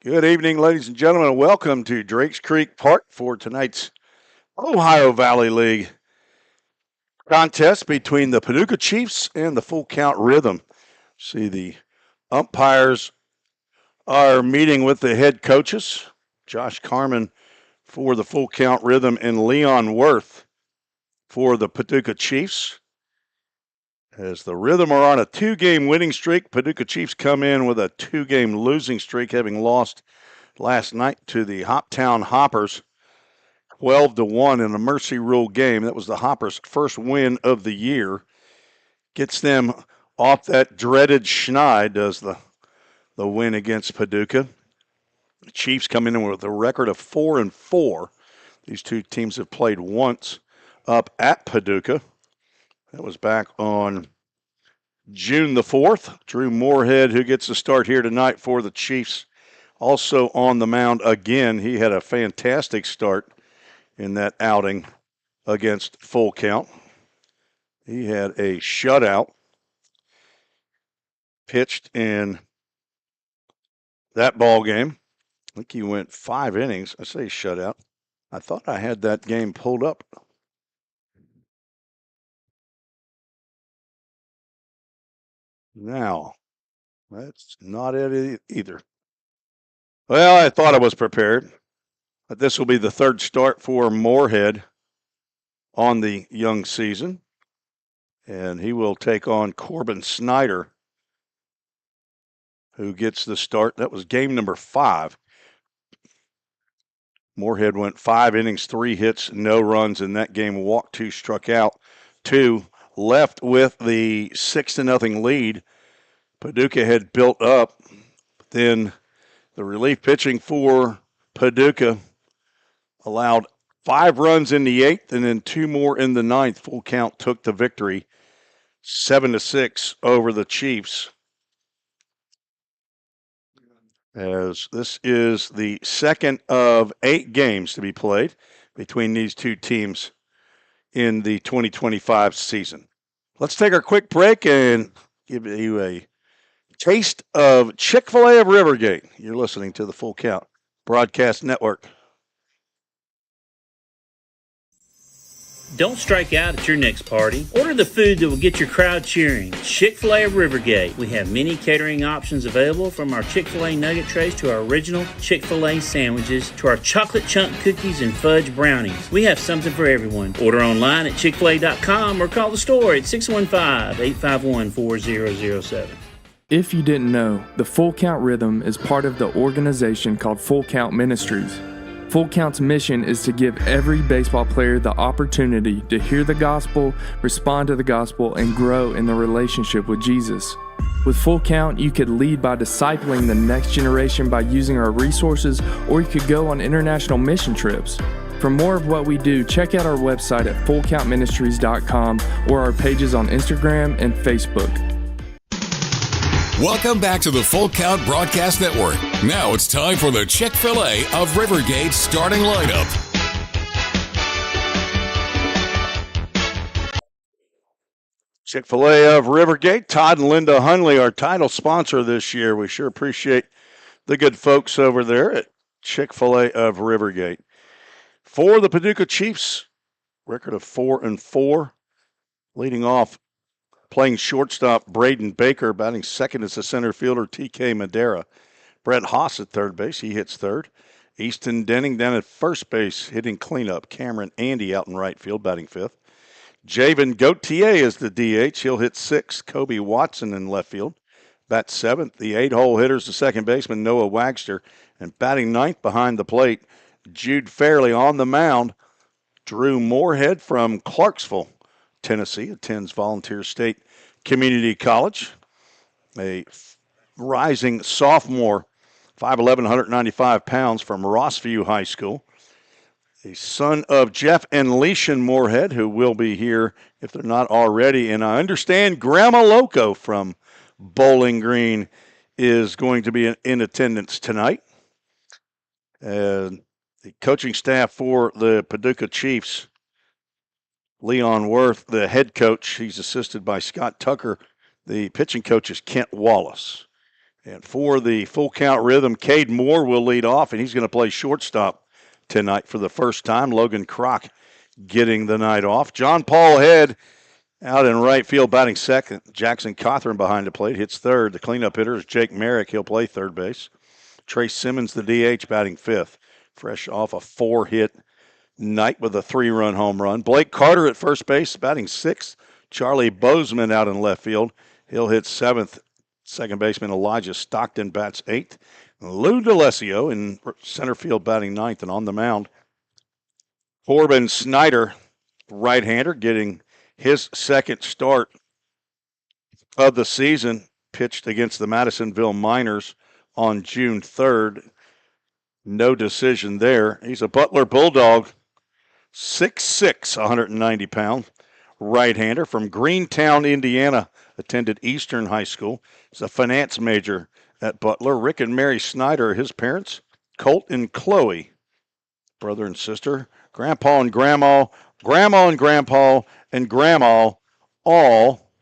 Good evening, ladies and gentlemen, and welcome to Drakes Creek Park for tonight's Ohio Valley League contest between the Paducah Chiefs and the Full Count Rhythm. See, the umpires are meeting with the head coaches, Josh Carmen for the Full Count Rhythm and Leon Worth for the Paducah Chiefs. As the Rhythm are on a two-game winning streak, Paducah Chiefs come in with a two-game losing streak, having lost last night to the Hoptown Hoppers 12-1 in a Mercy Rule game. That was the Hoppers' first win of the year. Gets them off that dreaded schneid, does the win against Paducah. The Chiefs come in with a record of 4-4. These two teams have played once up at Paducah. That was back on June the 4th. Drew Moorhead, who gets the start here tonight for the Chiefs, also on the mound again. He had a fantastic start in that outing against Full Count. He had a shutout pitched in that ball game. I think he went 5 innings. I say shutout. I thought I had that game pulled up. Now, that's not it either. Well, I thought I was prepared. But this will be the third start for Moorhead on the young season. And he will take on Corbin Snyder, who gets the start. That was game number 5. Moorhead went 5 innings, 3 hits, no runs in that game. Walked 2, struck out 2, left with the 6-0 lead. Paducah had built up. Then the relief pitching for Paducah allowed 5 runs in the 8th and then 2 more in the 9th. Full Count took the victory 7-6 over the Chiefs. As this is the second of 8 games to be played between these two teams in the 2025 season. Let's take our quick break and give you a taste of Chick-fil-A of Rivergate. You're listening to the Full Count Broadcast Network. Don't strike out at your next party. Order the food that will get your crowd cheering. Chick-fil-A of Rivergate. We have many catering options available, from our Chick-fil-A nugget trays to our original Chick-fil-A sandwiches to our chocolate chunk cookies and fudge brownies. We have something for everyone. Order online at chickfil-a.com or call the store at 615-851-4007. If you didn't know, the Full Count Rhythm is part of the organization called Full Count Ministries. Full Count's mission is to give every baseball player the opportunity to hear the gospel, respond to the gospel, and grow in the relationship with Jesus. With Full Count, you could lead by discipling the next generation by using our resources, or you could go on international mission trips. For more of what we do, check out our website at fullcountministries.com or our pages on Instagram and Facebook. Welcome back to the Full Count Broadcast Network. Now it's time for the Chick-fil-A of Rivergate starting lineup. Chick-fil-A of Rivergate, Todd and Linda Hunley, our title sponsor this year. We sure appreciate the good folks over there at Chick-fil-A of Rivergate. For the Paducah Chiefs, record of 4-4, leading off. Playing shortstop, Braden Baker. Batting second is the center fielder, TK Madera. Brett Haas at third base. He hits third. Easton Denning down at first base, hitting cleanup. Cameron Andy out in right field, batting fifth. Javen Gautier is the DH. He'll hit sixth. Kobe Watson in left field. Bats seventh. The 8-hole hitter's the second baseman, Noah Wagster. And batting ninth behind the plate, Jude Fairley. On the mound, Drew Moorhead from Clarksville, Tennessee, attends Volunteer State Community College. A rising sophomore, 5'11", 195 pounds, from Rossview High School. The son of Jeff and Leishan Moorhead, who will be here if they're not already. And I understand Grandma Loco from Bowling Green is going to be in attendance tonight. And the coaching staff for the Paducah Chiefs, Leon Worth, the head coach. He's assisted by Scott Tucker. The pitching coach is Kent Wallace. And for the full count rhythm, Cade Moore will lead off, and he's going to play shortstop tonight for the first time. Logan Kroc getting the night off. John Paul Head out in right field batting second. Jackson Cothran behind the plate hits third. The cleanup hitter is Jake Merrick. He'll play third base. Trey Simmons, the DH, batting fifth. Fresh off a 4-hit night with a 3-run home run. Blake Carter at first base, batting sixth. Charlie Bozeman out in left field. He'll hit seventh. Second baseman Elijah Stockton bats eighth. Lou DeLessio in center field batting ninth, and on the mound, Corbin Snyder, right-hander, getting his second start of the season, pitched against the Madisonville Miners on June 3rd. No decision there. He's a Butler Bulldog, 6'6", 190 pounds, right-hander from Greentown, Indiana, attended Eastern High School. He's a finance major at Butler. Rick and Mary Snyder are his parents. Colt and Chloe, brother and sister. Grandpa and Grandma, Grandma and Grandpa, and Grandma, all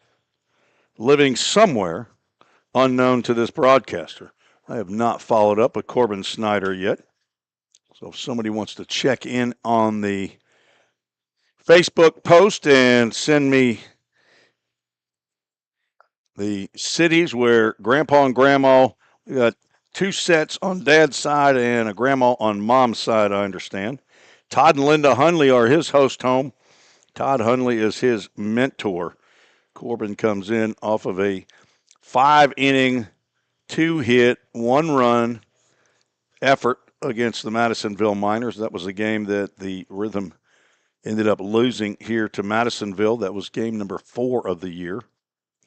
living somewhere unknown to this broadcaster. I have not followed up with Corbin Snyder yet. So if somebody wants to check in on the Facebook post and send me the cities where Grandpa and Grandma, we got 2 sets on Dad's side and a Grandma on Mom's side, I understand. Todd and Linda Hunley are his host home. Todd Hunley is his mentor. Corbin comes in off of a 5-inning, 2-hit, 1-run effort against the Madisonville Miners. That was a game that the Rhythm ended up losing here to Madisonville. That was game number 4 of the year.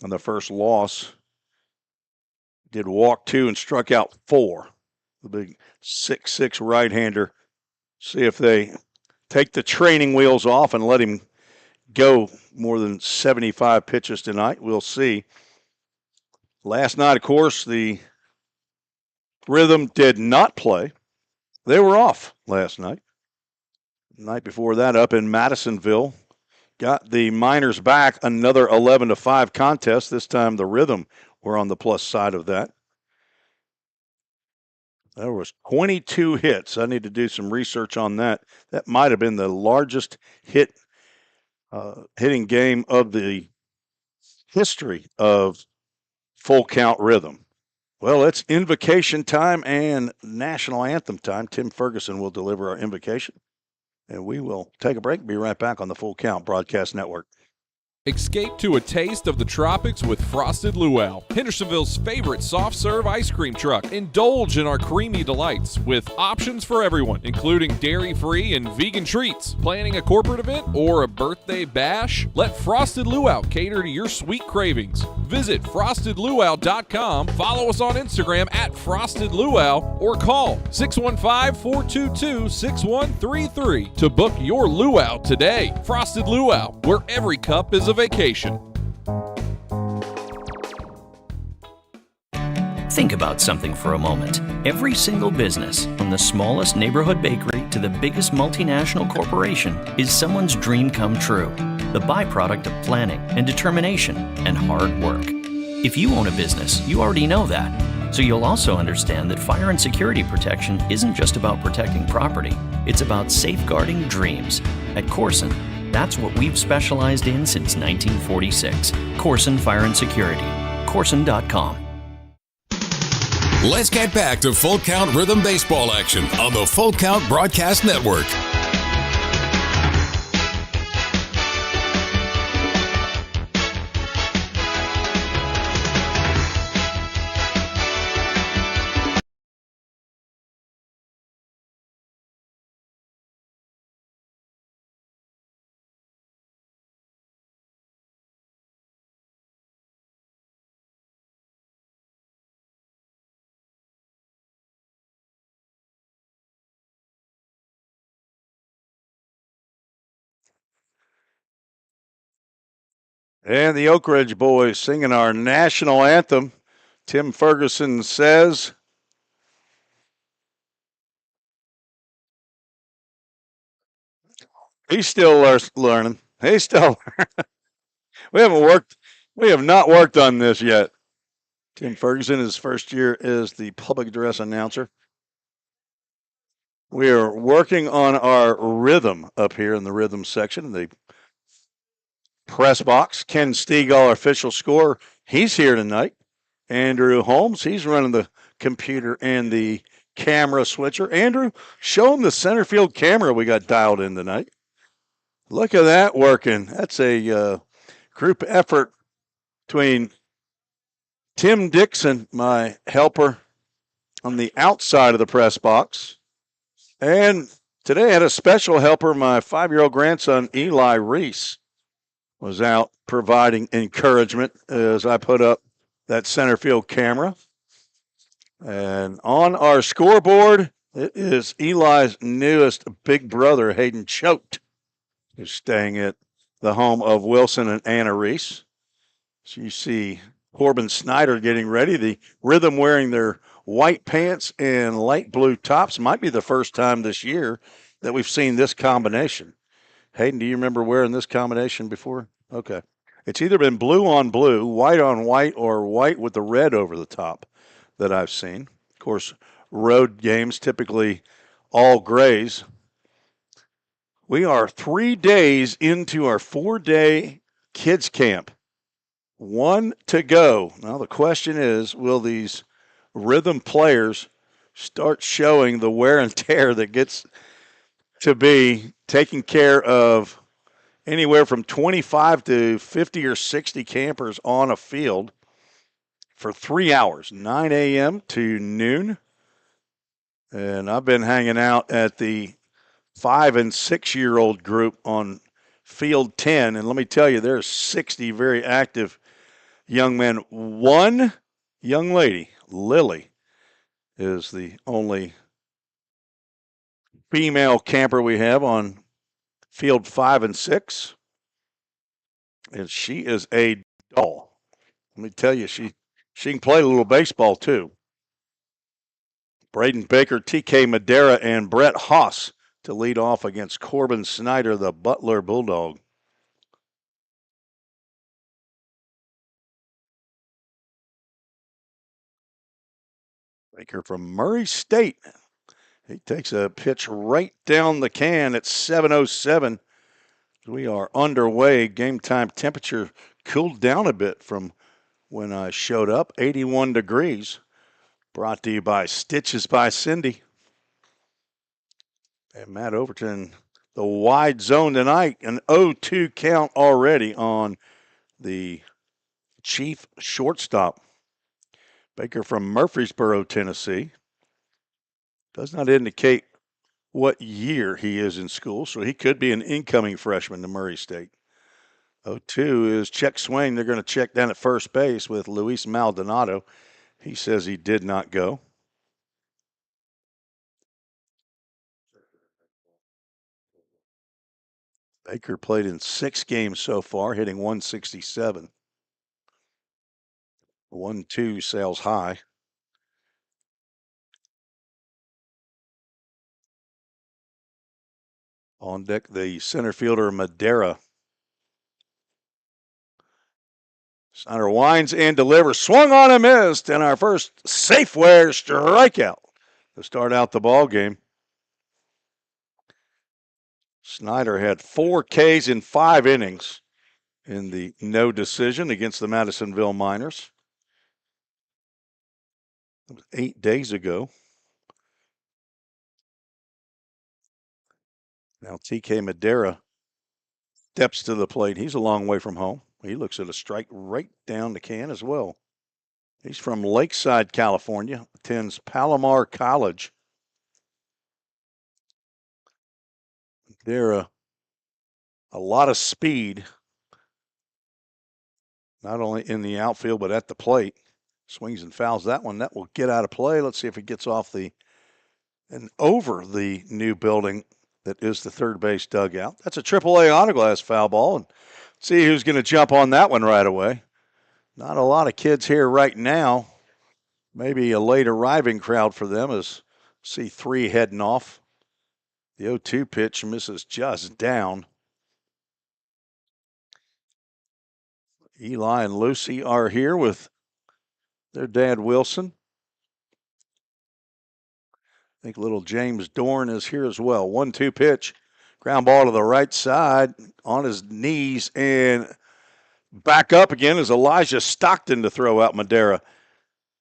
And the first loss, did walk 2 and struck out 4. The big 6'6" right-hander. See if they take the training wheels off and let him go more than 75 pitches tonight. We'll see. Last night, of course, the Rhythm did not play. They were off last night. The night before that, up in Madisonville, got the Miners back, another 11-5 contest. This time the Rhythm were on the plus side of that. There was 22 hits. I need to do some research on that. That might have been the largest hitting game of the history of full count Rhythm. Well, it's invocation time and national anthem time. Tim Ferguson will deliver our invocation. And we will take a break. Be right back on the Full Count Broadcast Network. Escape to a taste of the tropics with Frosted Luau, Hendersonville's favorite soft-serve ice cream truck. Indulge in our creamy delights with options for everyone, including dairy-free and vegan treats. Planning a corporate event or a birthday bash? Let Frosted Luau cater to your sweet cravings. Visit frostedluau.com, follow us on Instagram at Frosted Luau, or call 615-422-6133 to book your luau today. Frosted Luau, where every cup is a vacation. Think about something for a moment. Every single business, from the smallest neighborhood bakery to the biggest multinational corporation, is someone's dream come true. The byproduct of planning and determination and hard work. If you own a business, you already know that. So you'll also understand that fire and security protection isn't just about protecting property. It's about safeguarding dreams. At Corson, that's what we've specialized in since 1946. Corson Fire and Security. Corson.com. Let's get back to Full Count Rhythm baseball action on the Full Count Broadcast Network. And the Oak Ridge boys singing our national anthem. Tim Ferguson says, he's still learning. He's still we have not worked on this yet. Tim Ferguson, his first year as the public address announcer. We are working on our rhythm up here in the rhythm section, the press box. Ken Stegall, our official scorer, he's here tonight. Andrew Holmes, he's running the computer and the camera switcher. Andrew, show him the center field camera we got dialed in tonight. Look at that working. That's a group effort between Tim Dixon, my helper on the outside of the press box, and today I had a special helper. My 5-year-old grandson, Eli Reese, was out providing encouragement as I put up that center field camera. And on our scoreboard, it is Eli's newest big brother, Hayden Choate, who's staying at the home of Wilson and Anna Reese. So you see Corbin Snyder getting ready. The Rhythm wearing their white pants and light blue tops. Might be the first time this year that we've seen this combination. Hayden, do you remember wearing this combination before? Okay. It's either been blue on blue, white on white, or white with the red over the top that I've seen. Of course, road games typically all grays. We are 3 days into our 4-day kids camp. 1 to go. Now the question is, will these Rhythm players start showing the wear and tear that gets to be taking care of anywhere from 25 to 50 or 60 campers on a field for 3 hours, 9 a.m. to noon. And I've been hanging out at the 5 and 6-year-old group on field 10. And let me tell you, there's 60 very active young men. One young lady, Lily, is the only female camper we have on field 5 and 6. And she is a doll. Let me tell you, she can play a little baseball too. Braden Baker, TK Madera, and Brett Haas to lead off against Corbin Snyder, the Butler Bulldog. Baker from Murray State. He takes a pitch right down the can at 7:07. We are underway. Game time temperature cooled down a bit from when I showed up, 81 degrees. Brought to you by Stitches by Cindy. And Matt Overton, the wide zone tonight, an 0-2 count already on the chief shortstop. Baker from Murfreesboro, Tennessee. Does not indicate what year he is in school, so he could be an incoming freshman to Murray State. 0-2 is check swing. They're going to check down at first base with Luis Maldonado. He says he did not go. Baker played in 6 games so far, hitting 167. 1-2 sails high. On deck, the center fielder, Madera. Snyder winds and delivers. Swung on and missed. And our first Safeway strikeout to start out the ball game. Snyder had 4 Ks in 5 innings in the no decision against the Madisonville Miners. That was 8 days ago. Now TK Madera steps to the plate. He's a long way from home. He looks at a strike right down the can as well. He's from Lakeside, California, attends Palomar College. They're a lot of speed, not only in the outfield, but at the plate. Swings and fouls that one. That will get out of play. Let's see if it gets off and over the new building that is the third base dugout. That's a AAA autoglass foul ball. And see who's going to jump on that one right away. Not a lot of kids here right now. Maybe a late arriving crowd for them as see 3 heading off. The 0-2 pitch misses just down. Eli and Lucy are here with their dad, Wilson. I think little James Dorn is here as well. 1-2 pitch. Ground ball to the right side on his knees and back up again is Elijah Stockton to throw out Madera.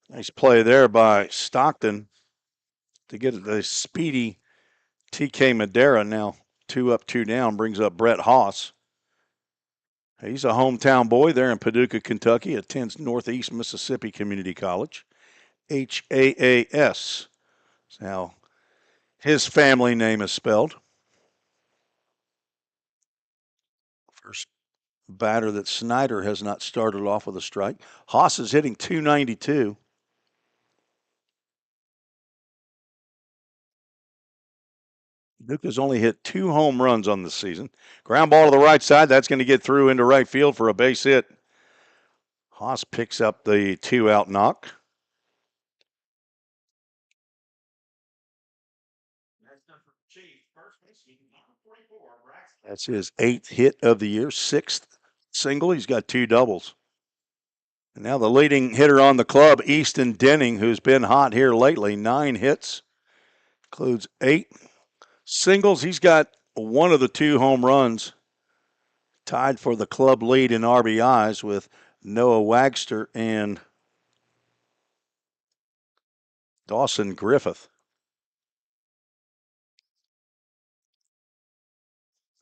Nice play there by Stockton to get the speedy TK Madera. Now 2 up, 2 down, brings up Brett Haas. He's a hometown boy there in Paducah, Kentucky, attends Northeast Mississippi Community College. HAAS. That's how his family name is spelled. First batter that Snyder has not started off with a strike. Haas is hitting .292. Paducah's only hit 2 home runs on the season. Ground ball to the right side. That's going to get through into right field for a base hit. Haas picks up the 2-out knock. That's his 8th hit of the year, 6th single. He's got 2 doubles. And now the leading hitter on the club, Easton Denning, who's been hot here lately, 9 hits, includes 8 singles. He's got 1 of the 2 home runs, tied for the club lead in RBIs with Noah Wagster and Dawson Griffith.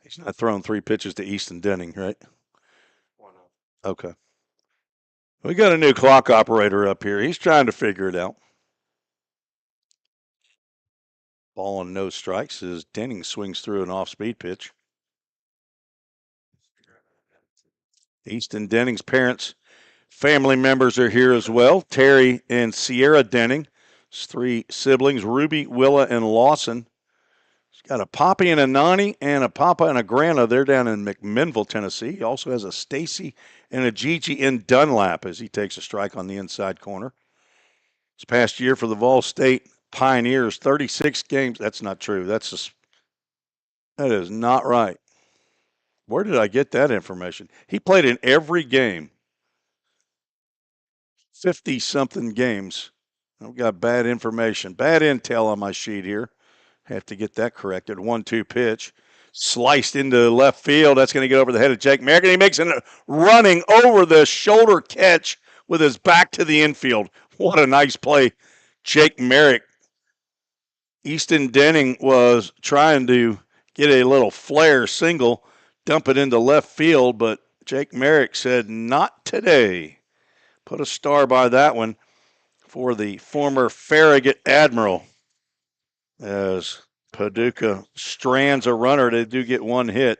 He's not throwing 3 pitches to Easton Denning, right? Okay. We got a new clock operator up here. He's trying to figure it out. Ball on no strikes as Denning swings through an off-speed pitch. Easton Denning's parents, family members are here as well. Terry and Sierra Denning. His 3 siblings, Ruby, Willa, and Lawson. He's got a Poppy and a Nani and a Papa and a Grana. They're down in McMinnville, Tennessee. He also has a Stacy and a Gigi in Dunlap as he takes a strike on the inside corner. This past year for the Vol State Pioneers, 36 games. That's not true. That is not right. Where did I get that information? He played in every game. 50-something games. I've got bad information. Bad intel on my sheet here. Have to get that corrected. 1-2 pitch. Sliced into left field. That's going to get over the head of Jake Merrick. And he makes a running over the shoulder catch with his back to the infield. What a nice play. Jake Merrick. Easton Denning was trying to get a little flare single, dump it into left field, but Jake Merrick said, not today. Put a star by that one for the former Farragut Admiral. As Paducah strands a runner, they do get 1 hit.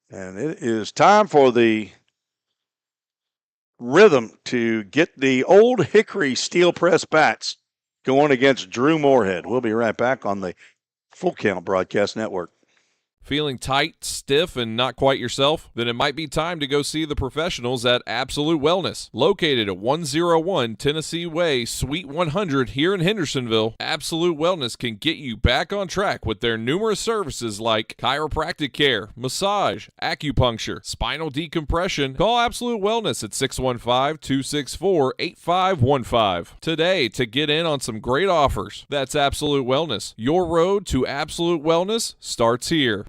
And it is time for the Rhythm to get the old Hickory steel press bats going against Drew Moorhead. We'll be right back on the Full Count Broadcast Network. Feeling tight, stiff, and not quite yourself? Then it might be time to go see the professionals at Absolute Wellness. Located at 101 Tennessee Way, Suite 100 here in Hendersonville, Absolute Wellness can get you back on track with their numerous services like chiropractic care, massage, acupuncture, spinal decompression. Call Absolute Wellness at 615-264-8515 today to get in on some great offers. That's Absolute Wellness. Your road to absolute wellness starts here.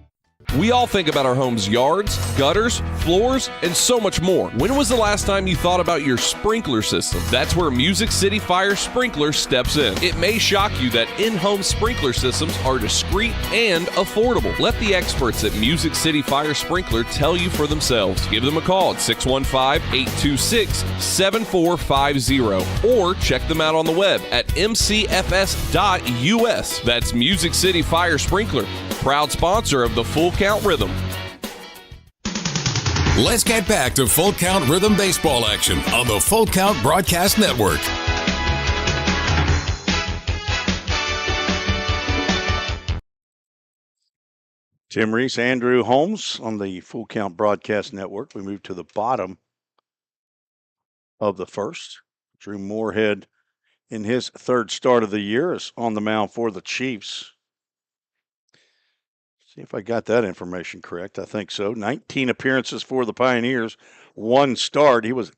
We all think about our home's yards, gutters, floors, and so much more. When was the last time you thought about your sprinkler system? That's where Music City Fire Sprinkler steps in. It may shock you that in-home sprinkler systems are discreet and affordable. Let the experts at Music City Fire Sprinkler tell you for themselves. Give them a call at 615-826-7450 or check them out on the web at mcfs.us. That's Music City Fire Sprinkler, proud sponsor of the Full Count Rhythm. Let's get back to Full Count Rhythm baseball action on the Full Count Broadcast Network. Tim Reese, Andrew Holmes on the Full Count Broadcast Network. We move to the bottom of the first. Drew Moorhead, in his 3rd start of the year, is on the mound for the Chiefs. See if I got that information correct. I think so. 19 appearances for the Pioneers, 1 start. He was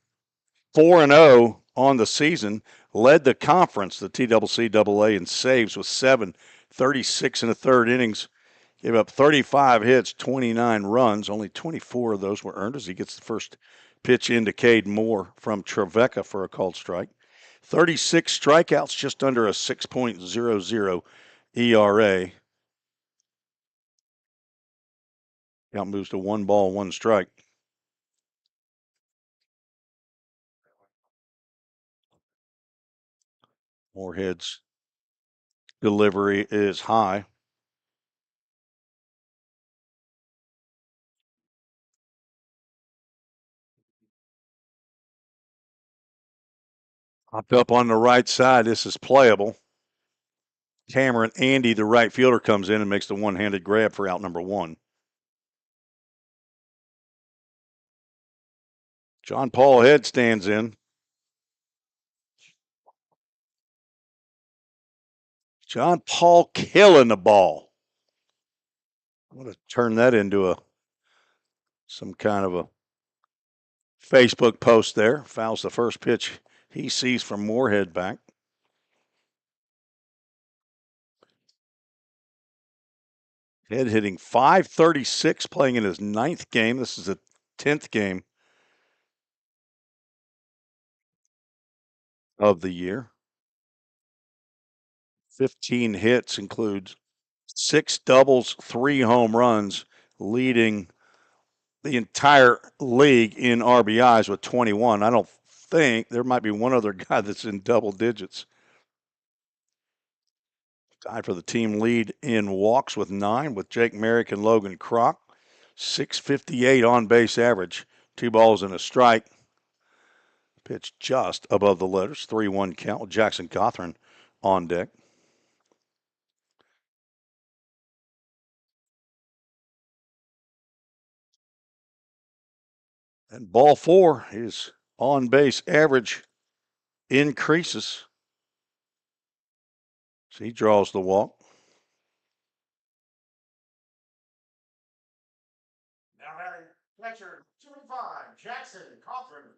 4-0 on the season, led the conference, the TCCAA, in saves with 7, 36 in the third innings. Gave up 35 hits, 29 runs. Only 24 of those were earned as he gets the first pitch into Cade Moore from Trevecca for a called strike. 36 strikeouts, just under a 6.00 ERA. Count moves to 1 ball, 1 strike. Moorhead's delivery is high. Popped up on the right side. This is playable. Cameron Andy, the right fielder, comes in and makes the one-handed grab for out number 1. John Paul Head stands in. John Paul killing the ball. I'm going to turn that into some kind of a Facebook post there. Fouls the first pitch he sees from Moorhead back. Head hitting .536, playing in his 9th game. This is the 10th game of the year. 15 hits, includes 6 doubles, 3 home runs, leading the entire league in RBIs with 21. I don't think there might be one other guy that's in double digits. Tied for the team lead in walks with 9 with Jake Merrick and Logan Kroc. .658 on base average. 2 balls and a strike. Pitch just above the letters. 3-1 count with Jackson Cothran on deck. And ball 4, his on base average increases. So he draws the walk. Now having catcher 2-5, Jackson Cothran.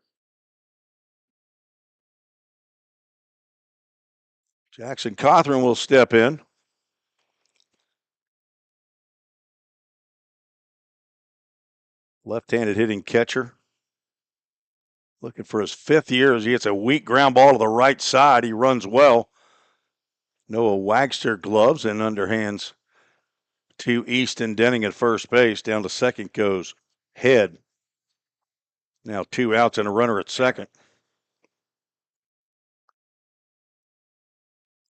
Jackson Cothran will step in. Left-handed hitting catcher. Looking for his 5th year as he hits a weak ground ball to the right side. He runs well. Noah Wagster gloves and underhands to Easton Denning at first base. Down to second goes Head. Now 2 outs and a runner at second.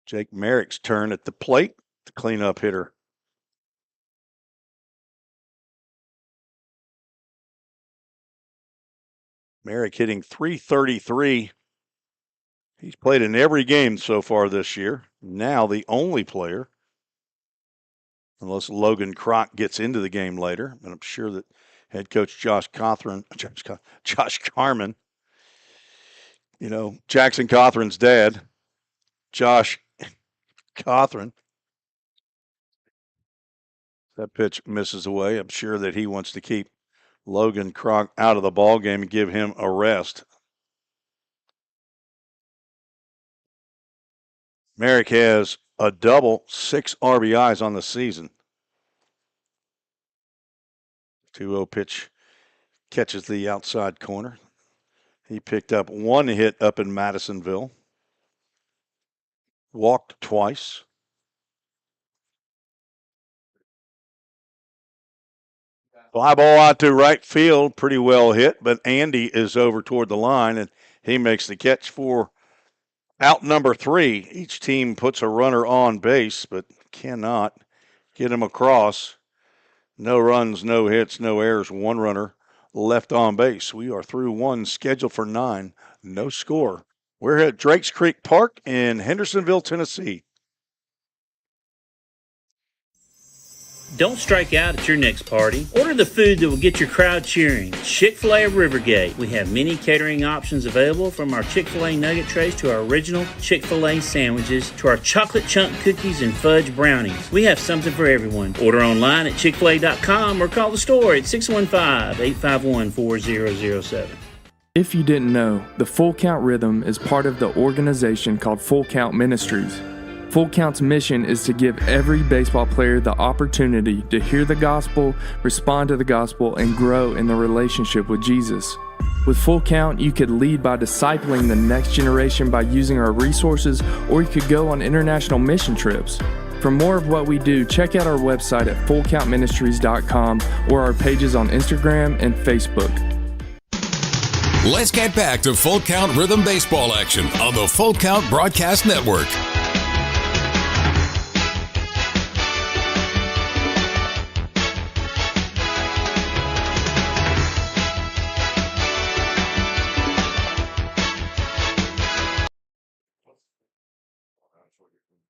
Jake Merrick's turn at the plate. The cleanup hitter. Merrick hitting .333. He's played in every game so far this year. Now the only player, unless Logan Kroc gets into the game later, and I'm sure that head coach Josh Carman, Jackson Cothran's dad, Josh Cothran. That pitch misses away. I'm sure that he wants to keep Logan Kroc out of the ball game and give him a rest. Merrick has a double, 6 RBIs on the season. 2-0 pitch catches the outside corner. He picked up 1 hit up in Madisonville. Walked twice. Fly ball out to right field, pretty well hit, but Andy is over toward the line, and he makes the catch for out number 3. Each team puts a runner on base, but cannot get him across. No runs, no hits, no errors, 1 runner left on base. We are through 1, scheduled for 9, no score. We're at Drakes Creek Park in Hendersonville, Tennessee. Don't strike out at your next party. Order the food that will get your crowd cheering. Chick-fil-A of Rivergate. We have many catering options available, from our Chick-fil-A nugget trays to our original Chick-fil-A sandwiches to our chocolate chunk cookies and fudge brownies. We have something for everyone. Order online at chickfil-a.com or call the store at 615-851-4007. If you didn't know, the Full Count Rhythm is part of the organization called Full Count Ministries. Full Count's mission is to give every baseball player the opportunity to hear the gospel, respond to the gospel, and grow in the relationship with Jesus. With Full Count, you could lead by discipling the next generation by using our resources, or you could go on international mission trips. For more of what we do, check out our website at fullcountministries.com or our pages on Instagram and Facebook. Let's get back to Full Count Rhythm Baseball action on the Full Count Broadcast Network.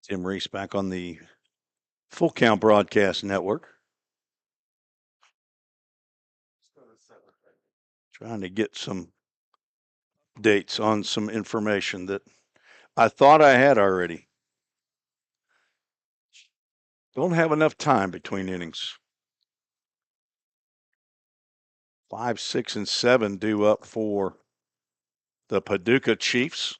Tim Reese back on the Full Count Broadcast Network. Trying to get some dates on some information that I thought I had already. Don't have enough time between innings. 5, 6, and 7 due up for the Paducah Chiefs.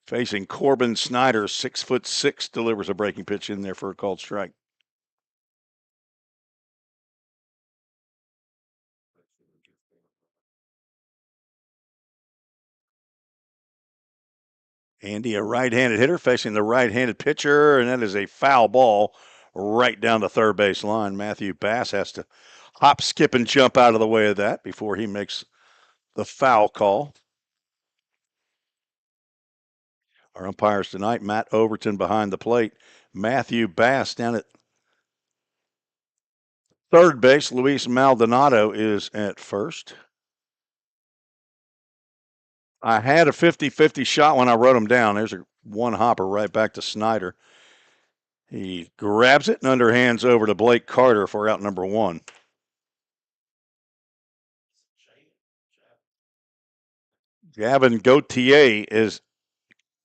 Facing Corbin Snyder, 6'6", delivers a breaking pitch in there for a called strike. Andy, a right-handed hitter facing the right-handed pitcher, and that is a foul ball right down the third base line. Matthew Bass has to hop, skip, and jump out of the way of that before he makes the foul call. Our umpires tonight, Matt Overton behind the plate. Matthew Bass down at third base. Luis Maldonado is at first. I had a 50-50 shot when I wrote him down. There's a one hopper right back to Snyder. He grabs it and underhands over to Blake Carter for out number 1. Gavin Gauthier is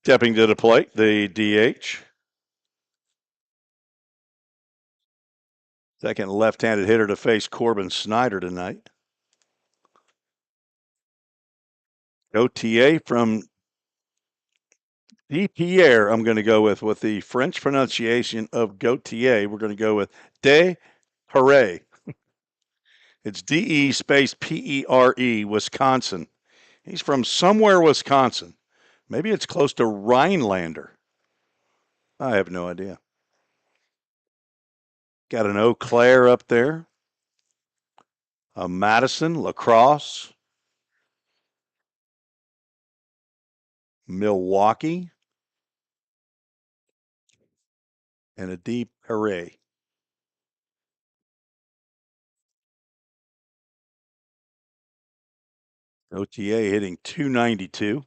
stepping to the plate, the DH. Second left-handed hitter to face Corbin Snyder tonight. Gauthier from DPierre, I'm going to go with the French pronunciation of Gauthier. We're going to go with De Pere. It's D-E space P-E-R-E, Wisconsin. He's from somewhere, Wisconsin. Maybe it's close to Rhinelander. I have no idea. Got an Eau Claire up there. A Madison, La Crosse. Milwaukee. And a deep hooray. OTA hitting .292.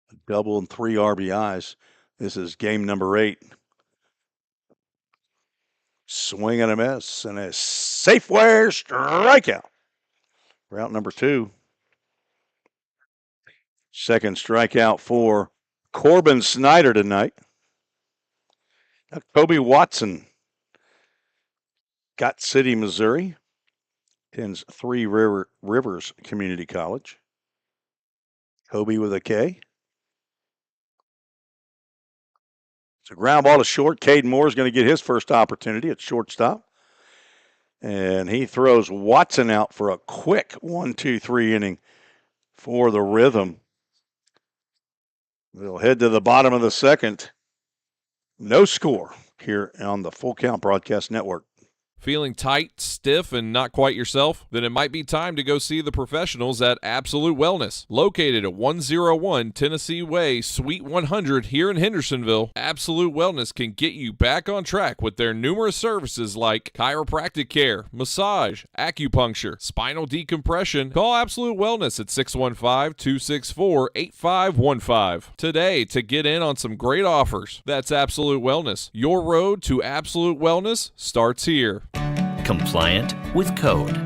A double and 3 RBIs. This is game number 8. Swing and a miss and a Safeway strikeout. Route number 2. Second strikeout for Corbin Snyder tonight. Kobe Watson, Scott City, Missouri. Attends Three Rivers Community College. Kobe with a K. It's a ground ball to short. Caden Moore is going to get his first opportunity at shortstop. And he throws Watson out for a quick 1-2-3 inning for the Rhythm. We'll head to the bottom of the second. No score here on the Full Count Broadcast Network. Feeling tight, stiff, and not quite yourself? Then it might be time to go see the professionals at Absolute Wellness. Located at 101 Tennessee Way, Suite 100 here in Hendersonville, Absolute Wellness can get you back on track with their numerous services like chiropractic care, massage, acupuncture, spinal decompression. Call Absolute Wellness at 615-264-8515 today to get in on some great offers. That's Absolute Wellness. Your road to Absolute Wellness starts here. Compliant with code.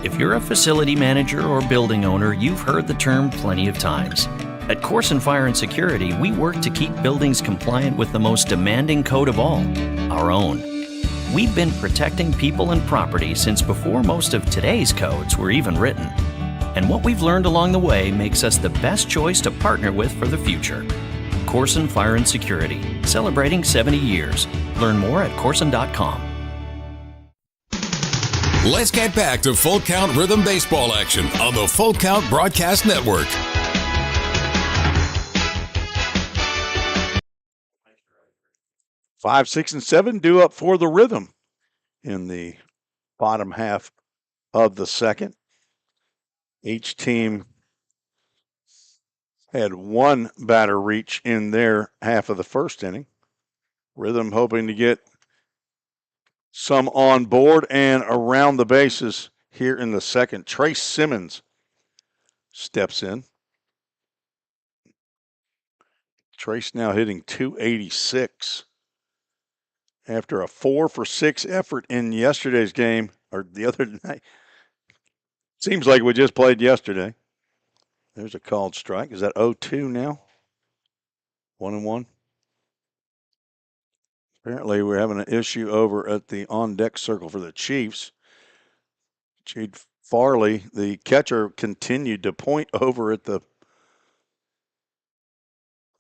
If you're a facility manager or building owner, you've heard the term plenty of times. At Corson Fire and Security, we work to keep buildings compliant with the most demanding code of all, our own. We've been protecting people and property since before most of today's codes were even written. And what we've learned along the way makes us the best choice to partner with for the future. Corson Fire and Security, celebrating 70 years. Learn more at corson.com. Let's get back to Full Count Rhythm baseball action on the Full Count Broadcast Network. Five, 6, and 7 due up for the Rhythm in the bottom half of the second. Each team had one batter reach in their half of the first inning. Rhythm hoping to get some on board and around the bases here in the second. Trace Simmons steps in. Trace now hitting .286 after a 4-for-6 effort in yesterday's game, or the other night. Seems like we just played yesterday. There's a called strike. Is that 0-2 now? 1-1. Apparently, we're having an issue over at the on-deck circle for the Chiefs. Jade Farley, the catcher, continued to point over at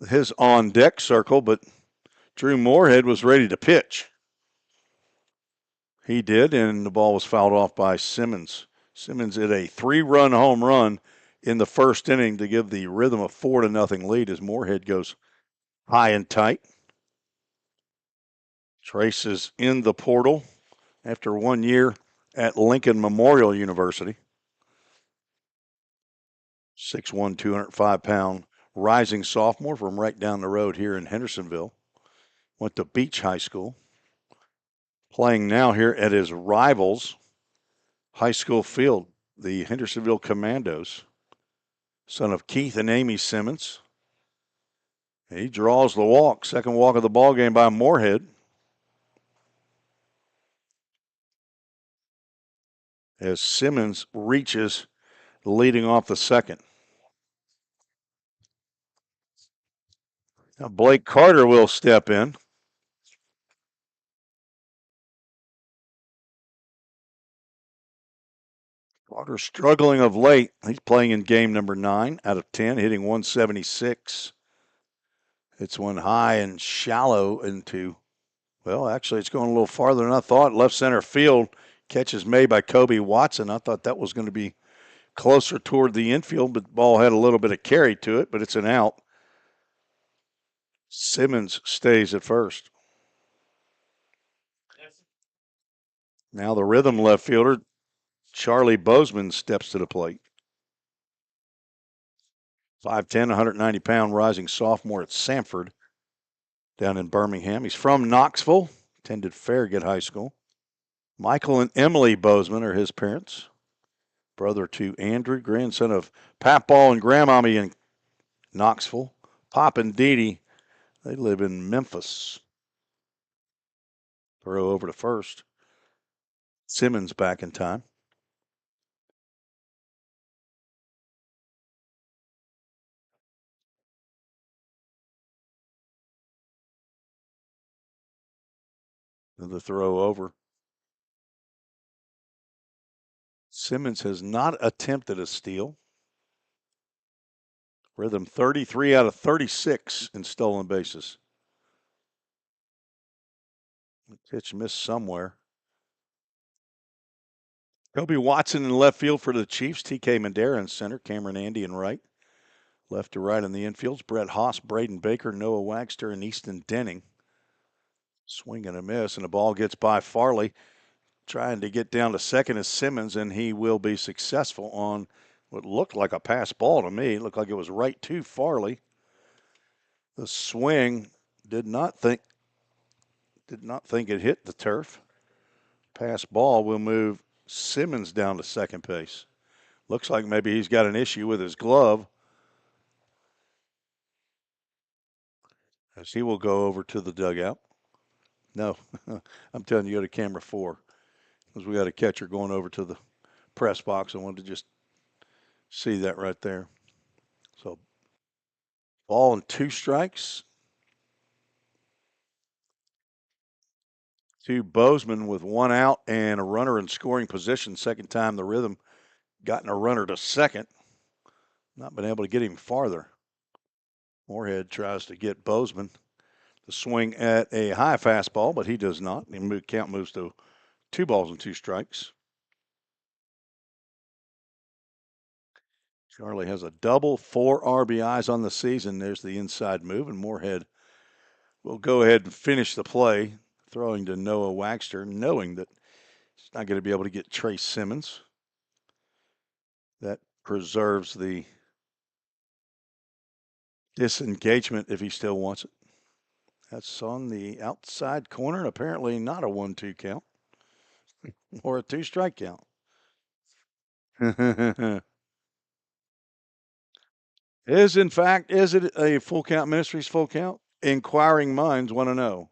his on-deck circle, but Drew Moorhead was ready to pitch. He did, and the ball was fouled off by Simmons. Simmons hit a 3-run home run in the first inning to give the Rhythm a 4-0 lead as Moorhead goes high and tight. Trace is in the portal after 1 year at Lincoln Memorial University. 6'1", 205-pound rising sophomore from right down the road here in Hendersonville. Went to Beach High School. Playing now here at his rivals' high school field, the Hendersonville Commandos. Son of Keith and Amy Simmons. He draws the walk. Second walk of the ball game by Moorhead. As Simmons reaches, leading off the second. Now Blake Carter will step in. Carter struggling of late. He's playing in game number 9 out of 10, hitting .176. It's one high and shallow into, well, actually it's going a little farther than I thought. Left center field. Catch is made by Kobe Watson. I thought that was going to be closer toward the infield, but the ball had a little bit of carry to it, but it's an out. Simmons stays at first. Now the Rhythm left fielder, Charlie Bozeman, steps to the plate. 5'10", 190-pound rising sophomore at Samford down in Birmingham. He's from Knoxville, attended Farragut High School. Michael and Emily Bozeman are his parents. Brother to Andrew, grandson of Papball and Grandmommy in Knoxville. Pop and Dee Dee, they live in Memphis. Throw over to first. Simmons back in time. The throw over. Simmons has not attempted a steal. Rhythm 33 out of 36 in stolen bases. Pitch missed somewhere. Kobe Watson in left field for the Chiefs. TK Madera in center. Cameron Andy in right. Left to right in the infields. Brett Haas, Braden Baker, Noah Wagster, and Easton Denning. Swing and a miss, and the ball gets by Farley. Trying to get down to second is Simmons, and he will be successful on what looked like a pass ball to me. It looked like it was right to Farley. The swing did not think it hit the turf. Pass ball will move Simmons down to second base. Looks like maybe he's got an issue with his glove, as he will go over to the dugout. No, I'm telling you, go to camera 4, because we got a catcher going over to the press box. I wanted to just see that right there. So, ball and 2 strikes. to Bozeman with one out and a runner in scoring position. Second time the Rhythm gotten a runner to second. Not been able to get him farther. Moorhead tries to get Bozeman to swing at a high fastball, but he does not. The count moves to 2-2. Charlie has a double, 4 RBIs on the season. There's the inside move, and Moorhead will go ahead and finish the play, throwing to Noah Waxter, knowing that he's not going to be able to get Trace Simmons. That preserves the disengagement if he still wants it. That's on the outside corner, and apparently not a 1-2 count or a 2-strike count. Is it a full count Ministries full count? Inquiring minds want to know.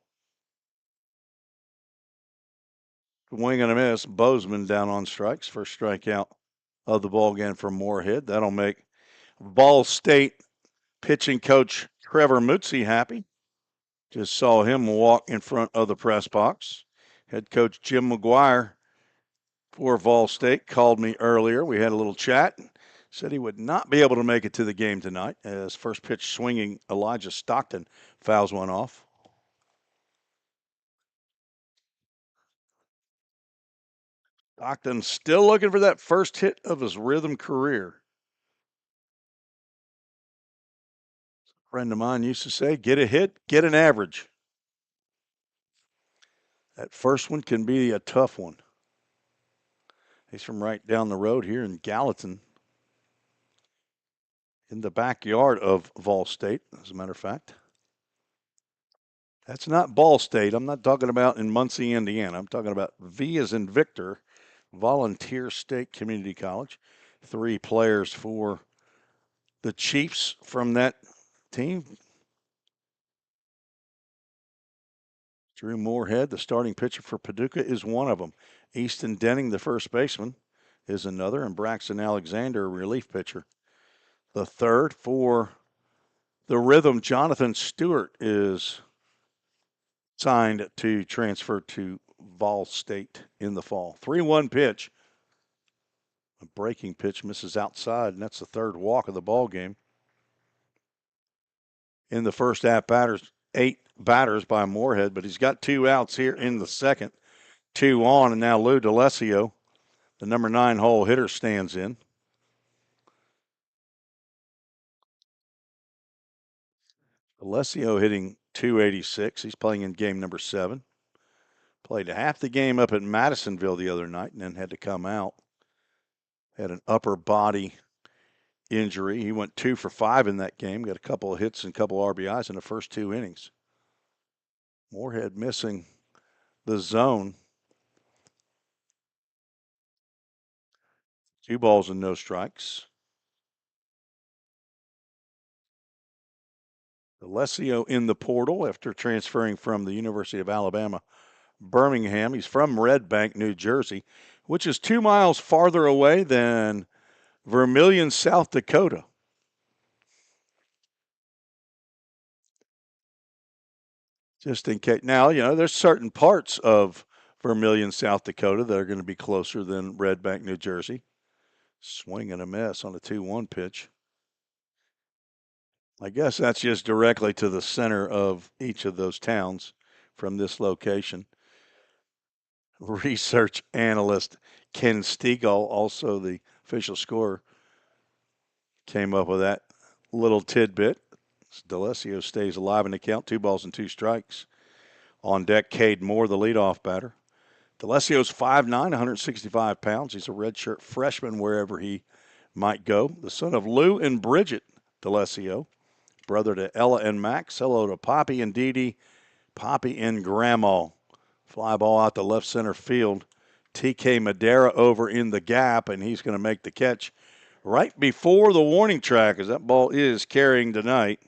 Wing and a miss. Bozeman down on strikes. First strikeout of the ball game for Moorhead. That'll make Ball State pitching coach Trevor Mutzi happy. Just saw him walk in front of the press box. Head coach Jim McGuire for Vol State called me earlier. We had a little chat. Said he would not be able to make it to the game tonight as first pitch swinging Elijah Stockton fouls one off. Stockton still looking for that first hit of his Rhythm career. A friend of mine used to say, get a hit, get an average. That first one can be a tough one. He's from right down the road here in Gallatin, in the backyard of Vol State, as a matter of fact. That's not Ball State. I'm not talking about in Muncie, Indiana. I'm talking about V as in Victor, Volunteer State Community College. 3 players for the Chiefs from that team. Drew Moorhead, the starting pitcher for Paducah, is one of them. Easton Denning, the first baseman, is another, and Braxton Alexander, a relief pitcher. The third for the Rhythm, Jonathan Stewart, is signed to transfer to Vol State in the fall. 3-1 pitch. A breaking pitch misses outside, and that's the third walk of the ball game. In the first at batters, 8 batters by Moorhead, but he's got 2 outs here in the second. 2 on, and now Lou DeLessio, the number 9 hole hitter, stands in. DeLessio hitting .286. He's playing in game number 7. Played half the game up at Madisonville the other night and then had to come out. Had an upper body injury. He went 2 for 5 in that game. Got a couple of hits and a couple of RBIs in the first 2 innings. Moorhead missing the zone. 2 balls and no strikes. DeLessio in the portal after transferring from the University of Alabama, Birmingham. He's from Red Bank, New Jersey, which is 2 miles farther away than Vermilion, South Dakota. Just in case. Now, there's certain parts of Vermilion, South Dakota that are going to be closer than Red Bank, New Jersey. Swing and a miss on a 2-1 pitch. I guess that's just directly to the center of each of those towns from this location. Research analyst Ken Stegall, also the official scorer, came up with that little tidbit. DeLessio stays alive in the count, 2 balls and 2 strikes. On deck, Cade Moore, the leadoff batter. DeLessio's 5'9", 165 pounds. He's a redshirt freshman wherever he might go. The son of Lou and Bridget DeLessio, brother to Ella and Max. Hello to Poppy and Dee Dee, Poppy and Grandma. Fly ball out to left center field. TK Madera over in the gap, and he's going to make the catch right before the warning track, as that ball is carrying tonight.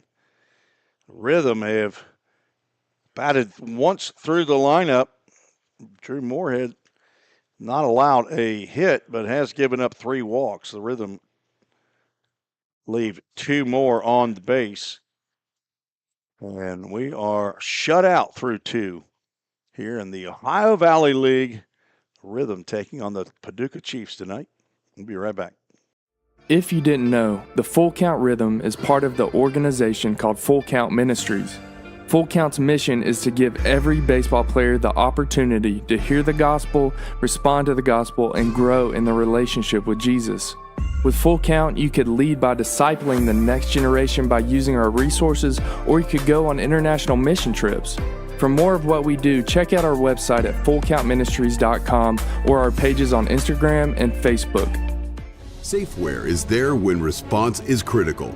Rhythm have batted once through the lineup. Drew Moorhead not allowed a hit, but has given up 3 walks. The Rhythm leave 2 more on the base. And we are shut out through 2 here in the Ohio Valley League. Rhythm taking on the Paducah Chiefs tonight. We'll be right back. If you didn't know, the Full Count Rhythm is part of the organization called Full Count Ministries. Full Count's mission is to give every baseball player the opportunity to hear the gospel, respond to the gospel, and grow in the relationship with Jesus. With Full Count, you could lead by discipling the next generation by using our resources, or you could go on international mission trips. For more of what we do, check out our website at fullcountministries.com or our pages on Instagram and Facebook. Safeware is there when response is critical,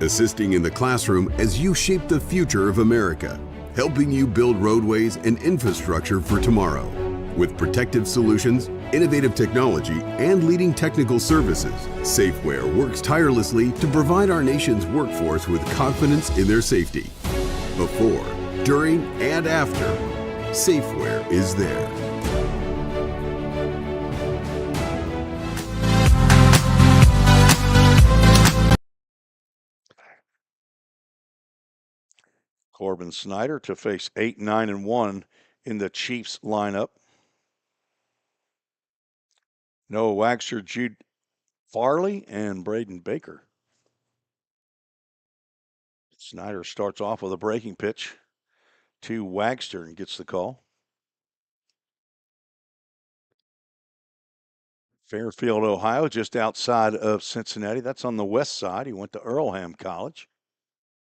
assisting in the classroom as you shape the future of America, helping you build roadways and infrastructure for tomorrow. With protective solutions, innovative technology, and leading technical services, Safeware works tirelessly to provide our nation's workforce with confidence in their safety. Before, during, and after, Safeware is there. Corbin Snyder to face 8, 9, and 1 in the Chiefs lineup. Noah Wagster, Jude Farley, and Braden Baker. Snyder starts off with a breaking pitch to Wagster and gets the call. Fairfield, Ohio, just outside of Cincinnati. That's on the west side. He went to Earlham College.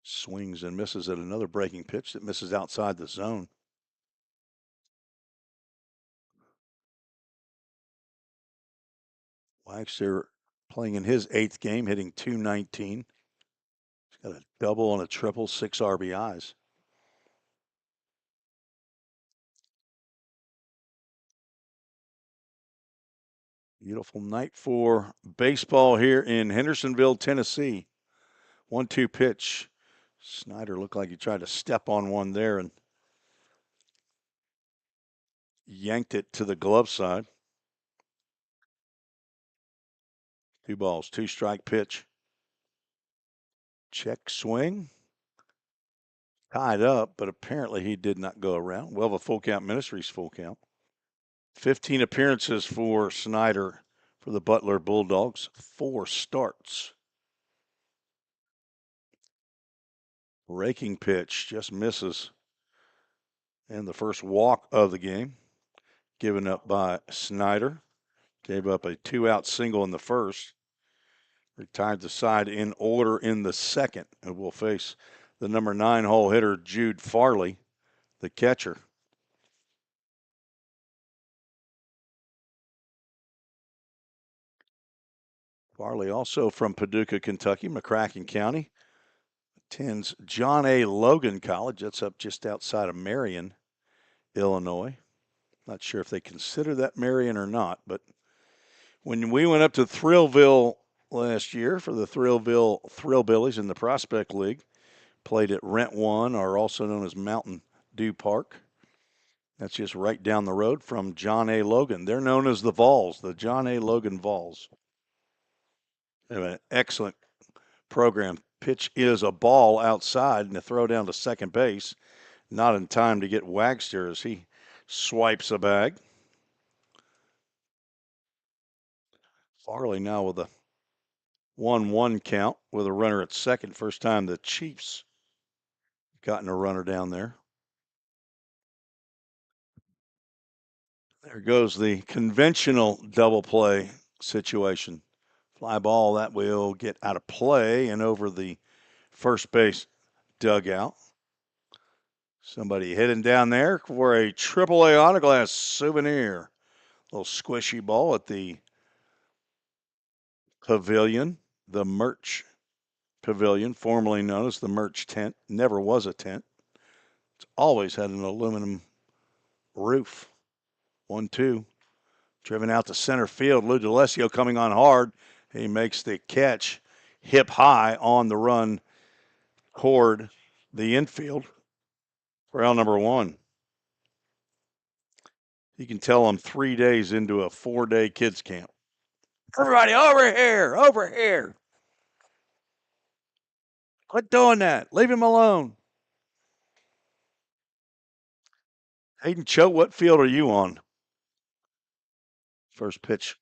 Swings and misses at another breaking pitch that misses outside the zone. Wagster playing in his 8th game, hitting .219. He's got a double and a triple, 6 RBIs. Beautiful night for baseball here in Hendersonville, Tennessee. 1-2 pitch. Snyder looked like he tried to step on one there and yanked it to the glove side. 2 balls, 2 strike pitch. Check swing. Tied up, but apparently he did not go around. Well, the Full Count Ministries full count. 15 appearances for Snyder for the Butler Bulldogs. 4 starts. Raking pitch just misses. And the first walk of the game given up by Snyder. Gave up a 2-out single in the first. Retired the side in order in the second. And will face the number 9 hole hitter, Jude Farley, the catcher. Farley also from Paducah, Kentucky, McCracken County. Attends John A. Logan College. That's up just outside of Marion, Illinois. Not sure if they consider that Marion or not, but when we went up to Thrillville last year for the Thrillville Thrillbillies in the Prospect League, played at Rent One, or also known as Mountain Dew Park. That's just right down the road from John A. Logan. They're known as the Vols, the John A. Logan Vols. They have an excellent program. Pitch is a ball outside and a throw down to second base. Not in time to get Wagster as he swipes a bag. Farley now with a 1-1 count with a runner at second. First time the Chiefs gotten a runner down there. There goes the conventional double play situation. Fly ball that will get out of play and over the first base dugout. Somebody heading down there for a AAA autoglass souvenir. Little squishy ball at the pavilion, the merch pavilion, formerly known as the merch tent. Never was a tent. It's always had an aluminum roof. 1-2. Driven out to center field. Lou D'Alessio coming on hard. He makes the catch hip high on the run toward the infield for out number 1. You can tell I'm 3 days into a 4-day kids camp. Everybody over here, over here. Quit doing that. Leave him alone. Hayden Cho, what field are you on? First pitch.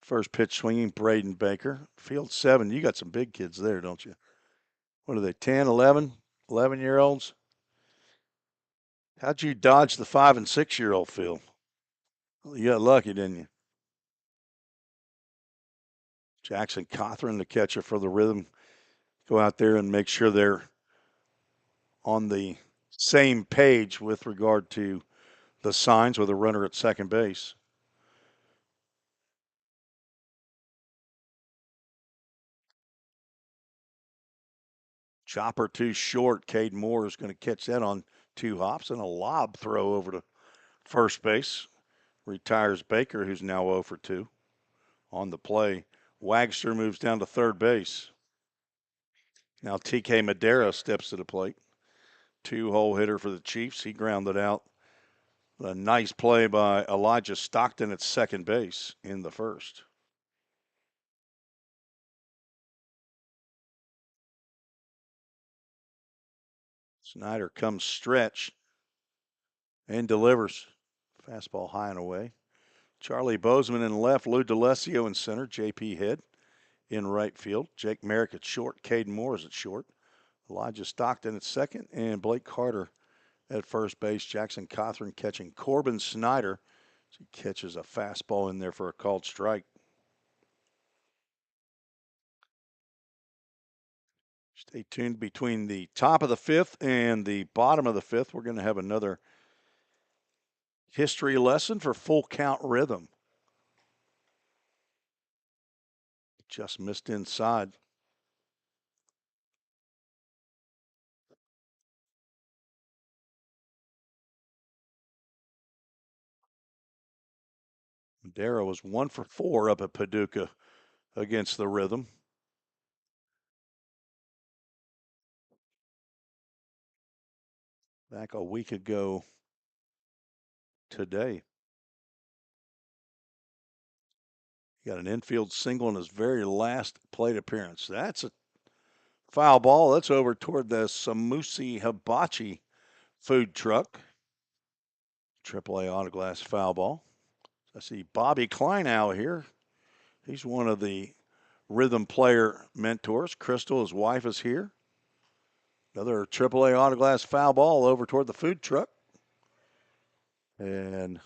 First pitch swinging, Braden Baker. Field 7. You got some big kids there, don't you? What are they, 10, 11, 11-year-olds? How'd you dodge the 5 and 6-year-old field? You got lucky, didn't you? Jackson Cothran, the catcher for the Rhythm, go out there and make sure they're on the same page with regard to the signs with a runner at second base. Chopper too short. Cade Moore is going to catch that on 2 hops and a lob throw over to first base. Retires Baker, who's now 0 for 2 on the play. Wagster moves down to third base. Now TK Madera steps to the plate. 2-hole hitter for the Chiefs. He grounded out. A nice play by Elijah Stockton at second base in the first. Snyder comes stretch and delivers. Fastball high and away. Charlie Bozeman in left, Lou D'Alessio in center, J.P. Head in right field. Jake Merrick at short, Caden Moore is at short. Elijah Stockton at second, and Blake Carter at first base. Jackson Cothran catching Corbin Snyder. He catches a fastball in there for a called strike. Stay tuned between the top of the 5th and the bottom of the 5th. We're going to have another history lesson for Full Count Rhythm. Just missed inside. Madera was 1 for 4 up at Paducah against the Rhythm. Back a week ago today. He got an infield single in his very last plate appearance. That's a foul ball. That's over toward the Samusi Hibachi food truck. AAA autoglass foul ball. I see Bobby Kleinow here. He's one of the Rhythm player mentors. Crystal, his wife, is here. Another AAA autoglass foul ball over toward the food truck. And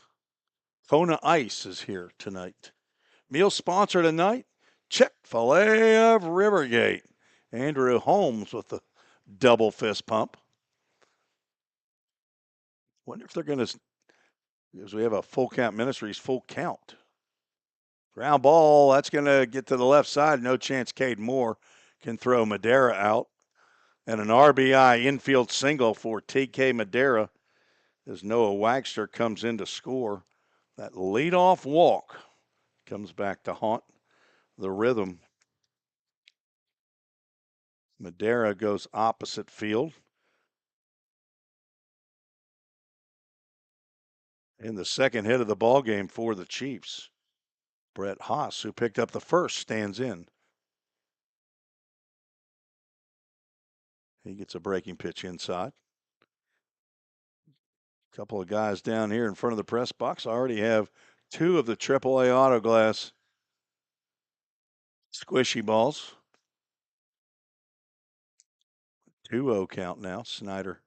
Kona Ice is here tonight. Meal sponsor tonight, Chick-fil-A of Rivergate. Andrew Holmes with the double fist pump. Wonder if they're going to, because we have a Full Count Ministries full count. Ground ball, that's going to get to the left side. No chance Cade Moore can throw Madera out. And an RBI infield single for TK Madera as Noah Wagster comes in to score. That leadoff walk comes back to haunt the Rhythm. Madera goes opposite field. In the second hit of the ball game for the Chiefs. Brett Haas, who picked up the first, stands in. He gets a breaking pitch inside. A couple of guys down here in front of the press box already have 2 of the AAA Autoglass squishy balls. 2-0 count now. Snyder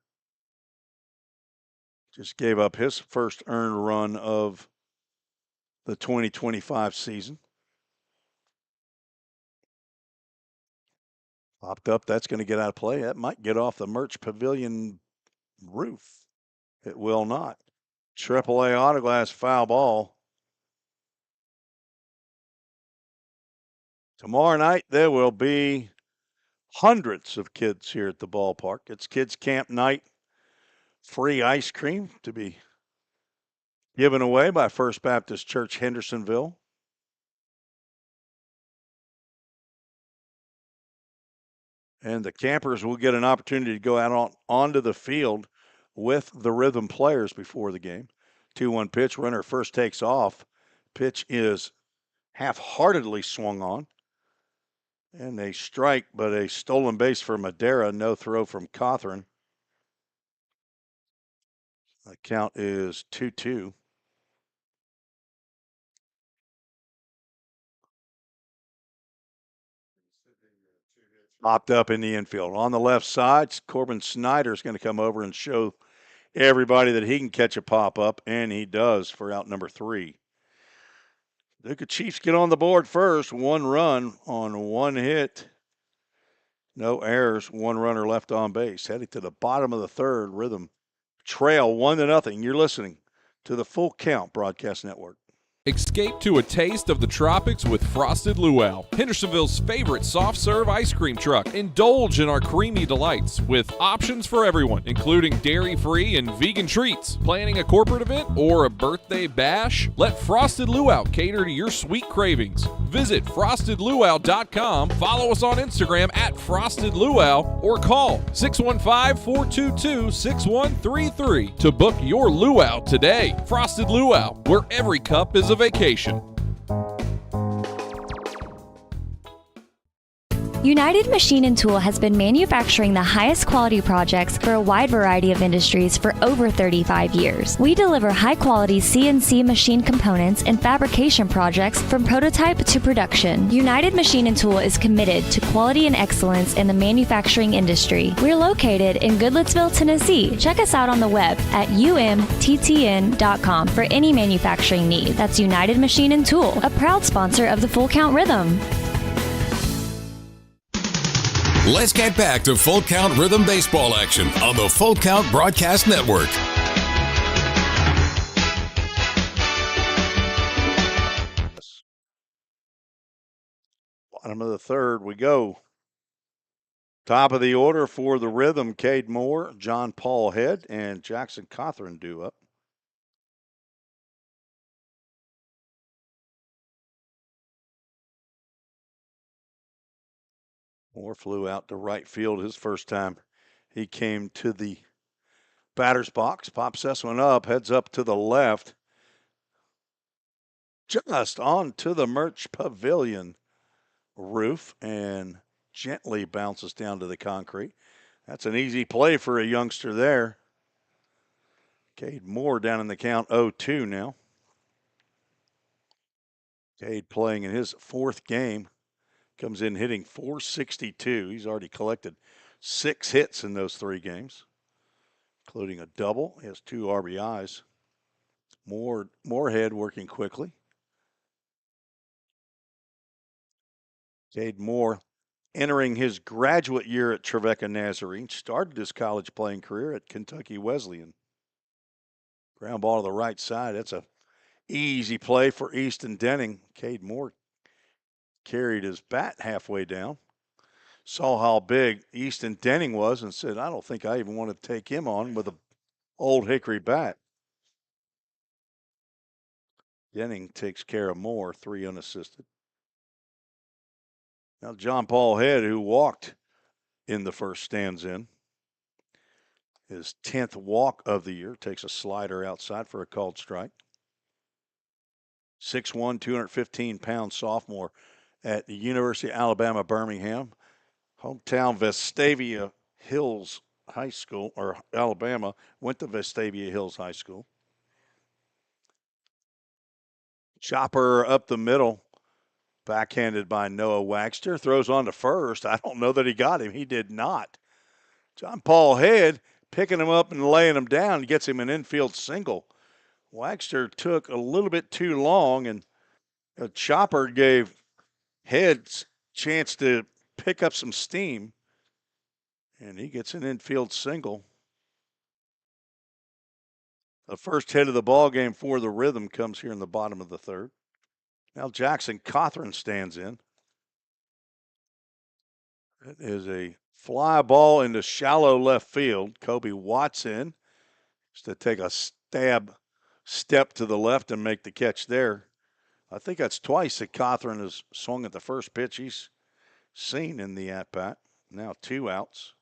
just gave up his first earned run of the 2025 season. Popped up. That's going to get out of play. That might get off the Merch Pavilion roof. It will not. AAA Autoglass foul ball. Tomorrow night, there will be hundreds of kids here at the ballpark. It's kids' camp night. Free ice cream to be given away by First Baptist Church Hendersonville. And the campers will get an opportunity to go out onto the field with the Rhythm players before the game. 2-1 pitch, runner first takes off. Pitch is half-heartedly swung on. And a strike, but a stolen base for Madera. No throw from Cothran. The count is 2-2. Popped up in the infield. On the left side, Corbin Snyder is going to come over and show everybody that he can catch a pop up, and he does for out number 3. The Chiefs get on the board first. 1 run on 1 hit. No errors. 1 runner left on base. Heading to the bottom of the 3rd. Rhythm trail 1-0. You're listening to the Full Count Broadcast Network. Escape to a taste of the tropics with Frosted Luau, Hendersonville's favorite soft serve ice cream truck. Indulge in our creamy delights with options for everyone, including dairy-free and vegan treats. Planning a corporate event or a birthday bash? Let Frosted Luau cater to your sweet cravings. Visit frostedluau.com, follow us on Instagram at Frosted Luau, or call 615-422-6133 to book your luau today. Frosted Luau, where every cup is a vacation. United Machine and Tool has been manufacturing the highest quality projects for a wide variety of industries for over 35 years. We deliver high-quality CNC machine components and fabrication projects from prototype to production. United Machine and Tool is committed to quality and excellence in the manufacturing industry. We're located in Goodlettsville, Tennessee. Check us out on the web at umttn.com for any manufacturing need. That's United Machine and Tool, a proud sponsor of the Full Count Rhythm. Let's get back to Full Count Rhythm baseball action on the Full Count Broadcast Network. Bottom of the 3rd we go. Top of the order for the Rhythm, Cade Moore, John Paul Head, and Jackson Cothran due up. Moore flew out to right field his first time he came to the batter's box. Pops this one up, heads up to the left. Just onto the Merch Pavilion roof and gently bounces down to the concrete. That's an easy play for a youngster there. Cade Moore down in the count 0-2 now. Cade playing in his 4th game. Comes in hitting .462. He's already collected 6 hits in those 3 games, including a double. He has 2 RBIs. Moorhead working quickly. Cade Moore entering his graduate year at Trevecca Nazarene. Started his college playing career at Kentucky Wesleyan. Ground ball to the right side. That's a easy play for Easton Denning. Cade Moore carried his bat halfway down, saw how big Easton Denning was, and said, I don't think I even want to take him on with an old hickory bat. Denning takes care of Moore, 3 unassisted. Now John Paul Head, who walked in the first, stands in. His 10th walk of the year, takes a slider outside for a called strike. 6'1", 215-pound sophomore at the University of Alabama, Birmingham. Hometown Vestavia Hills High School, or Alabama, went to Vestavia Hills High School. Chopper up the middle, backhanded by Noah Waxter. Throws on to first. I don't know that he got him. He did not. John Paul Head picking him up and laying him down. Gets him an infield single. Waxter took a little bit too long, and a Chopper gave Head's chance to pick up some steam, and he gets an infield single. The first hit of the ball game for the Rhythm comes here in the bottom of the 3rd. Now Jackson Cothran stands in. It is a fly ball into shallow left field. Kobe Watson is to take a step to the left and make the catch there. I think that's twice that Cothran has swung at the first pitch he's seen in the at-bat. Now 2 outs.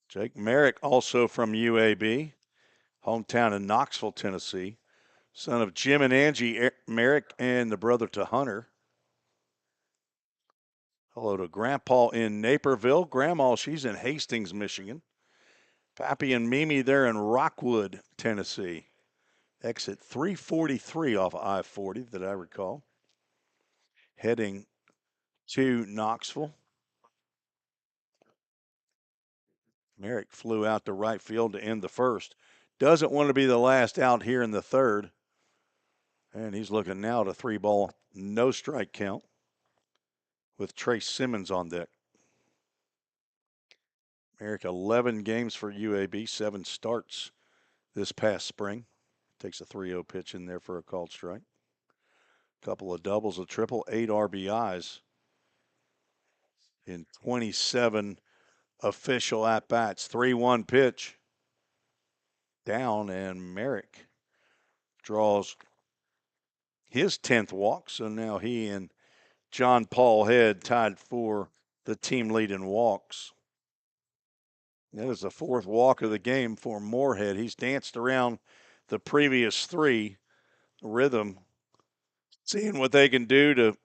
Jake Merrick, also from UAB, hometown in Knoxville, Tennessee. Son of Jim and Angie Merrick and the brother to Hunter. Hello to Grandpa in Naperville. Grandma, she's in Hastings, Michigan. Pappy and Mimi there in Rockwood, Tennessee. Exit 343 off I-40 that I recall. Heading to Knoxville. Merrick flew out to right field to end the first. Doesn't want to be the last out here in the third. And he's looking now at a 3-ball, no strike count with Trace Simmons on deck. Merrick, 11 games for UAB, 7 starts this past spring. Takes a 3-0 pitch in there for a called strike. Couple of doubles, a triple, 8 RBIs in 27 official at-bats. 3-1 pitch. Down, and Merrick draws his 10th walk. So now he and John Paul Head tied for the team lead in walks. That is the 4th walk of the game for Moorhead. He's danced around the previous 3. Rhythm, seeing what they can do to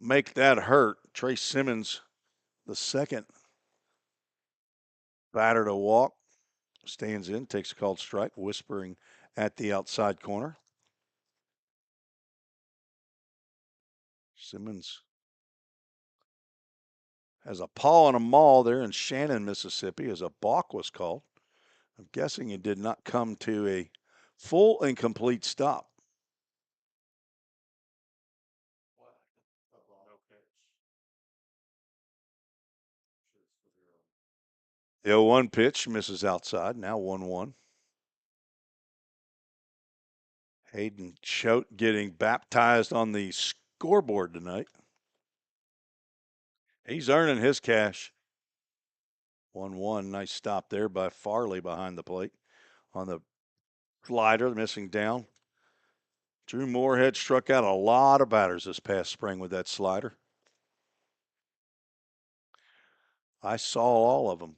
make that hurt. Trace Simmons, the second batter to walk, stands in, takes a called strike, whispering at the outside corner. Simmons has a paw on a maul there in Shannon, Mississippi, as a balk was called. I'm guessing it did not come to a full and complete stop. The 0-1 pitch misses outside, now 1-1. Hayden Choate getting baptized on the scoreboard tonight. He's earning his cash. 1-1, nice stop there by Farley behind the plate on the slider, missing down. Drew Moorhead struck out a lot of batters this past spring with that slider. I saw all of them.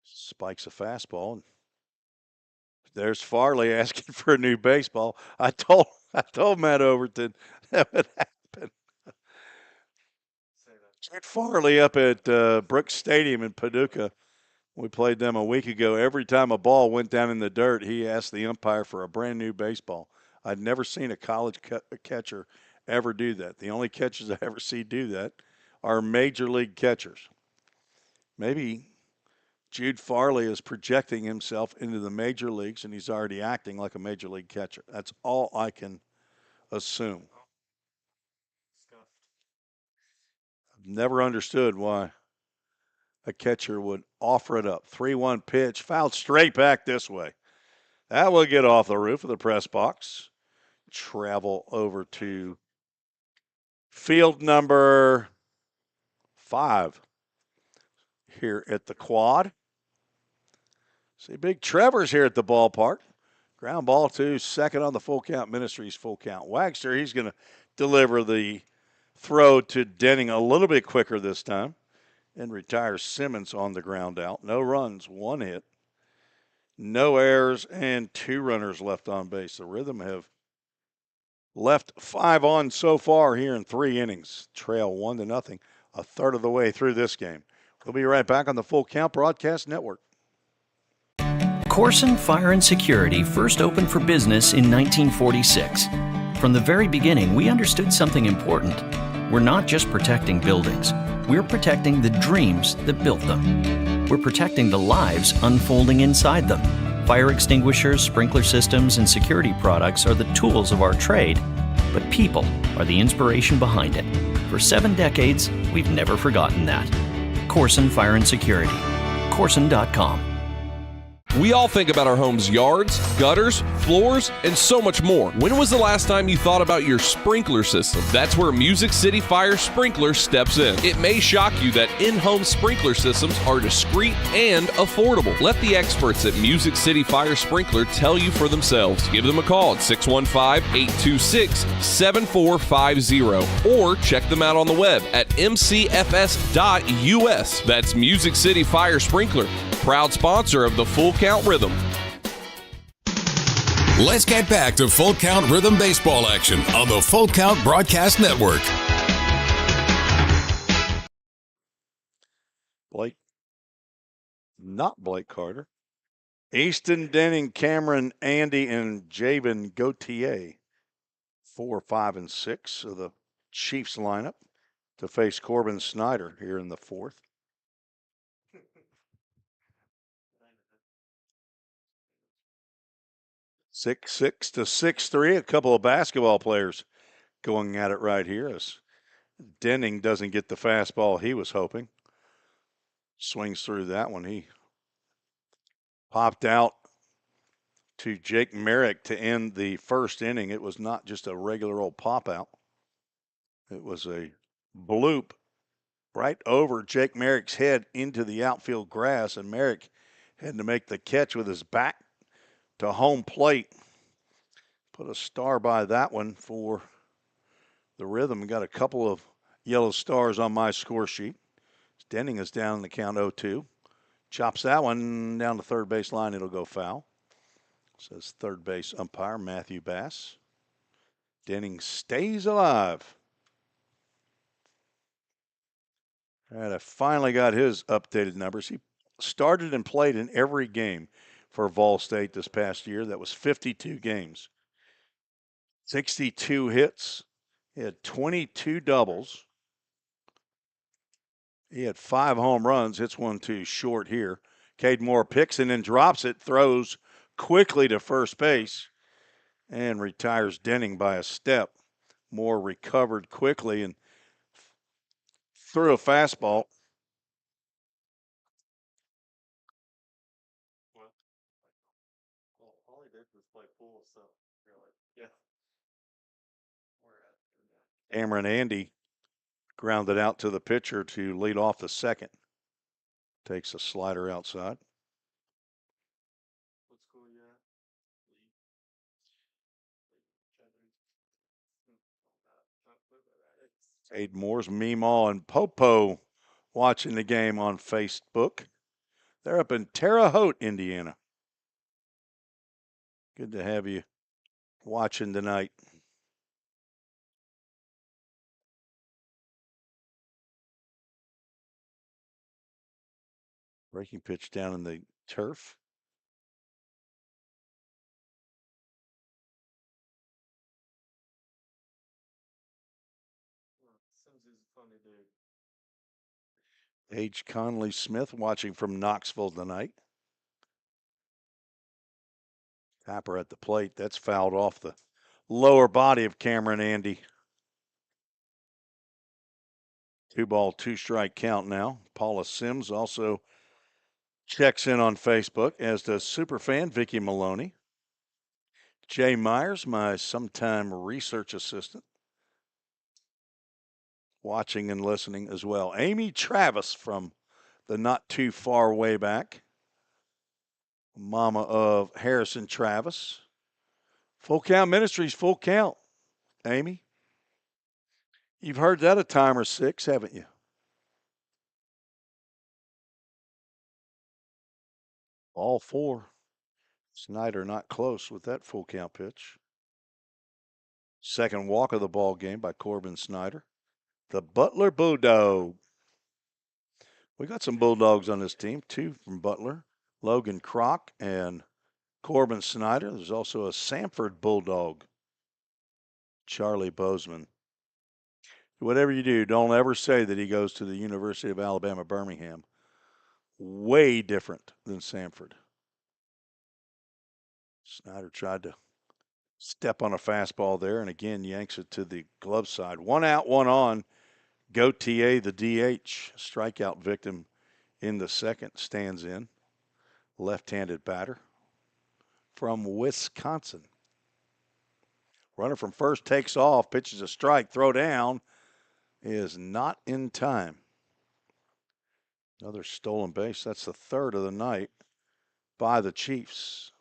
Spikes a fastball. There's Farley asking for a new baseball. I told Matt Overton that would happen. Jude Farley up at Brooks Stadium in Paducah. We played them a week ago. Every time a ball went down in the dirt, he asked the umpire for a brand new baseball. I'd never seen a college catcher ever do that. The only catchers I ever see do that are major league catchers. Maybe Jude Farley is projecting himself into the major leagues, and he's already acting like a major league catcher. That's all I can assume. I've never understood why a catcher would offer it up. 3-1 pitch, fouled straight back this way. That will get off the roof of the press box. Travel over to field number 5 here at the Quad. See, Big Trevor's here at the ballpark. Ground ball to second on the Full Count Ministries full count. Wagster, he's going to deliver the throw to Denning a little bit quicker this time and retires Simmons on the ground out. No runs, 1 hit. No errors, and 2 runners left on base. The Rhythm have left 5 on so far here in 3 innings. Trail 1-0, a third of the way through this game. We'll be right back on the Full Count Broadcast Network. Corson Fire and Security first opened for business in 1946. From the very beginning, we understood something important. We're not just protecting buildings. We're protecting the dreams that built them. We're protecting the lives unfolding inside them. Fire extinguishers, sprinkler systems, and security products are the tools of our trade, but people are the inspiration behind it. For 7 decades, we've never forgotten that. Corson Fire and Security. Corson.com. We all think about our home's yards, gutters, floors, and so much more. When was the last time you thought about your sprinkler system? That's where Music City Fire Sprinkler steps in. It may shock you that in-home sprinkler systems are discreet and affordable. Let the experts at Music City Fire Sprinkler tell you for themselves. Give them a call at 615-826-7450 or check them out on the web at mcfs.us. That's Music City Fire Sprinkler, proud sponsor of the Full Count Rhythm. Let's get back to Full Count Rhythm baseball action on the Full Count Broadcast Network. Blake, not Blake Carter. Easton Denning, Cameron Andy, and Javen Gautier. 4, 5, and 6 of the Chiefs lineup to face Corbin Snyder here in the fourth. Six to 6-3. A couple of basketball players going at it right here as Denning doesn't get the fastball he was hoping. Swings through that one. He popped out to Jake Merrick to end the first inning. It was not just a regular old pop out. It was a bloop right over Jake Merrick's head into the outfield grass, and Merrick had to make the catch with his back to home plate. Put a star by that one for the Rhythm. Got a couple of yellow stars on my score sheet. Denning is down in the count 0-2. Chops that one down the third base line. It'll go foul. Says third base umpire Matthew Bass. Denning stays alive. All right, I finally got his updated numbers. He started and played in every game for Vol State this past year. That was 52 games. 62 hits. He had 22 doubles. He had 5 home runs. Hits 1 2 short here. Cade Moore picks and then drops it, throws quickly to first base, and retires Denning by a step. Moore recovered quickly and threw a fastball. All he did was play pool, so really, yeah. Cameron Andy grounded out to the pitcher to lead off the second. Takes a slider outside. What school you at? Cade Moore's Meemaw and Popo watching the game on Facebook. They're up in Terre Haute, Indiana. Good to have you watching tonight. Breaking pitch down in the turf. H. Conley Smith watching from Knoxville tonight. Happer at the plate. That's fouled off the lower body of Cameron Andy. 2-ball, 2-strike count now. Paula Sims also checks in on Facebook, as does superfan Vicky Maloney. Jay Myers, my sometime research assistant, watching and listening as well. Amy Travis from the not too far way back. Mama of Harrison Travis. Full Count Ministries, full count. Amy, you've heard that a time or 6, haven't you? All 4. Snyder not close with that full count pitch. Second walk of the ball game by Corbin Snyder. The Butler Bulldog. We got some Bulldogs on this team, 2 from Butler. Logan Kroc and Corbin Snyder. There's also a Sanford Bulldog, Charlie Bozeman. Whatever you do, don't ever say that he goes to the University of Alabama, Birmingham. Way different than Sanford. Snyder tried to step on a fastball there, and again yanks it to the glove side. 1 out, 1 on. Gautier, the DH, strikeout victim in the second, stands in. Left-handed batter from Wisconsin. Runner from first takes off, pitches a strike, throw down, is not in time. Another stolen base. That's the third of the night by the Chiefs.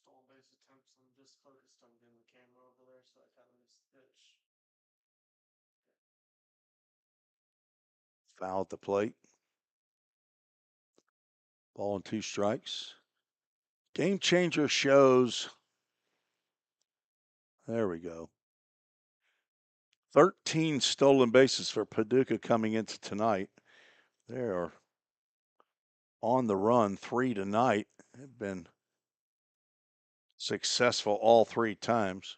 Stolen base attempts. I'm just focused on getting the camera over there, so I kind of missed the pitch. Foul at the plate. Ball and 2 strikes. Game Changer shows There we go. 13 stolen bases for Paducah coming into tonight. They are on the run 3 tonight. They've been successful all 3 times.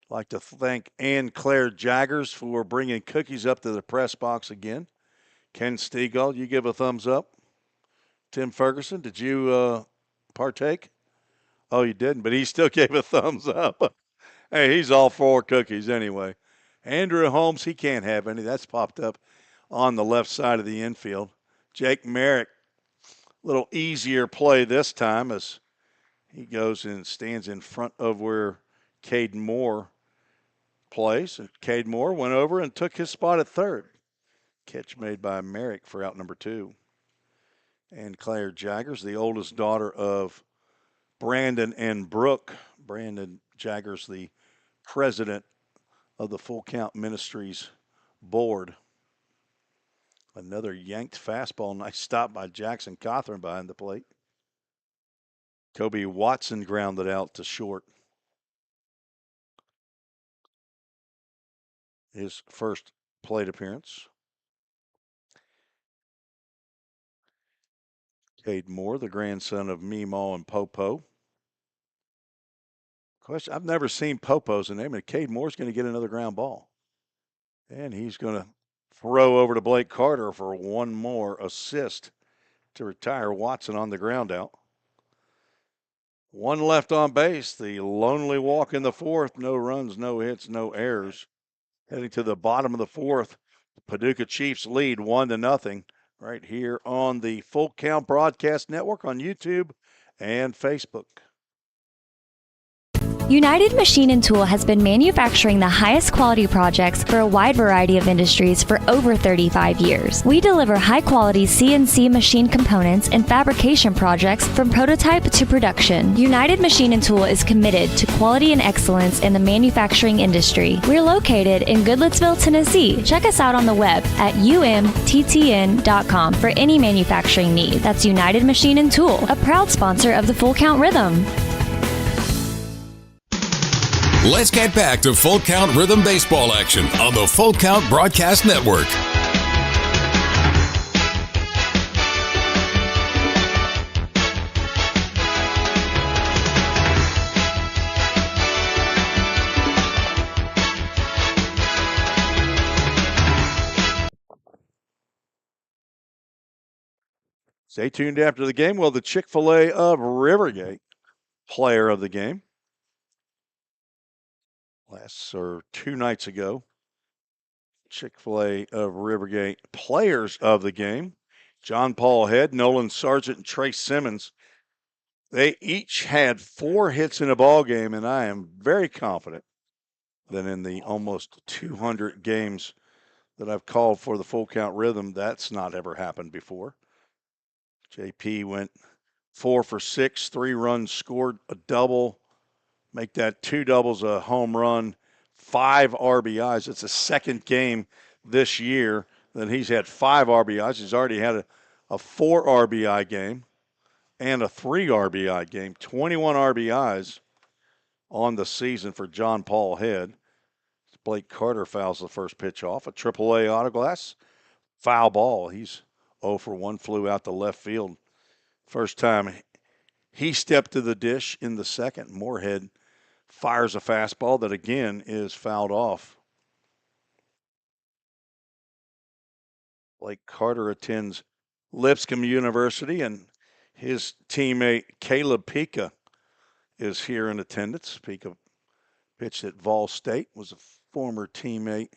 I'd like to thank Ann Claire Jaggers for bringing cookies up to the press box again. Ken Stegall, you give a thumbs up. Tim Ferguson, did you partake? Oh, you didn't, but he still gave a thumbs up. Hey, he's all for cookies anyway. Andrew Holmes, he can't have any. That's popped up on the left side of the infield. Jake Merrick, little easier play this time as he goes and stands in front of where Cade Moore plays. And Cade Moore went over and took his spot at third. Catch made by Merrick for out number 2. And Claire Jaggers, the oldest daughter of Brandon and Brooke. Brandon Jaggers, the president of the Full Count Ministries board. Another yanked fastball. Nice stop by Jackson Cothran behind the plate. Kobe Watson grounded out to short. His first plate appearance. Cade Moore, the grandson of Meemaw and Popo. Question, I've never seen Popo's name, and Cade Moore's going to get another ground ball. And he's going to throw over to Blake Carter for one more assist to retire Watson on the ground out. One left on base, the lonely walk in the fourth. No runs, no hits, no errors. Heading to the bottom of the fourth, Paducah Chiefs lead 1-0 right here on the Full Count Broadcast Network on YouTube and Facebook. United Machine and Tool has been manufacturing the highest quality projects for a wide variety of industries for over 35 years. We deliver high-quality CNC machine components and fabrication projects from prototype to production. United Machine and Tool is committed to quality and excellence in the manufacturing industry. We're located in Goodlettsville, Tennessee. Check us out on the web at umttn.com for any manufacturing need. That's United Machine and Tool, a proud sponsor of the Full Count Rhythm. Let's get back to Full Count Rhythm baseball action on the Full Count Broadcast Network. Stay tuned after the game. Well, the Chick-fil-A of Rivergate player of the game. Last or 2 nights ago, Chick-fil-A of Rivergate players of the game. John Paul Head, Nolan Sargent, and Trey Simmons. They each had 4 hits in a ball game, and I am very confident that in the almost 200 games that I've called for the Full Count Rhythm, that's not ever happened before. JP went 4 for 6, 3 runs scored, a double. Make that 2 doubles, a home run, 5 RBIs. It's the second game this year that he's had 5 RBIs. He's already had a 4 RBI game and a 3 RBI game. 21 RBIs on the season for John Paul Head. Blake Carter fouls the first pitch off. A AAA autoglass, foul ball. He's 0 for 1, flew out to left field. First time he stepped to the dish in the second. Moorhead fires a fastball that again is fouled off. Blake Carter attends Lipscomb University, and his teammate Caleb Pica is here in attendance. Pica pitched at Vol State, was a former teammate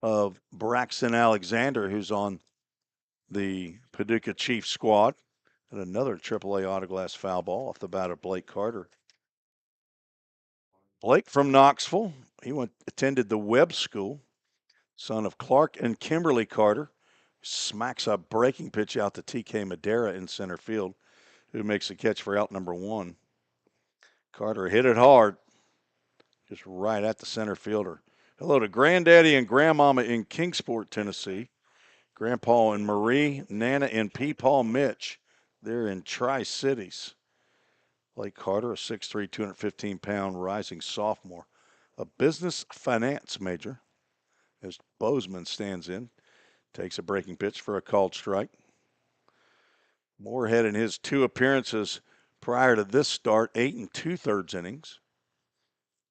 of Braxton Alexander, who's on the Paducah Chiefs squad. And another AAA autoglass foul ball off the bat of Blake Carter. Blake from Knoxville. He attended the Webb School, son of Clark and Kimberly Carter. Smacks a breaking pitch out to TK Madera in center field, who makes a catch for out number 1. Carter hit it hard, just right at the center fielder. Hello to Granddaddy and Grandmama in Kingsport, Tennessee. Grandpa and Marie, Nana and Peepaw Mitch. They're in Tri-Cities. Blake Carter, a 6'3", 215-pound rising sophomore, a business finance major, as Bozeman stands in, takes a breaking pitch for a called strike. Moorhead in his 2 appearances prior to this start, 8 2/3 innings.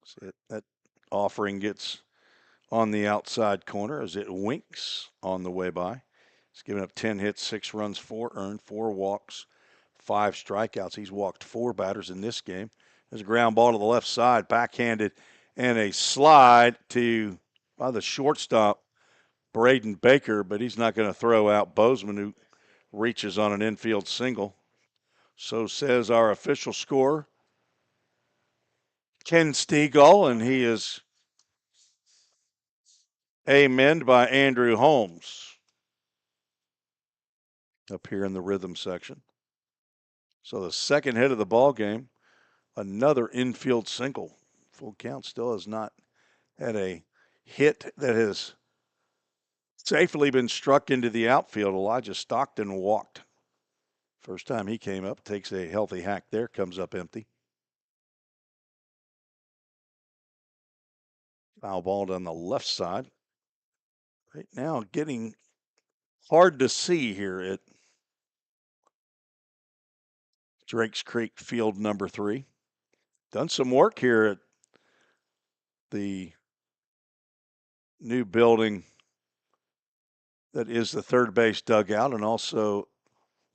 So that offering gets on the outside corner as it winks on the way by. He's given up 10 hits, 6 runs, 4 earned, 4 walks, 5 strikeouts. He's walked 4 batters in this game. There's a ground ball to the left side, backhanded, and a slide by the shortstop, Braden Baker, but he's not going to throw out Bozeman, who reaches on an infield single. So says our official scorer, Ken Stegall, and he is amened by Andrew Holmes up here in the rhythm section. So the second hit of the ball game, another infield single. Full Count still has not had a hit that has safely been struck into the outfield. Elijah Stockton walked. First time he came up, takes a healthy hack there, comes up empty. Foul ball on the left side. Right now getting hard to see here at Drakes Creek Field number 3. Done some work here at the new building that is the third base dugout and also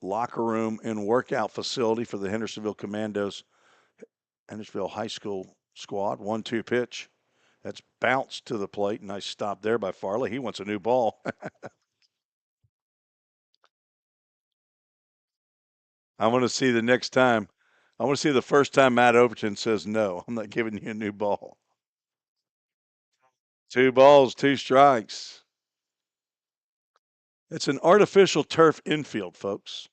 locker room and workout facility for the Hendersonville Commandos, Hendersonville High School squad. 1-2 pitch. That's bounced to the plate. Nice stop there by Farley. He wants a new ball. I want to see the next time. I want to see the first time Matt Overton says, no, I'm not giving you a new ball. 2 balls, 2 strikes. It's an artificial turf infield, folks.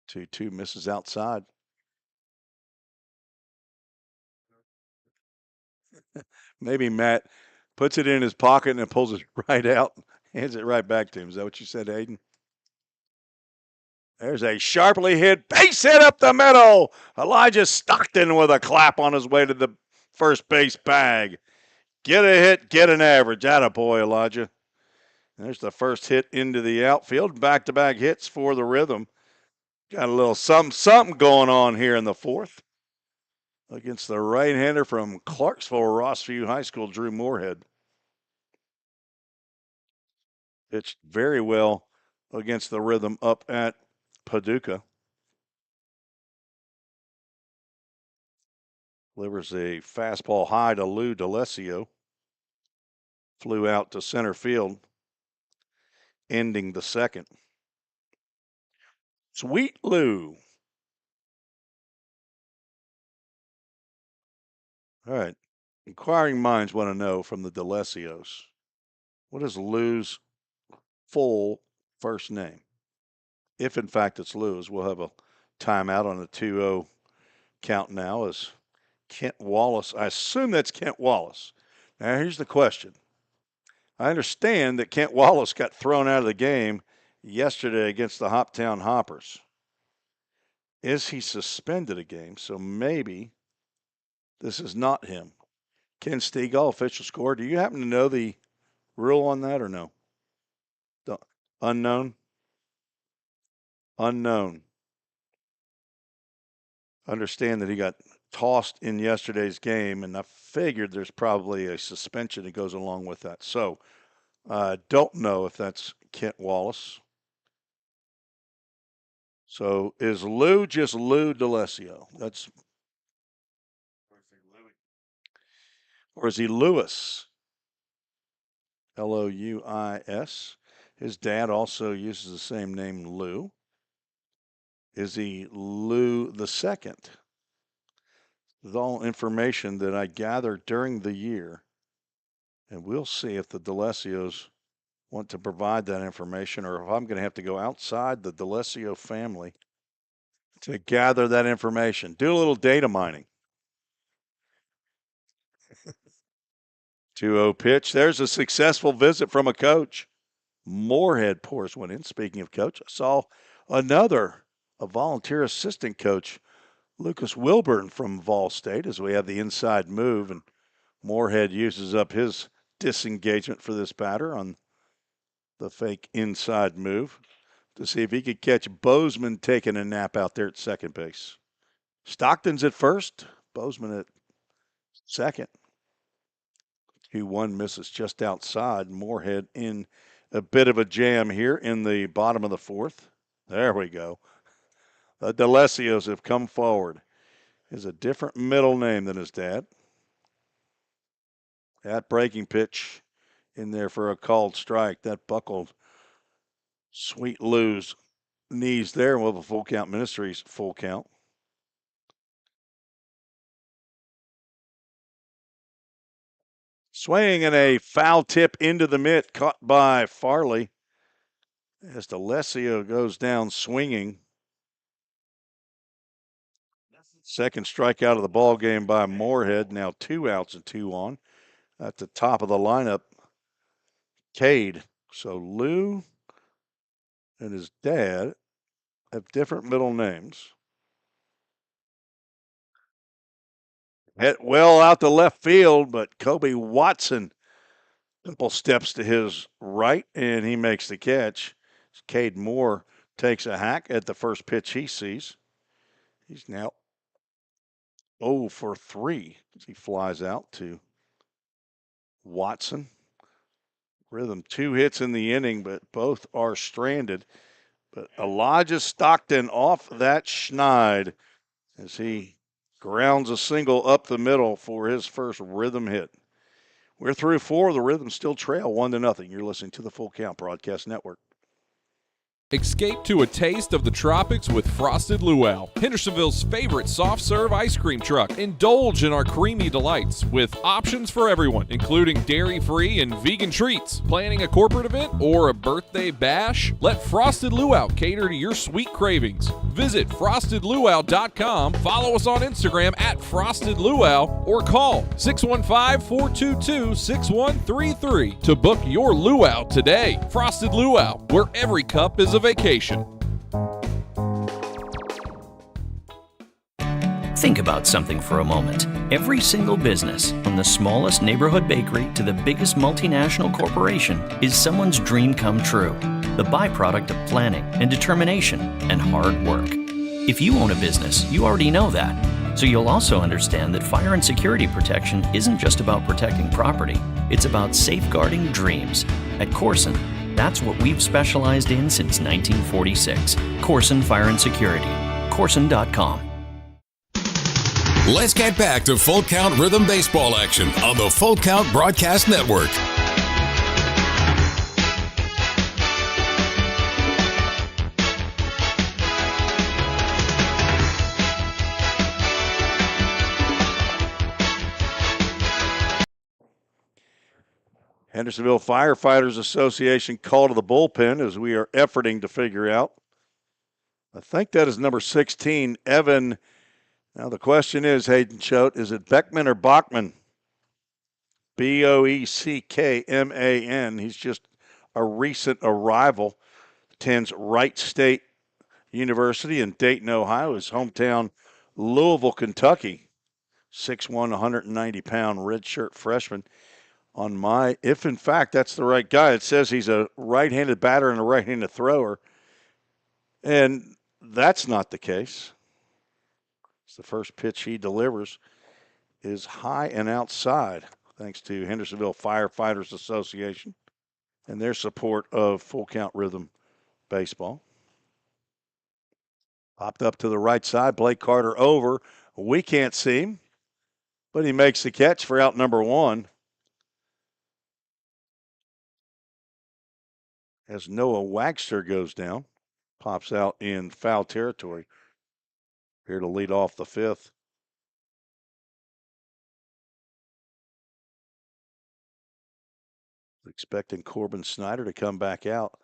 2-2 misses outside. Maybe Matt puts it in his pocket and then pulls it right out, hands it right back to him. Is that what you said, Hayden? There's a sharply hit base hit up the middle. Elijah Stockton with a clap on his way to the first base bag. Get a hit, get an average. Attaboy, Elijah. There's the first hit into the outfield. Back-to-back hits for the rhythm. Got a little something going on here in the fourth against the right-hander from Clarksville Rossview High School, Drew Moorhead. Pitched very well against the rhythm up at Paducah. Delivers a fastball high to Lou D'Alessio. Flew out to center field, ending the second. Sweet Lou. All right. Inquiring minds want to know from the D'Alessios, what is Lou's full first name? If, in fact, it's Lou's, we'll have a timeout on a 2-0 count now as Kent Wallace. I assume that's Kent Wallace. Now, here's the question. I understand that Kent Wallace got thrown out of the game yesterday against the Hoptown Hoppers. Is he suspended a game? So maybe this is not him. Ken Stegall, official score. Do you happen to know the rule on that or no? Unknown? Unknown. Understand that he got tossed in yesterday's game, and I figured there's probably a suspension that goes along with that. So I don't know if that's Kent Wallace. So is Lou just Lou D'Alessio? That's, or is he Lewis? Louis. His dad also uses the same name, Lou. Is he Lou the second? With all information that I gathered during the year, and we'll see if the D'Alessios want to provide that information or if I'm going to have to go outside the D'Alessio family to gather that information. Do a little data mining. 2-0 pitch. There's a successful visit from a coach. Moorhead pours one in. Speaking of coach, I saw a volunteer assistant coach Lucas Wilburn from Vol State as we have the inside move, and Moorhead uses up his disengagement for this batter on the fake inside move to see if he could catch Bozeman taking a nap out there at second base. Stockton's at first, Bozeman at second. 2-1 misses just outside. Moorhead in a bit of a jam here in the bottom of the fourth. There we go. The D'Alessios have come forward. Is a different middle name than his dad. That breaking pitch in there for a called strike. That buckled Sweet Lou's knees there. We'll have a full count. Ministries full count. Swing and a foul tip into the mitt, caught by Farley. As D'Alessio goes down swinging. Second strikeout of the ball game by Moorhead. Now 2 outs and 2 on. At the top of the lineup, Cade. So Lou and his dad have different middle names. Hit well out to left field, but Kobe Watson couple steps to his right, and he makes the catch. Cade Moore takes a hack at the first pitch he sees. He's now 0 for 3 as he flies out to Watson. Rhythm 2 hits in the inning, but both are stranded. But Elijah Stockton off that schneid as he grounds a single up the middle for his first rhythm hit. We're through 4. The Rhythm still trail 1-0. You're listening to the Full Count Broadcast Network. Escape to a taste of the tropics with Frosted Luau, Hendersonville's favorite soft serve ice cream truck. Indulge in our creamy delights with options for everyone, including dairy-free and vegan treats. Planning a corporate event or a birthday bash? Let Frosted Luau cater to your sweet cravings. Visit frostedluau.com, follow us on Instagram at Frosted Luau, or call 615-422-6133 to book your luau today. Frosted Luau, where every cup is a vacation. Think about something for a moment. Every single business, from the smallest neighborhood bakery to the biggest multinational corporation, is someone's dream come true. The byproduct of planning and determination and hard work. If you own a business, you already know that. So you'll also understand that fire and security protection isn't just about protecting property. It's about safeguarding dreams. At Corson, that's what we've specialized in since 1946. Corson Fire and Security. Corson.com. Let's get back to Full Count Rhythm Baseball action on the Full Count Broadcast Network. Hendersonville Firefighters Association call to the bullpen as we are efforting to figure out. I think that is number 16, Evan. Now the question is, Hayden Choate, is it Beckman or Bachman? Boeckman. He's just a recent arrival. Attends Wright State University in Dayton, Ohio. His hometown, Louisville, Kentucky. 6'1", 190-pound redshirt freshman. If in fact that's the right guy, it says he's a right-handed batter and a right-handed thrower. And that's not the case. It's the first pitch he delivers is high and outside, thanks to Hendersonville Firefighters Association and their support of Full Count Rhythm Baseball. Popped up to the right side, Blake Carter over. We can't see him, but he makes the catch for out number 1. As Noah Wagster goes down, pops out in foul territory. Here to lead off the 5th. Expecting Corbin Snyder to come back out.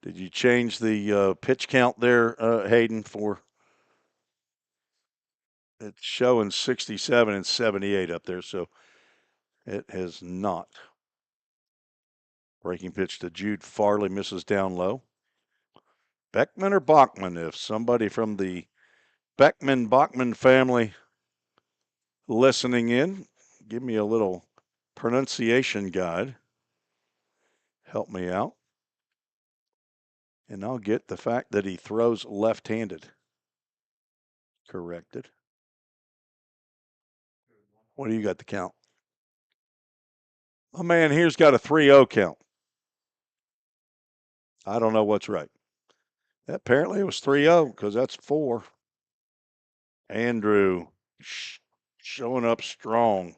Did you change the pitch count there, Hayden, for it's showing 67 and 78 up there, so it has not. Breaking pitch to Jude Farley, misses down low. Beckman or Bachman, if somebody from the Beckman Bachman family listening in. Give me a little pronunciation guide. Help me out. And I'll get the fact that he throws left-handed corrected. What do you got the count? My man here's got a 3-0 count. I don't know what's right. Apparently it was 3-0 because that's 4. Andrew showing up strong.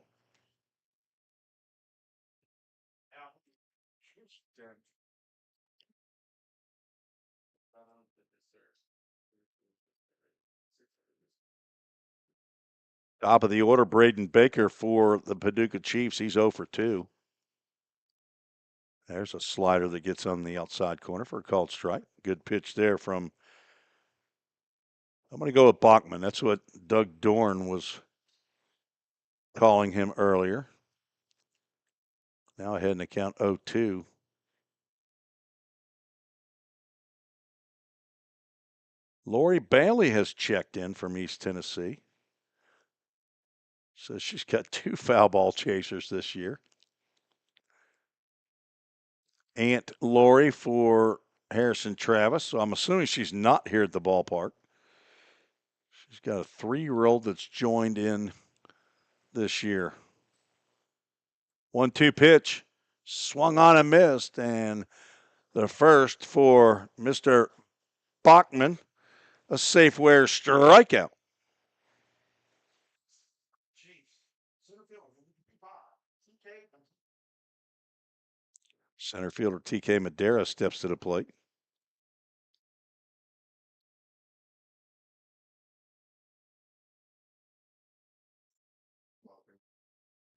Top of the order, Braden Baker for the Paducah Chiefs. He's 0 for 2. There's a slider that gets on the outside corner for a called strike. Good pitch there from, I'm going to go with Bachman. That's what Doug Dorn was calling him earlier. Now ahead in the count 0-2. Lori Bailey has checked in from East Tennessee. Says she's got 2 foul ball chasers this year. Aunt Lori for Harrison Travis. So I'm assuming she's not here at the ballpark. She's got a 3-year-old that's joined in this year. 1-2 pitch. Swung on and missed. And the first for Mr. Bachman, a Safeware strikeout. Center fielder TK Madera steps to the plate.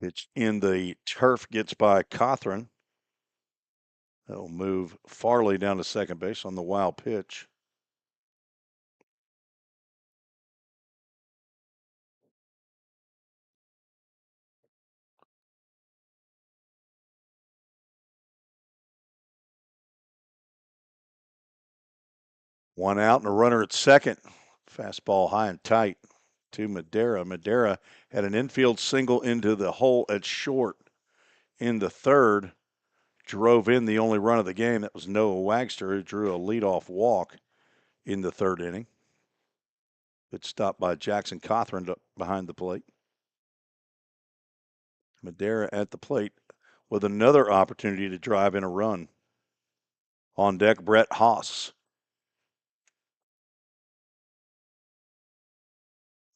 Pitch in the turf gets by Cothran. That'll move Farley down to second base on the wild pitch. One out and a runner at second. Fastball high and tight to Madera. Madera had an infield single into the hole at short in the third. Drove in the only run of the game. That was Noah Wagster, who drew a leadoff walk in the third inning. Good stop by Jackson Cothran behind the plate. Madera at the plate with another opportunity to drive in a run. On deck, Brett Haas.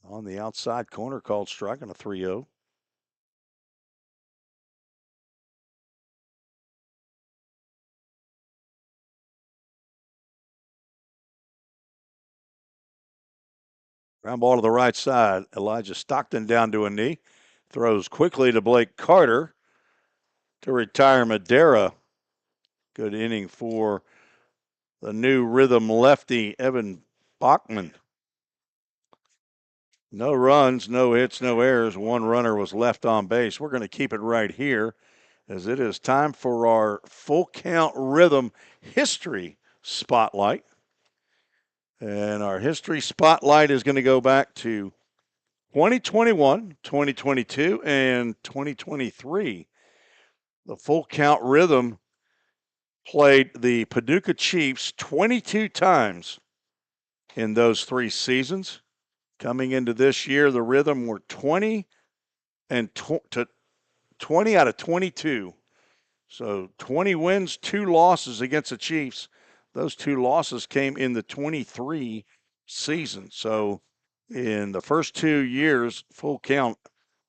On the outside corner, called strike on a 3-0. Ground ball to the right side. Elijah Stockton down to a knee. Throws quickly to Blake Carter to retire Madera. Good inning for the new rhythm lefty, Evan Bachman. No runs, no hits, no errors. One runner was left on base. We're going to keep it right here as it is time for our full count rhythm history spotlight. And our history spotlight is going to go back to 2021, 2022, and 2023. The full count rhythm played the Paducah Chiefs 22 times in those 3 seasons. Coming into this year, the rhythm were 20 out of 22. So 20 wins, 2 losses against the Chiefs. Those 2 losses came in the 23 season. So in the first 2 years, full count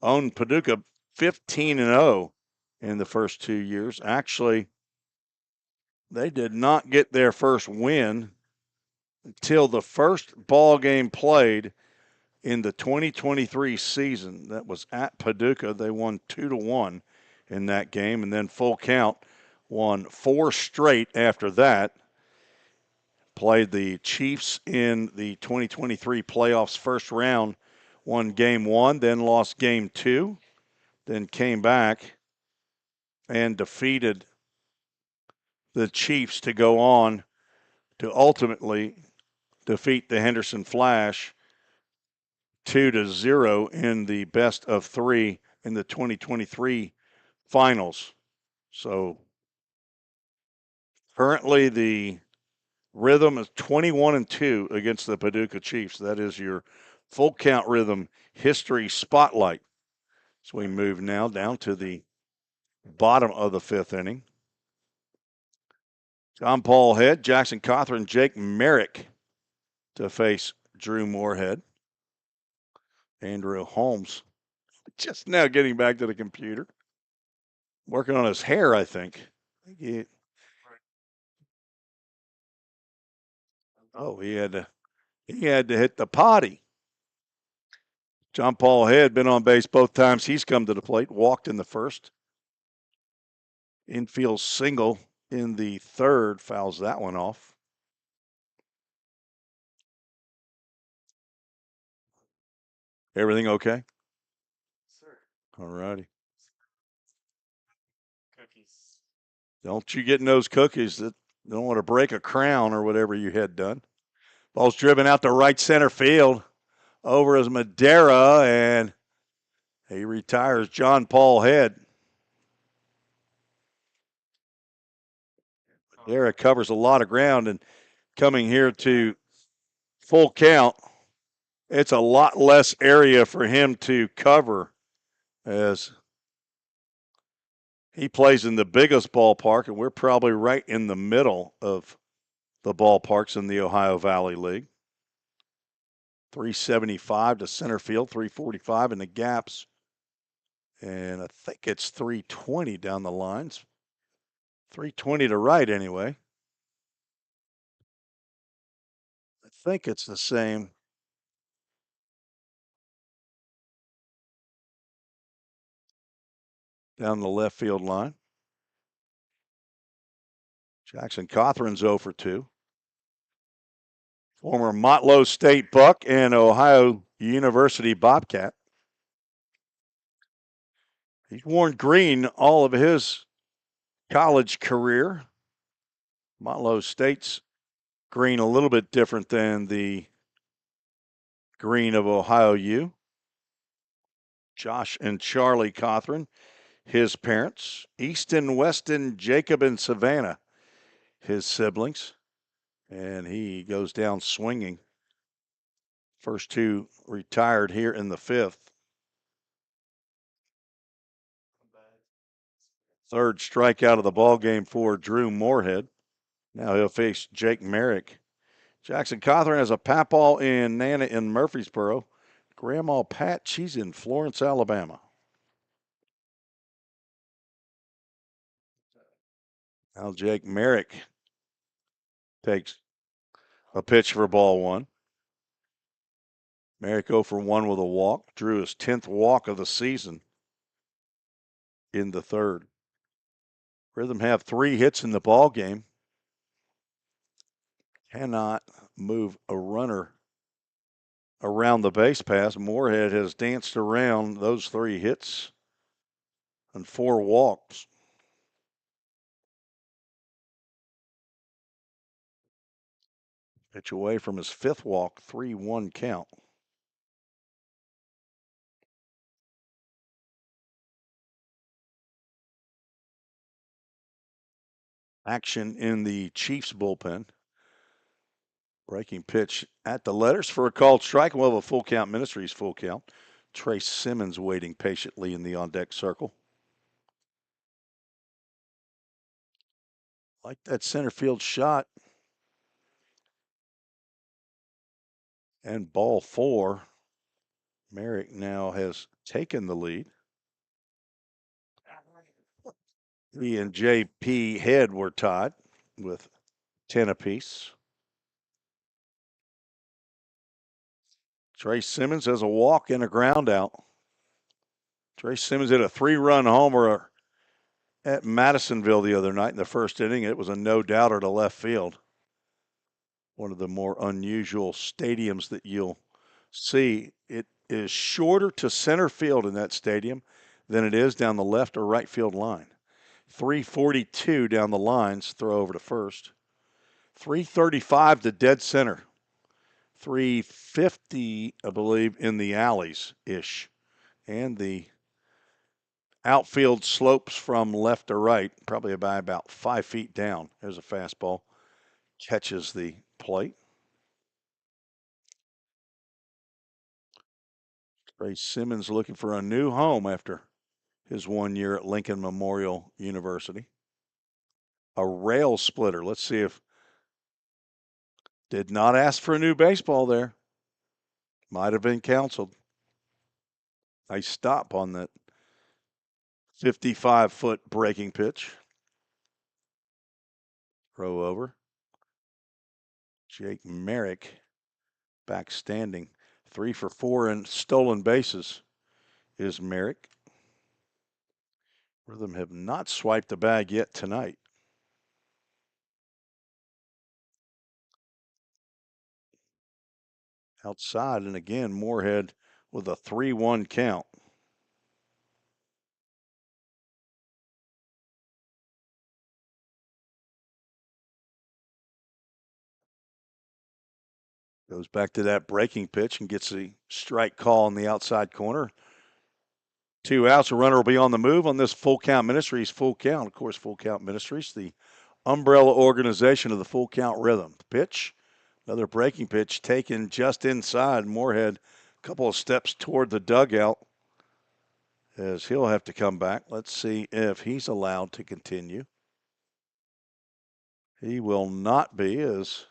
owned Paducah 15-0 in the first 2 years. Actually, they did not get their first win until the first ball game played in the 2023 season. That was at Paducah. They won 2-1 in that game, and then full count won 4 straight after that. Played the Chiefs in the 2023 playoffs first round, won game 1, then lost game 2, then came back and defeated the Chiefs to go on to ultimately defeat the Henderson Flash 2-0 in the best of 3 in the 2023 finals. So currently the Rhythm is 21-2 against the Paducah Chiefs. That is your full count Rhythm history spotlight. So we move now down to the bottom of the 5th inning. John Paul Head, Jackson Cawthorn, Jake Merrick to face Drew Moorhead. Andrew Holmes just now getting back to the computer. Working on his hair, I think. He had to hit the potty. John Paul Head been on base both times he's come to the plate. Walked in the first. Infield single in the third, fouls that one off. Everything okay? Sir. All righty. Cookies. Don't you get in those cookies that don't want to break a crown or whatever you had done. Ball's driven out to right center field. Over is Madera, and he retires John Paul Head. Madera covers a lot of ground, and coming here to full count, it's a lot less area for him to cover as he plays in the biggest ballpark, and we're probably right in the middle of the ballparks in the Ohio Valley League. 375 to center field, 345 in the gaps, and I think it's 320 down the lines. 320 to right anyway. I think it's the same. Down the left field line. Jackson Cawthorn's 0 for 2. Former Motlow State Buck and Ohio University Bobcat. He's worn green all of his college career. Motlow State's green a little bit different than the green of Ohio U. Josh and Charlie Cawthorn, his parents. Easton, Weston, Jacob, and Savannah, his siblings. And he goes down swinging. First two retired here in the 5th. Third strikeout of the ball game for Drew Moorhead. Now he'll face Jake Merrick. Jackson Cawthorn has a papaw in Nana in Murfreesboro. Grandma Pat, she's in Florence, Alabama. Now Jake Merrick takes a pitch for ball 1. Merrick 0 for 1 with a walk. Drew his 10th walk of the season in the 3rd. Rhythm have 3 hits in the ball game. Cannot move a runner around the base pass. Moorhead has danced around those 3 hits and 4 walks. Pitch away from his 5th walk, 3-1 count. Action in the Chiefs bullpen. Breaking pitch at the letters for a called strike. We'll have a full count Ministries full count. Trace Simmons waiting patiently in the on-deck circle. Like that center field shot. And ball 4. Merrick now has taken the lead. He and J.P. Head were tied with 10 apiece. Trace Simmons has a walk and a ground out. Trace Simmons hit a 3-run homer at Madisonville the other night in the first inning. It was a no-doubter to left field. One of the more unusual stadiums that you'll see. It is shorter to center field in that stadium than it is down the left or right field line. 342 down the lines, throw over to first. 335 to dead center 350, I believe, in the alleys-ish. And the outfield slopes from left to right, probably by about 5 feet down. There's a fastball. Catches the plate. Ray Simmons looking for a new home after his 1 year at Lincoln Memorial University. A rail splitter. Let's see if did not ask for a new baseball there. Might have been counseled. Nice stop on that 55-foot breaking pitch. Throw over. Jake Merrick back standing. 3 for 4 in stolen bases is Merrick. Rhythm have not swiped the bag yet tonight. Outside, and again, Moorhead with a 3-1 count. Goes back to that breaking pitch and gets the strike call in the outside corner. 2 outs, a runner will be on the move on this Full Count Ministries Full Count. Of course, Full Count Ministries, the umbrella organization of the Full Count Rhythm. Pitch, another breaking pitch taken just inside. Moorhead, a couple of steps toward the dugout as he'll have to come back. Let's see if he's allowed to continue. He will not be, as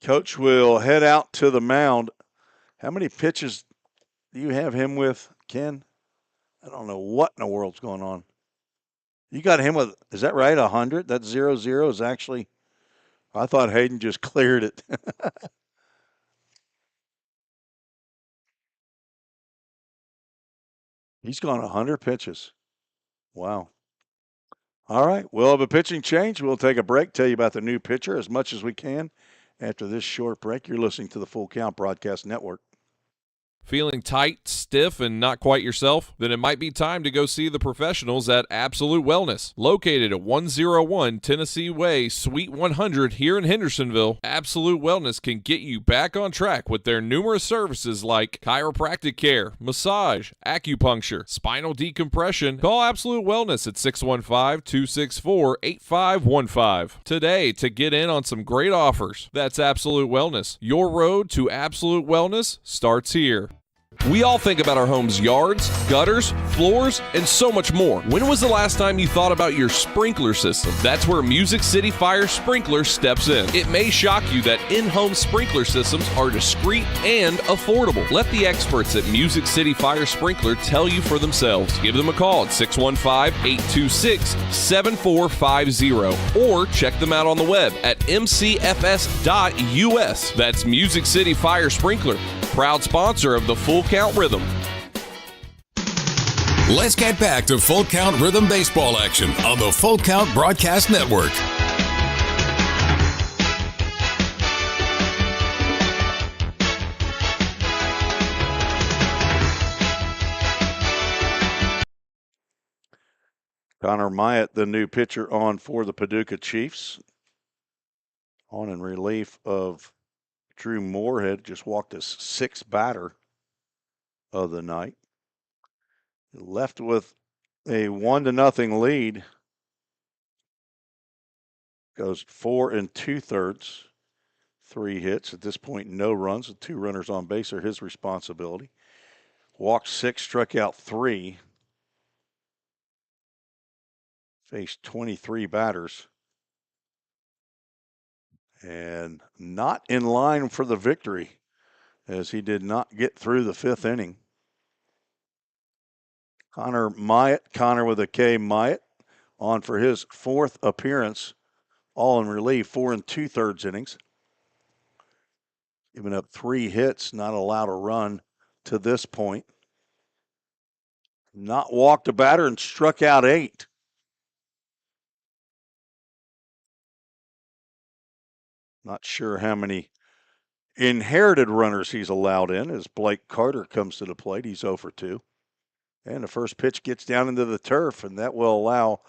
Coach will head out to the mound. How many pitches do you have him with, Ken? I don't know what in the world's going on. You got him with, is that right, 100? That 0-0 is actually, I thought Hayden just cleared it. He's gone 100 pitches. Wow. All right, we'll have a pitching change. We'll take a break, tell you about the new pitcher as much as we can. After this short break, you're listening to the Full Count Broadcast Network. Feeling tight, stiff, and not quite yourself? Then it might be time to go see the professionals at Absolute Wellness. Located at 101 Tennessee Way, Suite 100 here in Hendersonville, Absolute Wellness can get you back on track with their numerous services like chiropractic care, massage, acupuncture, spinal decompression. Call Absolute Wellness at 615-264-8515 today to get in on some great offers. That's Absolute Wellness. Your road to absolute wellness starts here. We all think about our home's yards, gutters, floors, and so much more. When was the last time you thought about your sprinkler system? That's where Music City Fire Sprinkler steps in. It may shock you that in-home sprinkler systems are discreet and affordable. Let the experts at Music City Fire Sprinkler tell you for themselves. Give them a call at 615-826-7450 or check them out on the web at mcfs.us. That's Music City Fire Sprinkler, proud sponsor of the Full Count Rhythm. Let's get back to Full Count Rhythm baseball action on the Full Count Broadcast Network. Connor Myatt, the new pitcher on for the Paducah Chiefs. On in relief of Drew Moorhead, just walked his 6th batter of the night. Left with a 1-0 lead. Goes 4 2/3, 3 hits. At this point, no runs. The 2 runners on base are his responsibility. Walked 6, struck out 3. Faced 23 batters. And not in line for the victory, as he did not get through the 5th inning. Connor Myatt, Connor with a K, Myatt, on for his 4th appearance, all in relief, 4 2/3 innings. Giving up 3 hits, not allowed a run to this point. Not walked a batter and struck out 8. Not sure how many inherited runners he's allowed in as Blake Carter comes to the plate. He's 0 for 2. And the first pitch gets down into the turf, and that will allow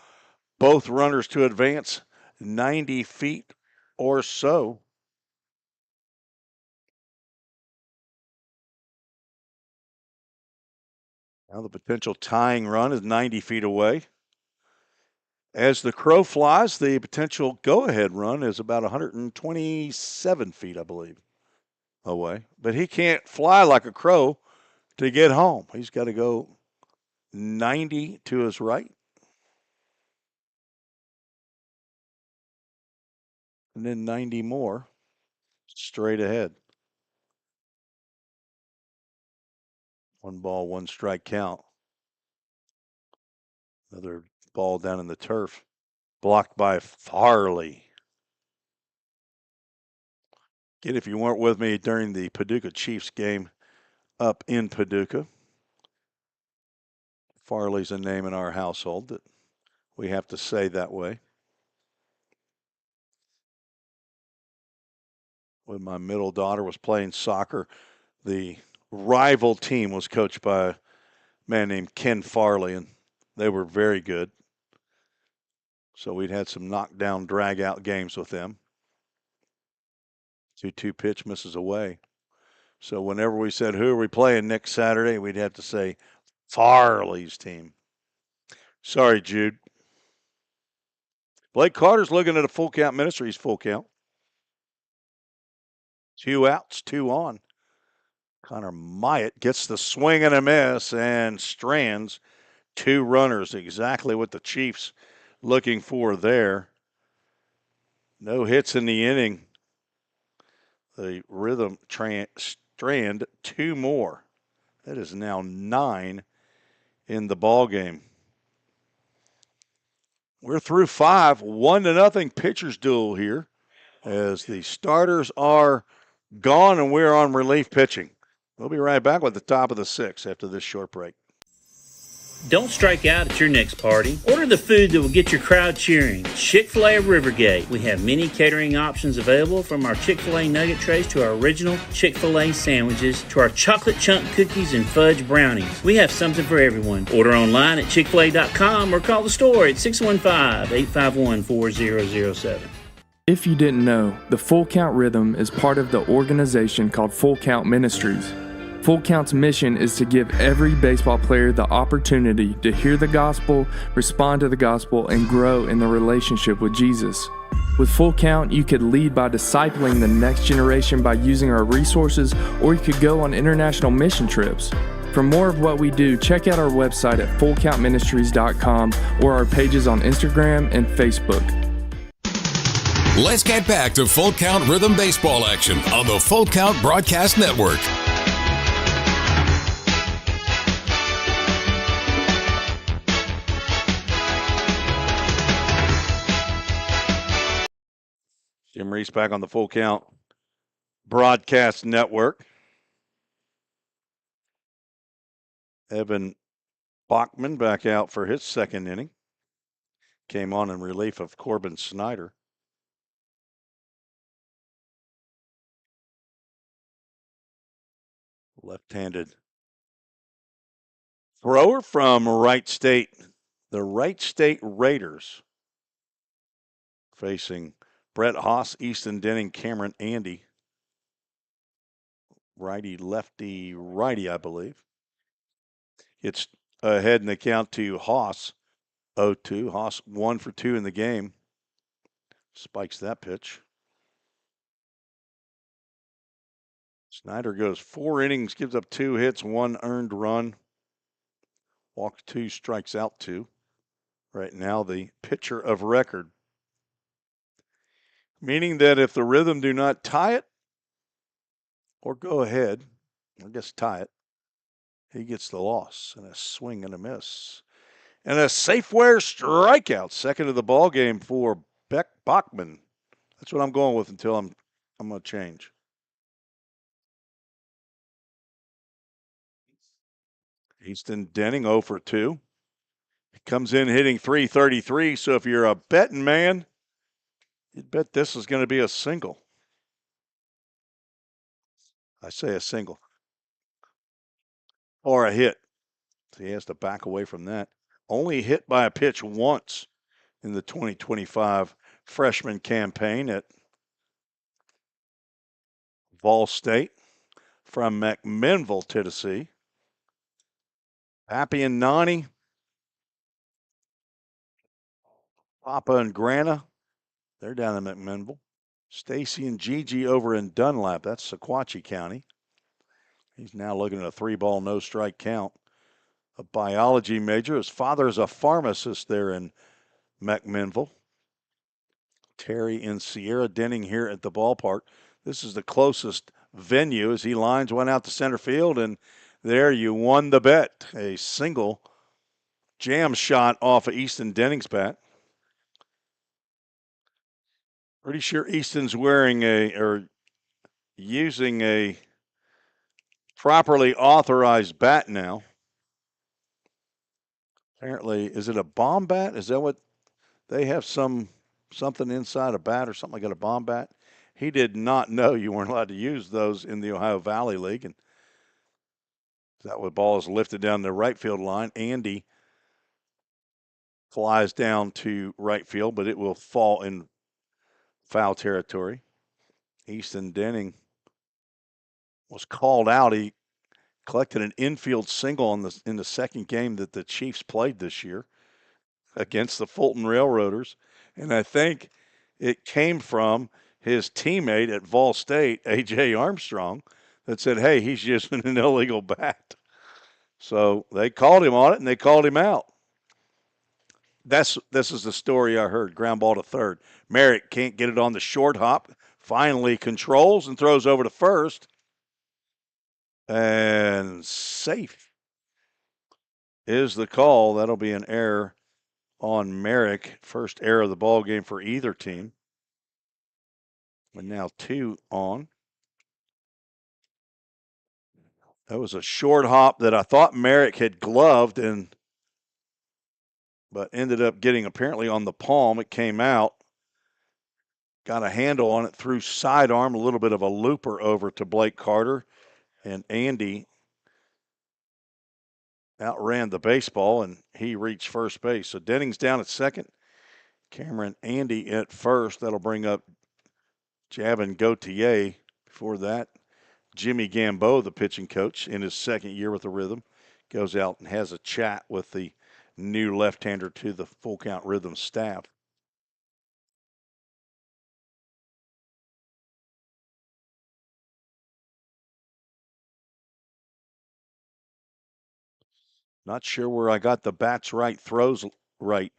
both runners to advance 90 feet or so. Now the potential tying run is 90 feet away. As the crow flies, the potential go-ahead run is about 127 feet, I believe, away. But he can't fly like a crow to get home. He's got to go 90 to his right. And then 90 more straight ahead. 1 ball, 1 strike count. Another ball down in the turf. Blocked by Farley. Again, if you weren't with me during the Paducah Chiefs game up in Paducah, Farley's a name in our household that we have to say that way. When my middle daughter was playing soccer, the rival team was coached by a man named Ken Farley, and they were very good. So we'd had some knockdown, drag-out games with them. 2-2 pitch misses away. So whenever we said, who are we playing next Saturday, we'd have to say Farley's team. Sorry, Jude. Blake Carter's looking at a full count. Ministries full count. 2 outs, 2 on. Connor Myatt gets the swing and a miss and strands 2 runners. Exactly what the Chiefs looking for there. No hits in the inning. The rhythm strand 2 more. That is now 9 in the ball game. We're through 5, 1-0 pitchers duel here as the starters are gone and we're on relief pitching. We'll be right back with the top of the 6th after this short break. Don't strike out at your next party. Order the food that will get your crowd cheering. Chick-fil-A of Rivergate. We have many catering options available, from our Chick-fil-A nugget trays to our original Chick-fil-A sandwiches to our chocolate chunk cookies and fudge brownies. We have something for everyone. Order online at chickfil-a.com or call the store at 615-851-4007. If you didn't know, the Full Count Rhythm is part of the organization called Full Count Ministries. Full Count's mission is to give every baseball player the opportunity to hear the gospel, respond to the gospel, and grow in the relationship with Jesus. With Full Count, you could lead by discipling the next generation by using our resources, or you could go on international mission trips. For more of what we do, check out our website at fullcountministries.com or our pages on Instagram and Facebook. Let's get back to Full Count Rhythm Baseball action on the Full Count Broadcast Network. Jim Reese back on the Full Count Broadcast Network. Evan Bachman back out for his 2nd inning. Came on in relief of Corbin Snyder. Left-handed thrower from Wright State. The Wright State Raiders facing Brett Haas, Easton Denning, Cameron Andy. Righty, lefty, righty, I believe. It's ahead in the count to Haas, 0-2. Haas 1 for 2 in the game. Spikes that pitch. Snyder goes 4 innings, gives up 2 hits, 1 earned run. Walks 2, strikes out 2. Right now, the pitcher of record. Meaning that if the Rhythm do not tie it or go ahead, I guess tie it, he gets the loss and a swing and a miss. And a Safeware strikeout, 2nd of the ball game for Bachman. That's what I'm going with until I'm going to change. Easton Denning 0 for 2. He comes in hitting .333, so if you're a betting man, you'd bet this is going to be a single. I say a single. Or a hit. So he has to back away from that. Only hit by a pitch once in the 2025 freshman campaign at Vol State from McMinnville, Tennessee. Pappy and Nani, Papa and Grana, they're down in McMinnville. Stacy and Gigi over in Dunlap, that's Sequatchie County. He's now looking at a 3-ball, no strike count. A biology major. His father is a pharmacist there in McMinnville. Terry and Sierra Denning here at the ballpark. This is the closest venue as he lines one out to center field, and there you won the bet. A single jam shot off of Easton Denning's bat. Pretty sure Easton's using a properly authorized bat now. Apparently, is it a bomb bat? Is that what they have? Something inside a bat or something like a bomb bat? He did not know you weren't allowed to use those in the Ohio Valley League. And that way, ball is lifted down the right field line. Andy flies down to right field, but it will fall in foul territory. Easton Denning was called out. He collected an infield single in the second game that the Chiefs played this year against the Fulton Railroaders. And I think it came from his teammate at Vol State, A.J. Armstrong, that said, hey, he's using an illegal bat. So they called him on it, and they called him out. This is the story I heard. Ground ball to third. Merrick can't get it on the short hop. Finally controls and throws over to first. And safe is the call. That'll be an error on Merrick. First error of the ball game for either team. And now 2 on. That was a short hop that I thought Merrick had gloved, but ended up getting apparently on the palm. It came out. Got a handle on it, threw sidearm, a little bit of a looper over to Blake Carter. And Andy outran the baseball, and he reached first base. So Denning's down at second. Cameron Andy at first. That'll bring up Javin Gauthier. Before that, Jimmy Gambeau, the pitching coach, in his second year with the Rhythm, goes out and has a chat with the new left-hander to the Full Count Rhythm staff. Not sure where I got the bats right, throws right.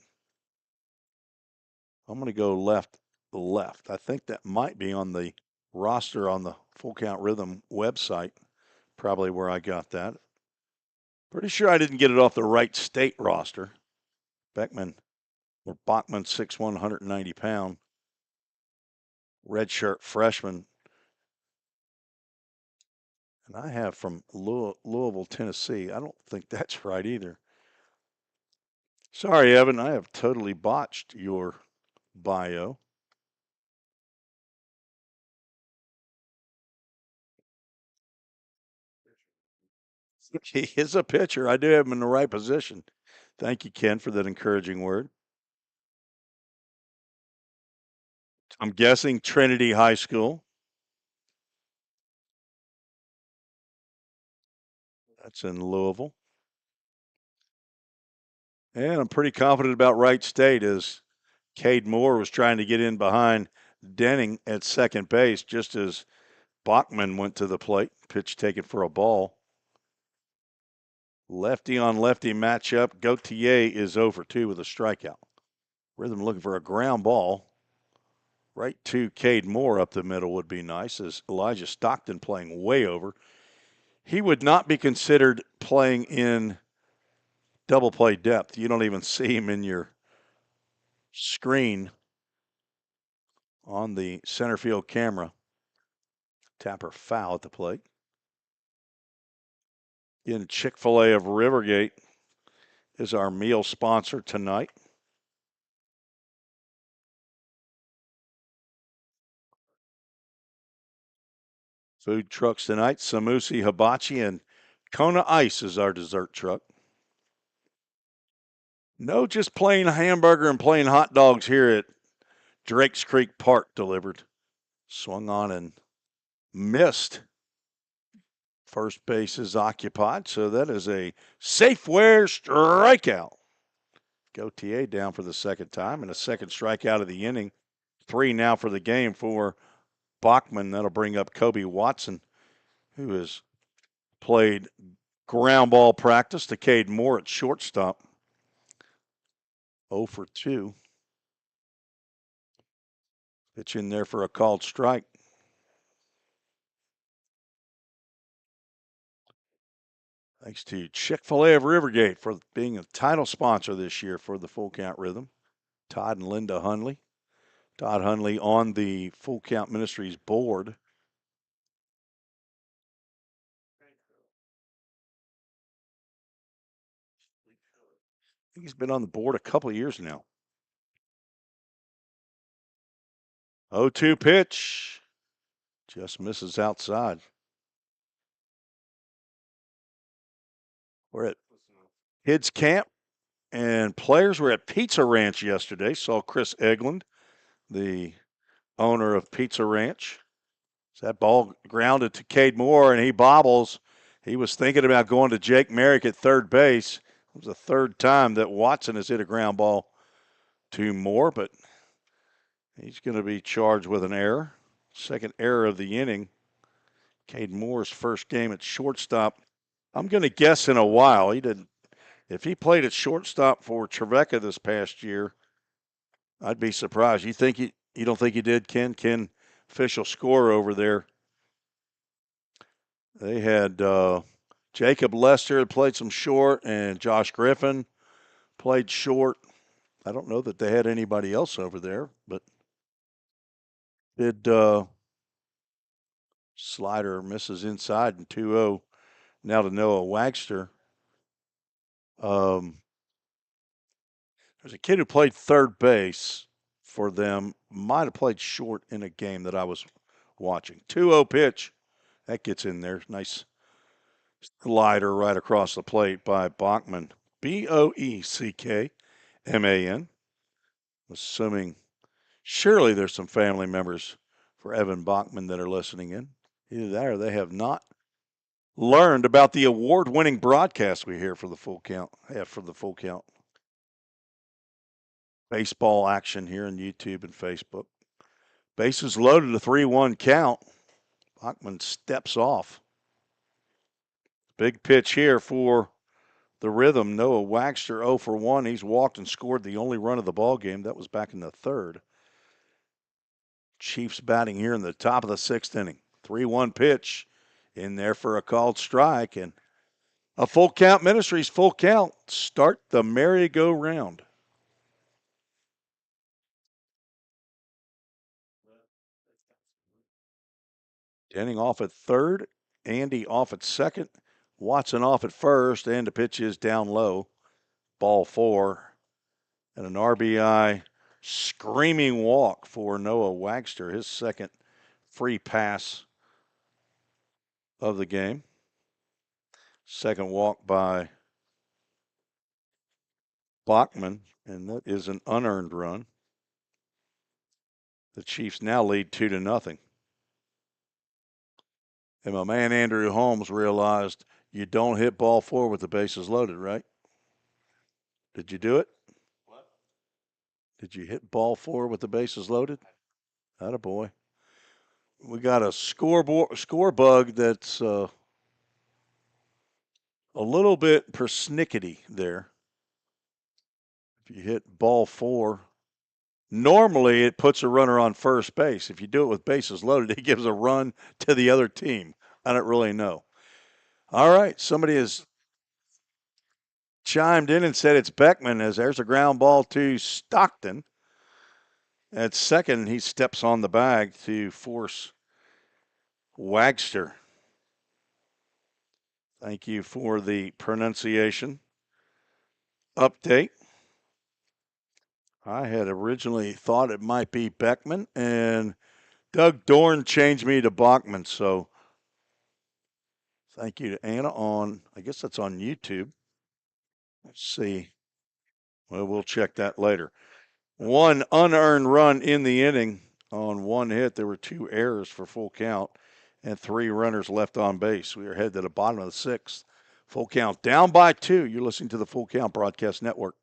I'm going to go left. I think that might be on the roster on the Full Count Rhythm website, probably where I got that. Pretty sure I didn't get it off the right state roster. Bachman, 6'1", 190 pound. Redshirt freshman. And I have from Louisville, Tennessee. I don't think that's right either. Sorry, Evan, I have totally botched your bio. He is a pitcher. I do have him in the right position. Thank you, Ken, for that encouraging word. I'm guessing Trinity High School. That's in Louisville. And I'm pretty confident about Wright State as Cade Moore was trying to get in behind Denning at second base just as Bachman went to the plate. Pitch taken for a ball. Lefty on lefty matchup. Gauthier is over 2 with a strikeout. Rhythm looking for a ground ball. Right to Cade Moore up the middle would be nice, as Elijah Stockton playing way over. He would not be considered playing in double play depth. You don't even see him in your screen on the center field camera. Tapper foul at the plate. Again, Chick-fil-A of Rivergate is our meal sponsor tonight. Food trucks tonight, Samusi Hibachi and Kona Ice is our dessert truck. No, just plain hamburger and plain hot dogs here at Drakes Creek Park delivered. Swung on and missed. First base is occupied, so that is a Safeware strikeout. Gautier down for the second time, and a second strikeout of the inning. 3 now for the game for Bachman. That'll bring up Kobe Watson, who has played ground ball practice to Cade Moore at shortstop. 0 for 2. Pitch in there for a called strike. Thanks to Chick-fil-A of Rivergate for being a title sponsor this year for the Full Count Rhythm. Todd and Linda Hunley. Todd Hunley on the Full Count Ministries board. He's been on the board a couple of years now. 0-2 pitch. Just misses outside. We're at Kids Camp, and players were at Pizza Ranch yesterday. Saw Chris Egland, the owner of Pizza Ranch. So that ball grounded to Cade Moore, and he bobbles. He was thinking about going to Jake Merrick at third base. It was the third time that Watson has hit a ground ball to Moore, but he's going to be charged with an error. Second error of the inning. Cade Moore's first game at shortstop. I'm going to guess in a while. He didn't. If he played at shortstop for Trevecca this past year, I'd be surprised. You don't think he did, Ken? Ken, official scorer over there. They had Jacob Lester played some short, and Josh Griffin played short. I don't know that they had anybody else over there, but did slider misses inside and 2-0 now to Noah Wagster. There's a kid who played third base for them, might have played short in a game that I was watching. 2-0 pitch. That gets in there. Nice slider right across the plate by Bachman. Boeckman. Assuming surely there's some family members for Evan Bachman that are listening in. Either that or they have not learned about the award-winning broadcast we hear for the Full Count. Baseball action here on YouTube and Facebook. Bases loaded, a 3-1 count. Bachman steps off. Big pitch here for the Rhythm. Noah Wagster 0 for 1. He's walked and scored the only run of the ball game. That was back in the third. Chiefs batting here in the top of the sixth inning. 3-1 pitch in there for a called strike, and a Full Count Ministries full count. Start the merry-go-round. Denning off at third, Andy off at second, Watson off at first, and the pitch is down low. Ball 4, and an RBI screaming walk for Noah Wagster, his second free pass of the game. Second walk by Bachman, and that is an unearned run. The Chiefs now lead 2-0. And my man Andrew Holmes realized you don't hit ball 4 with the bases loaded, right? Did you do it? What? Did you hit ball 4 with the bases loaded? Attaboy. We got a score bug that's a little bit persnickety there. If you hit ball 4, normally it puts a runner on first base. If you do it with bases loaded, it gives a run to the other team. I don't really know. All right, somebody has chimed in and said it's Beckman, as there's a ground ball to Stockton. At second, he steps on the bag to force Wagster. Thank you for the pronunciation update. I had originally thought it might be Beckman, and Doug Dorn changed me to Bachman. So thank you to Anna on, I guess that's on YouTube. Let's see. Well, we'll check that later. One unearned run in the inning on one hit. There were 2 errors for full count. and 3 runners left on base. We are headed to the bottom of the 6th. Full count down by 2. You're listening to the Full Count Broadcast Network.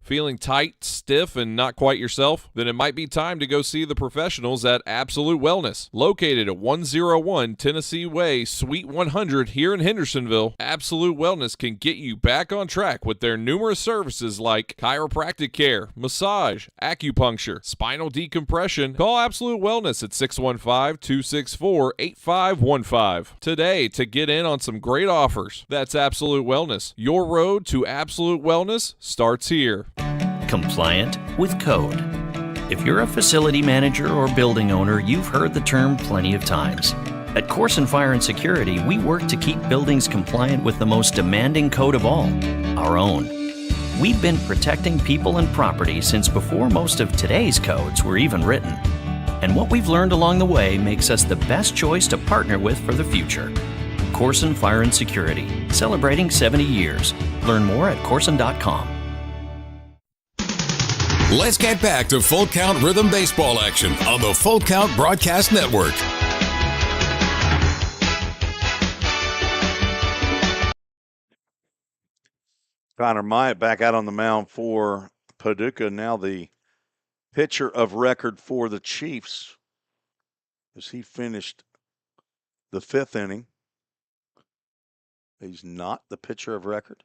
Feeling tight, stiff, and not quite yourself? Then it might be time to go see the professionals at Absolute Wellness. Located at 101 Tennessee Way, Suite 100 here in Hendersonville, Absolute Wellness can get you back on track with their numerous services like chiropractic care, massage, acupuncture, spinal decompression. Call Absolute Wellness at 615-264-8515 today to get in on some great offers. That's Absolute Wellness. Your road to Absolute Wellness starts here. Compliant with code. If you're a facility manager or building owner, you've heard the term plenty of times. At Corson Fire and Security, we work to keep buildings compliant with the most demanding code of all, our own. We've been protecting people and property since before most of today's codes were even written. And what we've learned along the way makes us the best choice to partner with for the future. Corson Fire and Security, celebrating 70 years. Learn more at corson.com. Let's get back to Full Count Rhythm Baseball action on the Full Count Broadcast Network. Connor Myatt back out on the mound for Paducah, now the pitcher of record for the Chiefs, as he finished the 5th inning. He's not the pitcher of record.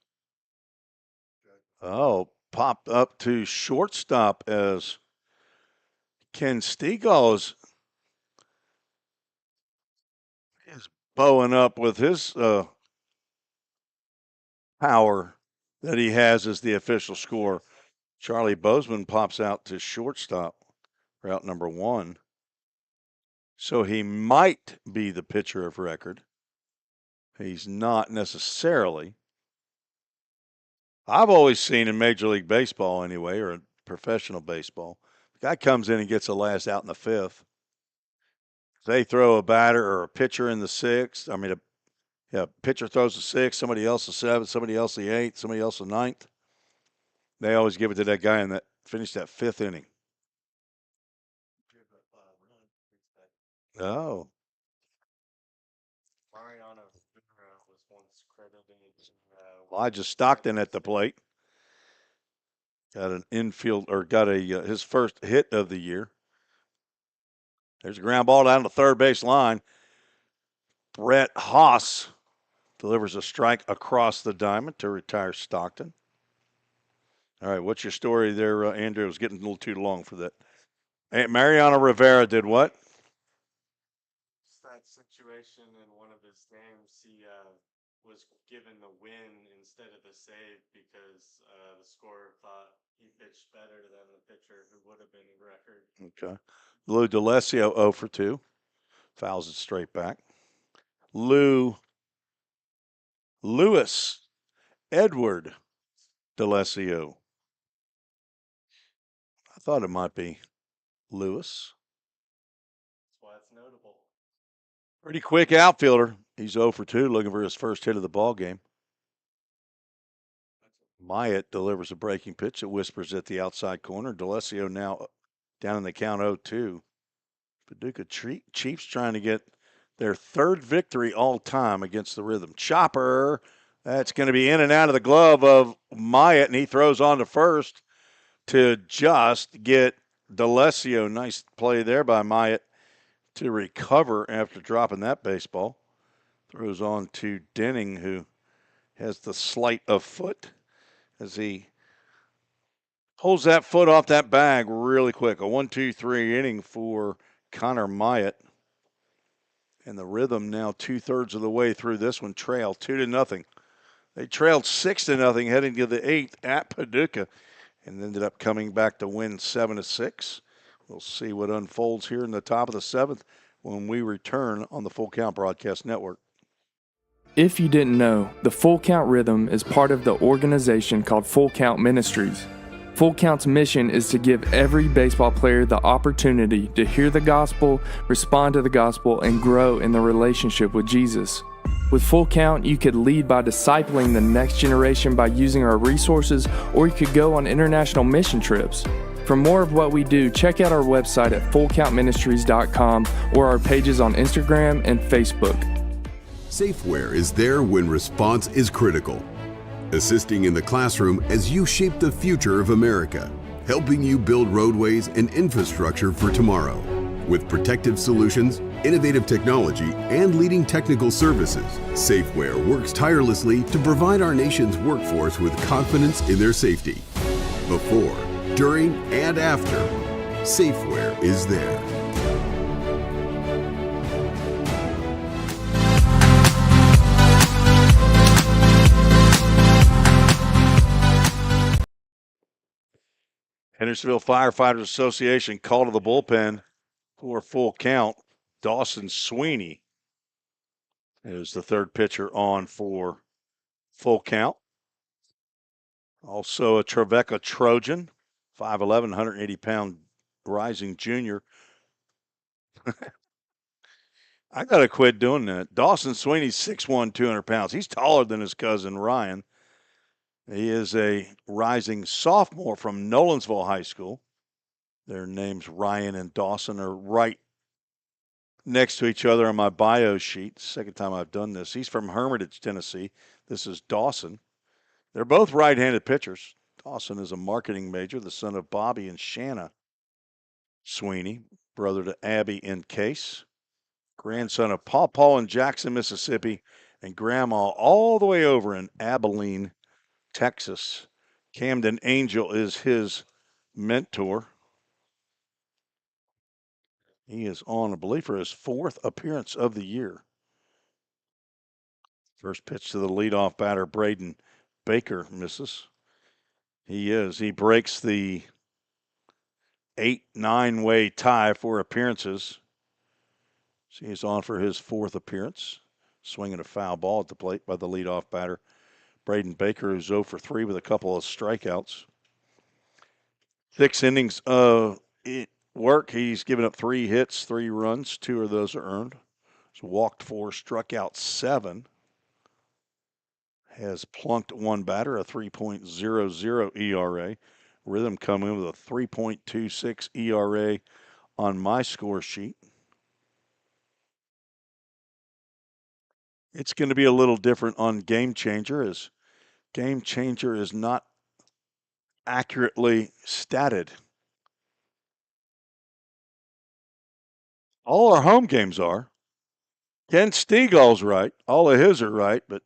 Oh, popped up to shortstop as Ken Stegall is bowing up with his power that he has as the official scorer. Charlie Bozeman pops out to shortstop, route number 1. So he might be the pitcher of record. He's not necessarily. I've always seen in Major League Baseball anyway, or in professional baseball, the guy comes in and gets the last out in the 5th. They throw a batter or a pitcher in the 6th. I mean, pitcher throws the 6th, somebody else the 7th, somebody else the 8th, somebody else the 9th. They always give it to that guy and that finished that 5th inning. Oh. Elijah Stockton at the plate. Got an infield, or got his first hit of the year. There's a ground ball down the third base line. Brett Haas delivers a strike across the diamond to retire Stockton. All right, what's your story there, Andrew? It was getting a little too long for that. Hey, Mariano Rivera did what? That situation in one of his games, he was given the win instead of the save because the scorer thought he pitched better than the pitcher who would have been in record. Okay. Lou D'Alessio 0 for 2. Fouls it straight back. Louis Edward D'Alessio. I thought it might be Lewis. That's why it's notable. Pretty quick outfielder. He's 0 for 2, looking for his first hit of the ball game. Myatt delivers a breaking pitch that whispers at the outside corner. D'Alessio now down in the count 0-2. Paducah Chiefs trying to get their 3rd victory all time against the Rhythm. Chopper, that's going to be in and out of the glove of Myatt, and he throws on to first to just get D'Alessio. Nice play there by Myatt to recover after dropping that baseball. Throws on to Denning, who has the slight of foot as he pulls that foot off that bag really quick. A 1-2-3 inning for Connor Myatt. And the Rhythm now 2/3 of the way through this one, trail 2-0. They trailed 6-0 heading to the 8th at Paducah and ended up coming back to win 7-6. We'll see what unfolds here in the top of the 7th when we return on the Full Count Broadcast Network. If you didn't know, the Full Count Rhythm is part of the organization called Full Count Ministries. Full Count's mission is to give every baseball player the opportunity to hear the gospel, respond to the gospel, and grow in the relationship with Jesus. With Full Count, you could lead by discipling the next generation by using our resources, or you could go on international mission trips. For more of what we do, check out our website at fullcountministries.com or our pages on Instagram and Facebook. Safeware is there when response is critical, assisting in the classroom as you shape the future of America, helping you build roadways and infrastructure for tomorrow. With protective solutions, innovative technology, and leading technical services, Safeware works tirelessly to provide our nation's workforce with confidence in their safety. Before, during, and after, Safeware is there. Hendersonville Firefighters Association call to the bullpen for full count. Dawson Sweeney is the third pitcher on for full count. Also a Trevecca Trojan, 5'11", 180-pound rising junior. I got to quit doing that. Dawson Sweeney's 6'1", 200 pounds. He's taller than his cousin Ryan. He is a rising sophomore from Nolensville High School. Their names, Ryan and Dawson, are right next to each other on my bio sheet. Second time I've done this. He's from Hermitage, Tennessee. This is Dawson. They're both right-handed pitchers. Dawson is a marketing major, the son of Bobby and Shanna Sweeney, brother to Abby and Case, grandson of Paul in Jackson, Mississippi, and grandma all the way over in Abilene, Texas. Camden Angel is his mentor. He is on, I believe, for his fourth appearance of the year. First pitch to the leadoff batter, Braden Baker, misses. He breaks the 8-9 way tie for appearances. So he's on for his fourth appearance. Swinging a foul ball at the plate by the leadoff batter, Braden Baker, who's 0 for 3 with a couple of strikeouts. 6 innings of work. He's given up 3 hits, 3 runs. 2 of those are earned. He's walked 4, struck out 7. Has plunked 1 batter, a 3.00 ERA. Rhythm coming in with a 3.26 ERA on my score sheet. It's going to be a little different on Game Changer, as Game Changer is not accurately statted. All our home games are. Ken Stegall's right. All of his are right, but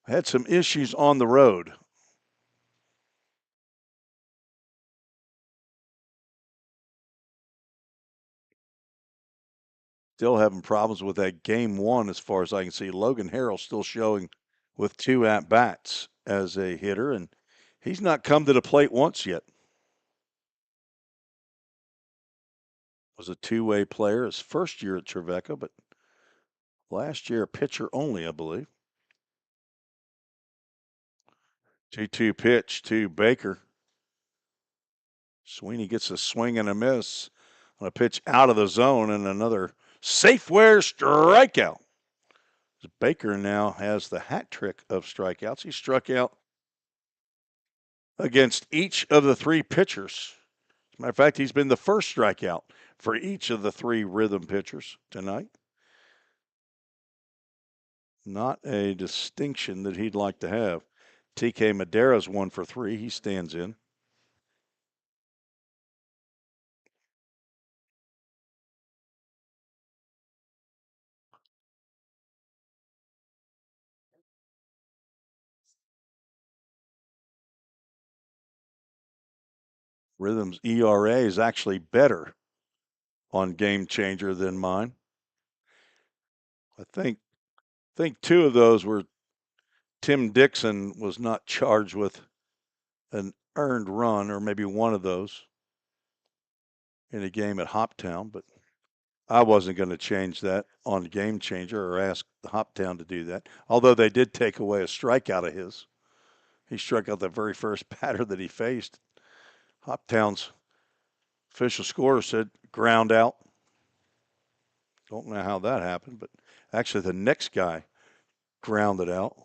had some issues on the road. Still having problems with that game 1 as far as I can see. Logan Harrell still showing with 2 at-bats as a hitter, and he's not come to the plate once yet. Was a 2-way player his first year at Trevecca, but last year a pitcher only, I believe. 2-2 pitch to Baker. Sweeney gets a swing and a miss on a pitch out of the zone, and another Safeware strikeout. Baker now has the hat trick of strikeouts. He struck out against each of the 3 pitchers. As a matter of fact, he's been the first strikeout for each of the 3 rhythm pitchers tonight. Not a distinction that he'd like to have. TK Madera's 1 for 3. He stands in. Rhythm's ERA is actually better on Game Changer than mine. I think 2 of those were Tim Dixon was not charged with an earned run, or maybe one of those in a game at Hoptown, but I wasn't going to change that on Game Changer or ask Hoptown to do that, although they did take away a strikeout of his. He struck out the very first batter that he faced. Hoptown's official scorer said ground out. Don't know how that happened, but actually the next guy grounded out.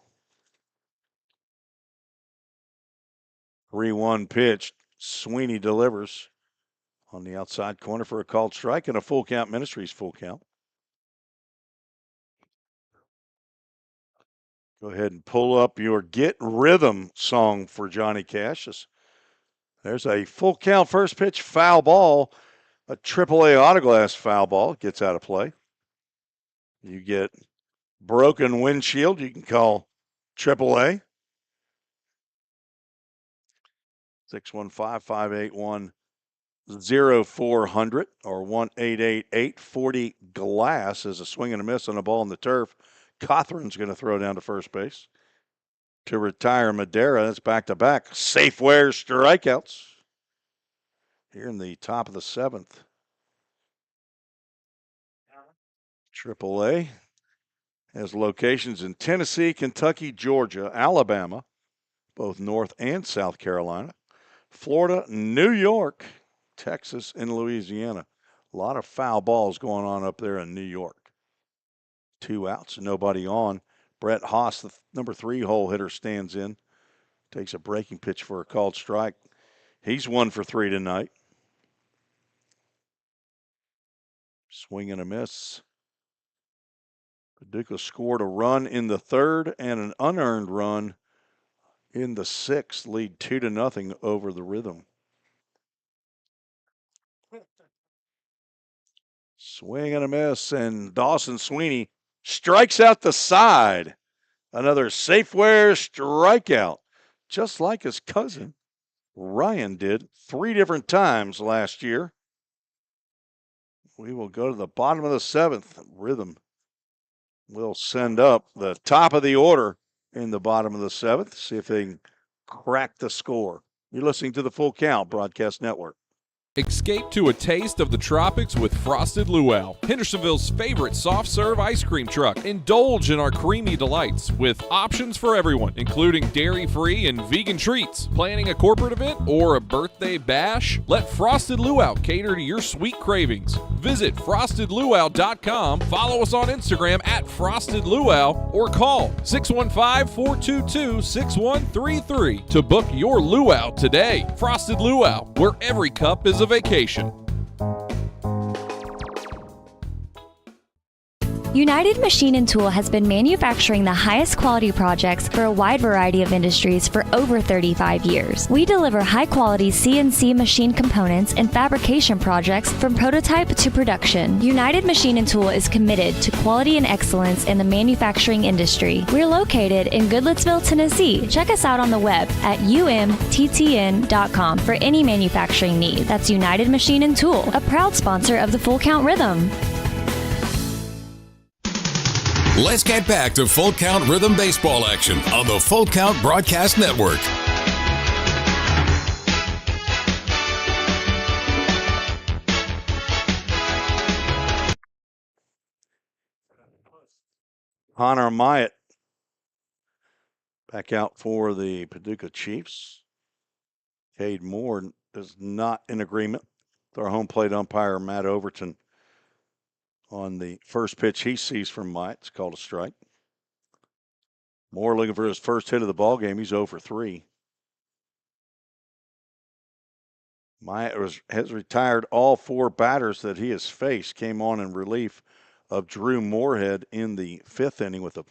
3-1 pitch. Sweeney delivers. on the outside corner for a called strike and a full count. Ministries full count. Go ahead and pull up your Get Rhythm song for Johnny Cash. There's a full count first pitch foul ball, a AAA autoglass foul ball. Gets out of play. You get broken windshield, you can call AAA. 615-581-0400 or 1-888-840-GLASS is a swing and a miss on a ball on the turf. Cothran's going to throw down to first base. To retire Madera, that's back-to-back Safeware strikeouts here in the top of the seventh. AAA has locations in Tennessee, Kentucky, Georgia, Alabama, both North and South Carolina, Florida, New York, Texas, and Louisiana. A lot of foul balls going on up there in New York. 2 outs, nobody on. Brett Haas, the number 3 hole hitter, stands in. Takes a breaking pitch for a called strike. He's 1 for 3 tonight. Swing and a miss. Paducah scored a run in the third and an unearned run in the sixth. Lead 2-0 over the Rhythm. Swing and a miss, and Dawson Sweeney strikes out the side. Another Safeware strikeout, just like his cousin Ryan did 3 different times last year. We will go to the bottom of the seventh. Rhythm will send up the top of the order in the bottom of the seventh, see if they can crack the score. You're listening to the Full Count Broadcast Network. Escape to a taste of the tropics with Frosted Luau, Hendersonville's favorite soft serve ice cream truck. Indulge in our creamy delights with options for everyone, including dairy-free and vegan treats. Planning a corporate event or a birthday bash? Let Frosted Luau cater to your sweet cravings. Visit frostedluau.com, follow us on Instagram at Frosted Luau, or call 615-422-6133 to book your luau today. Frosted Luau, where every cup is a vacation. United Machine and Tool has been manufacturing the highest quality projects for a wide variety of industries for over 35 years. We deliver high-quality CNC machine components and fabrication projects from prototype to production. United Machine and Tool is committed to quality and excellence in the manufacturing industry. We're located in Goodlettsville, Tennessee. Check us out on the web at umttn.com for any manufacturing need. That's United Machine and Tool, a proud sponsor of the Full Count Rhythm. Let's get back to Full Count Rhythm baseball action on the Full Count Broadcast Network. Connor Myatt back out for the Paducah Chiefs. Cade Moore is not in agreement with our home plate umpire, Matt Overton, on the first pitch he sees from Myatt. It's called a strike. Moore looking for his first hit of the ball game. He's 0 for 3. Myatt has retired all 4 batters that he has faced. Came on in relief of Drew Moorhead in the 5th inning with a.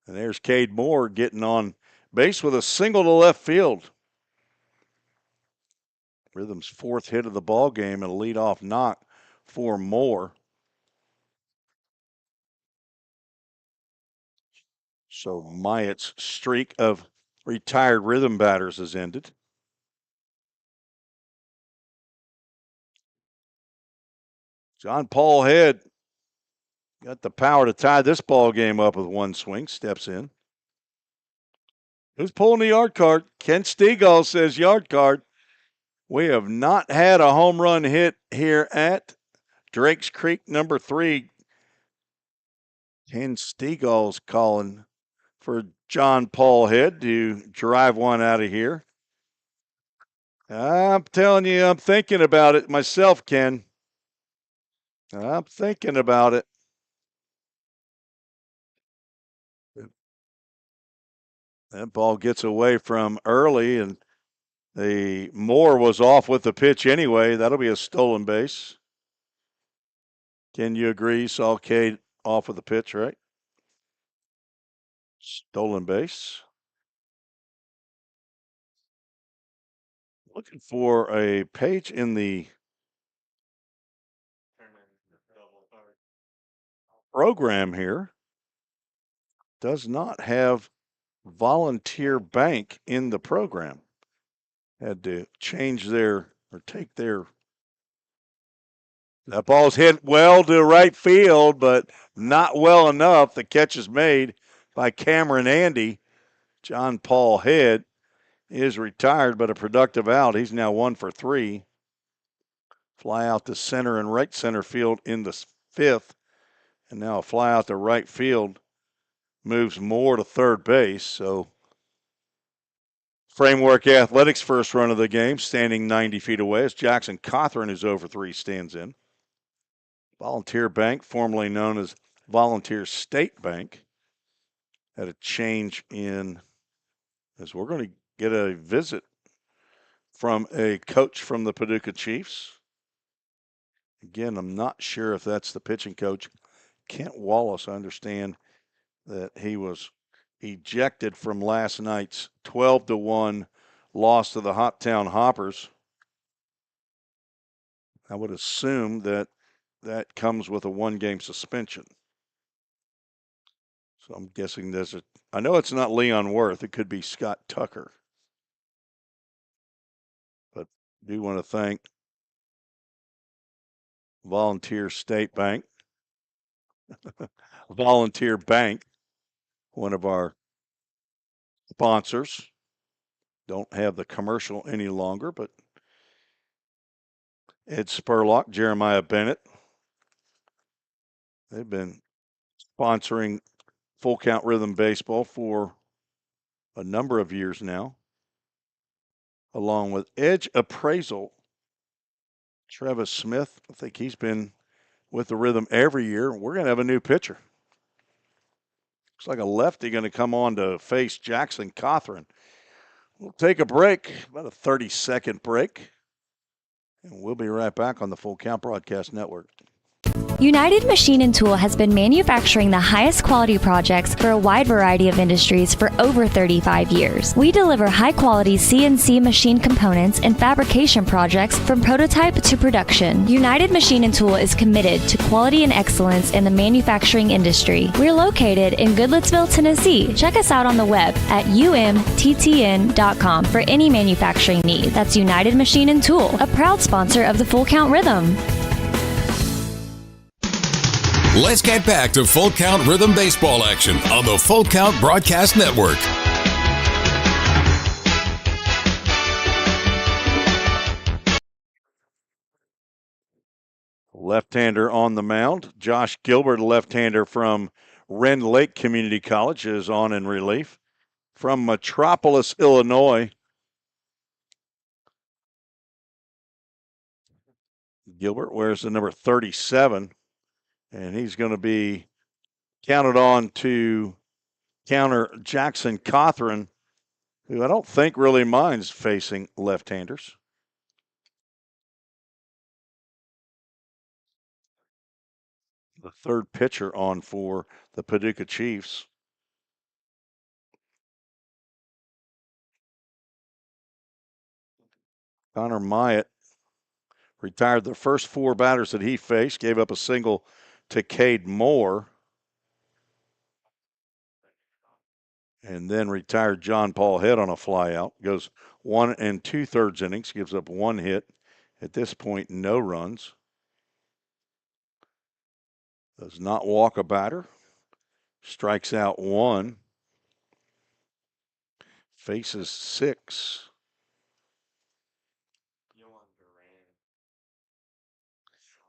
And there's Cade Moore getting on base with a single to left field. Rhythm's 4th hit of the ball game and a leadoff knock for Moore. So Myatt's streak of retired Rhythm batters has ended. John Paul Head got the power to tie this ball game up with 1 swing. Steps in. Who's pulling the yard card? Ken Stegall says yard card. We have not had a home run hit here at Drakes Creek number 3. Ken Stegall's calling for John Paul Head to drive one out of here. I'm telling you, I'm thinking about it myself, Ken. I'm thinking about it. That ball gets away from early, and The Moore was off with the pitch anyway. That'll be a stolen base. Can you agree? Saw Cade off with the pitch, right? Stolen base. Looking for a page in the program here. Does not have Volunteer Bank in the program. Had to change their or take their. That ball's hit well to right field, but not well enough. The catch is made by Cameron Andy. John Paul Head is retired, but a productive out. He's now 1 for 3. Fly out to center and right center field in the 5th. And now a fly out to right field moves Moore to third base. So Framework Athletics' first run of the game, standing 90 feet away, as Jackson Cothran, who's over 3, stands in. Volunteer Bank, formerly known as Volunteer State Bank, had a change in, as we're going to get a visit from a coach from the Paducah Chiefs. Again, I'm not sure if that's the pitching coach. Kent Wallace, I understand that he was ejected from last night's 12-1 loss to the Hoptown Hoppers. I would assume that that comes with a 1-game suspension. So I'm guessing I know it's not Leon Worth. It could be Scott Tucker. But I do want to thank Volunteer State Bank, Volunteer Bank, one of our sponsors. Don't have the commercial any longer, but Ed Spurlock, Jeremiah Bennett, they've been sponsoring Full Count Rhythm Baseball for a number of years now, along with Edge Appraisal. Travis Smith, I think he's been with the Rhythm every year. We're going to have a new pitcher. Looks like a lefty going to come on to face Jackson Cothran. We'll take a break, about a 30-second break, and we'll be right back on the Full Count Broadcast Network. United Machine and Tool has been manufacturing the highest quality projects for a wide variety of industries for over 35 years. We deliver high quality CNC machine components and fabrication projects from prototype to production. United Machine and Tool is committed to quality and excellence in the manufacturing industry. We're located in Goodlettsville, Tennessee. Check us out on the web at umttn.com for any manufacturing need. That's United Machine and Tool, a proud sponsor of the Full Count Rhythm. Let's get back to Full Count Rhythm Baseball action on the Full Count Broadcast Network. Left-hander on the mound. Josh Gilbert, left-hander from Rend Lake Community College, is on in relief. From Metropolis, Illinois, Gilbert wears the number 37, and he's going to be counted on to counter Jackson Cothran, who I don't think really minds facing left-handers. The third pitcher on for the Paducah Chiefs. Connor Myatt retired the first 4 batters that he faced, gave up a single to Cade Moore, and then retired John Paul Head on a flyout. Goes 1 2/3 innings, gives up 1 hit. At this point, no runs. Does not walk a batter. Strikes out 1. Faces 6.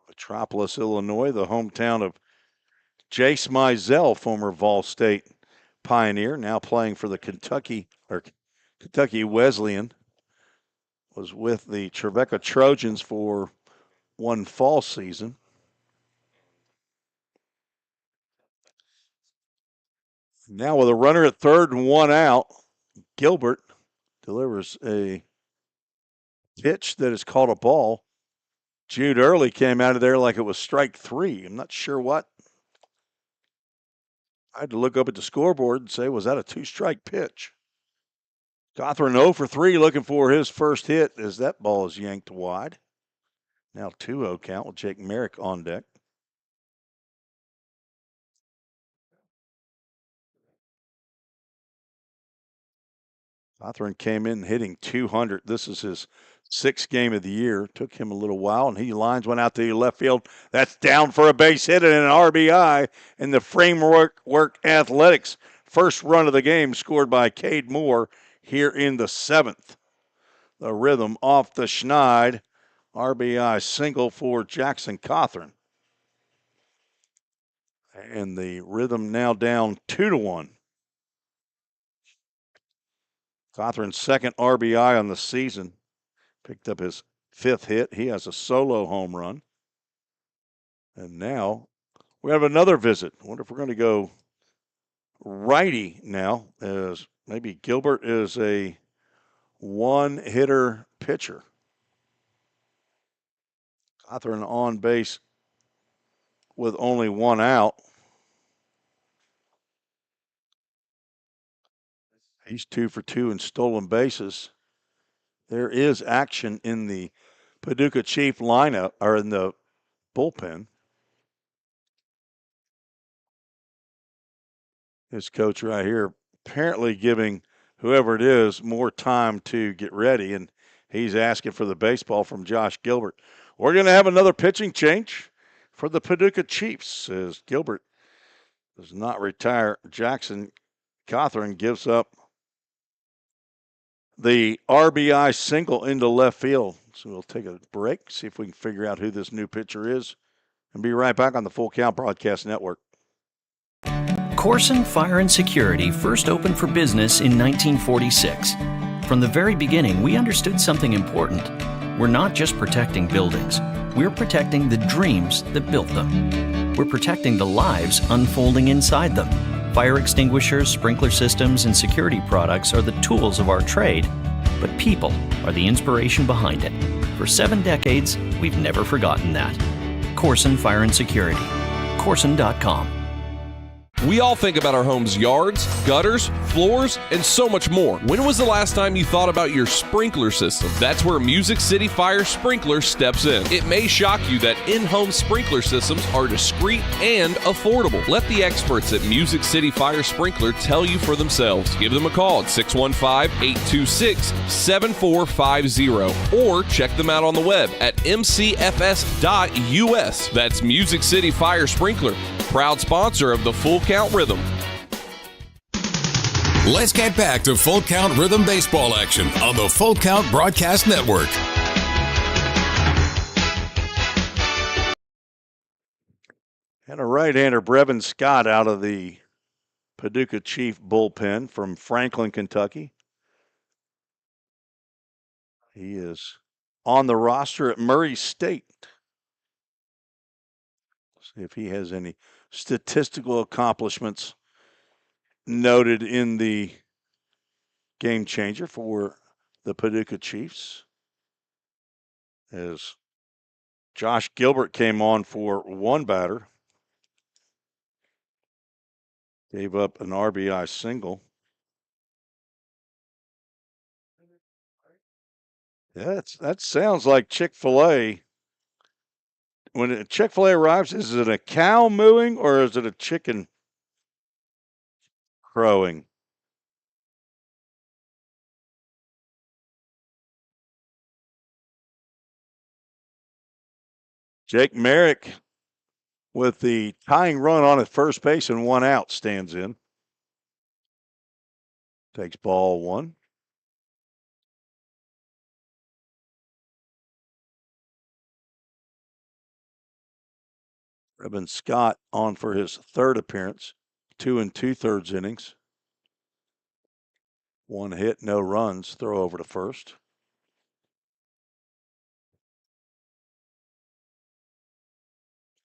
Metropolis, Illinois, the hometown of Jace Mizell, former Vol State Pioneer, now playing for the Kentucky Wesleyan. Was with the Trevecca Trojans for one fall season. Now with a runner at third and 1 out, Gilbert delivers a pitch that is called a ball. Jude Early came out of there like it was strike 3. I'm not sure what. I had to look up at the scoreboard and say, was that a 2-strike pitch? Cawthorn 0 for 3 looking for his first hit as that ball is yanked wide. Now 2-0 count with Jake Merrick on deck. Cawthorn came in hitting 200. This is his 6th game of the year. Took him a little while, and he lines one out to left field. That's down for a base hit and an RBI. And the Framework Athletics first run of the game scored by Cade Moore here in the 7th. The rhythm off the Schneid. RBI single for Jackson Cawthorn. And the rhythm now down 2-1. Cawthorn's second RBI on the season. Picked up his 5th hit. He has a solo home run. And now we have another visit. I wonder if we're going to go righty now, as maybe Gilbert is a one-hitter pitcher. Cawthorn on base with only 1 out. He's 2 for 2 in stolen bases. There is action in the Paducah Chief lineup, or in the bullpen. His coach right here apparently giving whoever it is more time to get ready, and he's asking for the baseball from Josh Gilbert. We're going to have another pitching change for the Paducah Chiefs as Gilbert does not retire. Jackson Cawthorn gives up the RBI single into left field. So we'll take a break, see if we can figure out who this new pitcher is, and be right back on the Full Count Broadcast Network. Corson Fire and Security first opened for business in 1946. From the very beginning, we understood something important. We're not just protecting buildings. We're protecting the dreams that built them. We're protecting the lives unfolding inside them. Fire extinguishers, sprinkler systems, and security products are the tools of our trade, but people are the inspiration behind it. For 7 decades, we've never forgotten that. Corson Fire and Security. Corson.com. We all think about our home's yards, gutters, floors, and so much more. When was the last time you thought about your sprinkler system? That's where Music City Fire Sprinkler steps in. It may shock you that in-home sprinkler systems are discreet and affordable. Let the experts at Music City Fire Sprinkler tell you for themselves. Give them a call at 615-826-7450 or check them out on the web at mcfs.us. That's Music City Fire Sprinkler, proud sponsor of the Full Count Rhythm. Let's get back to Full Count Rhythm baseball action on the Full Count Broadcast Network. And a right-hander, Brevin Scott, out of the Paducah Chief bullpen from Franklin, Kentucky. He is on the roster at Murray State. See if he has any statistical accomplishments noted in the game changer for the Paducah Chiefs. As Josh Gilbert came on for one batter. Gave up an RBI single. That sounds like Chick-fil-A. When a Chick-fil-A arrives, is it a cow mooing or is it a chicken crowing? Jake Merrick with the tying run on at first base and 1 out stands in. Takes ball 1. Brevin Scott on for his 3rd appearance, 2 2/3 innings. 1 hit, no runs, throw over to first.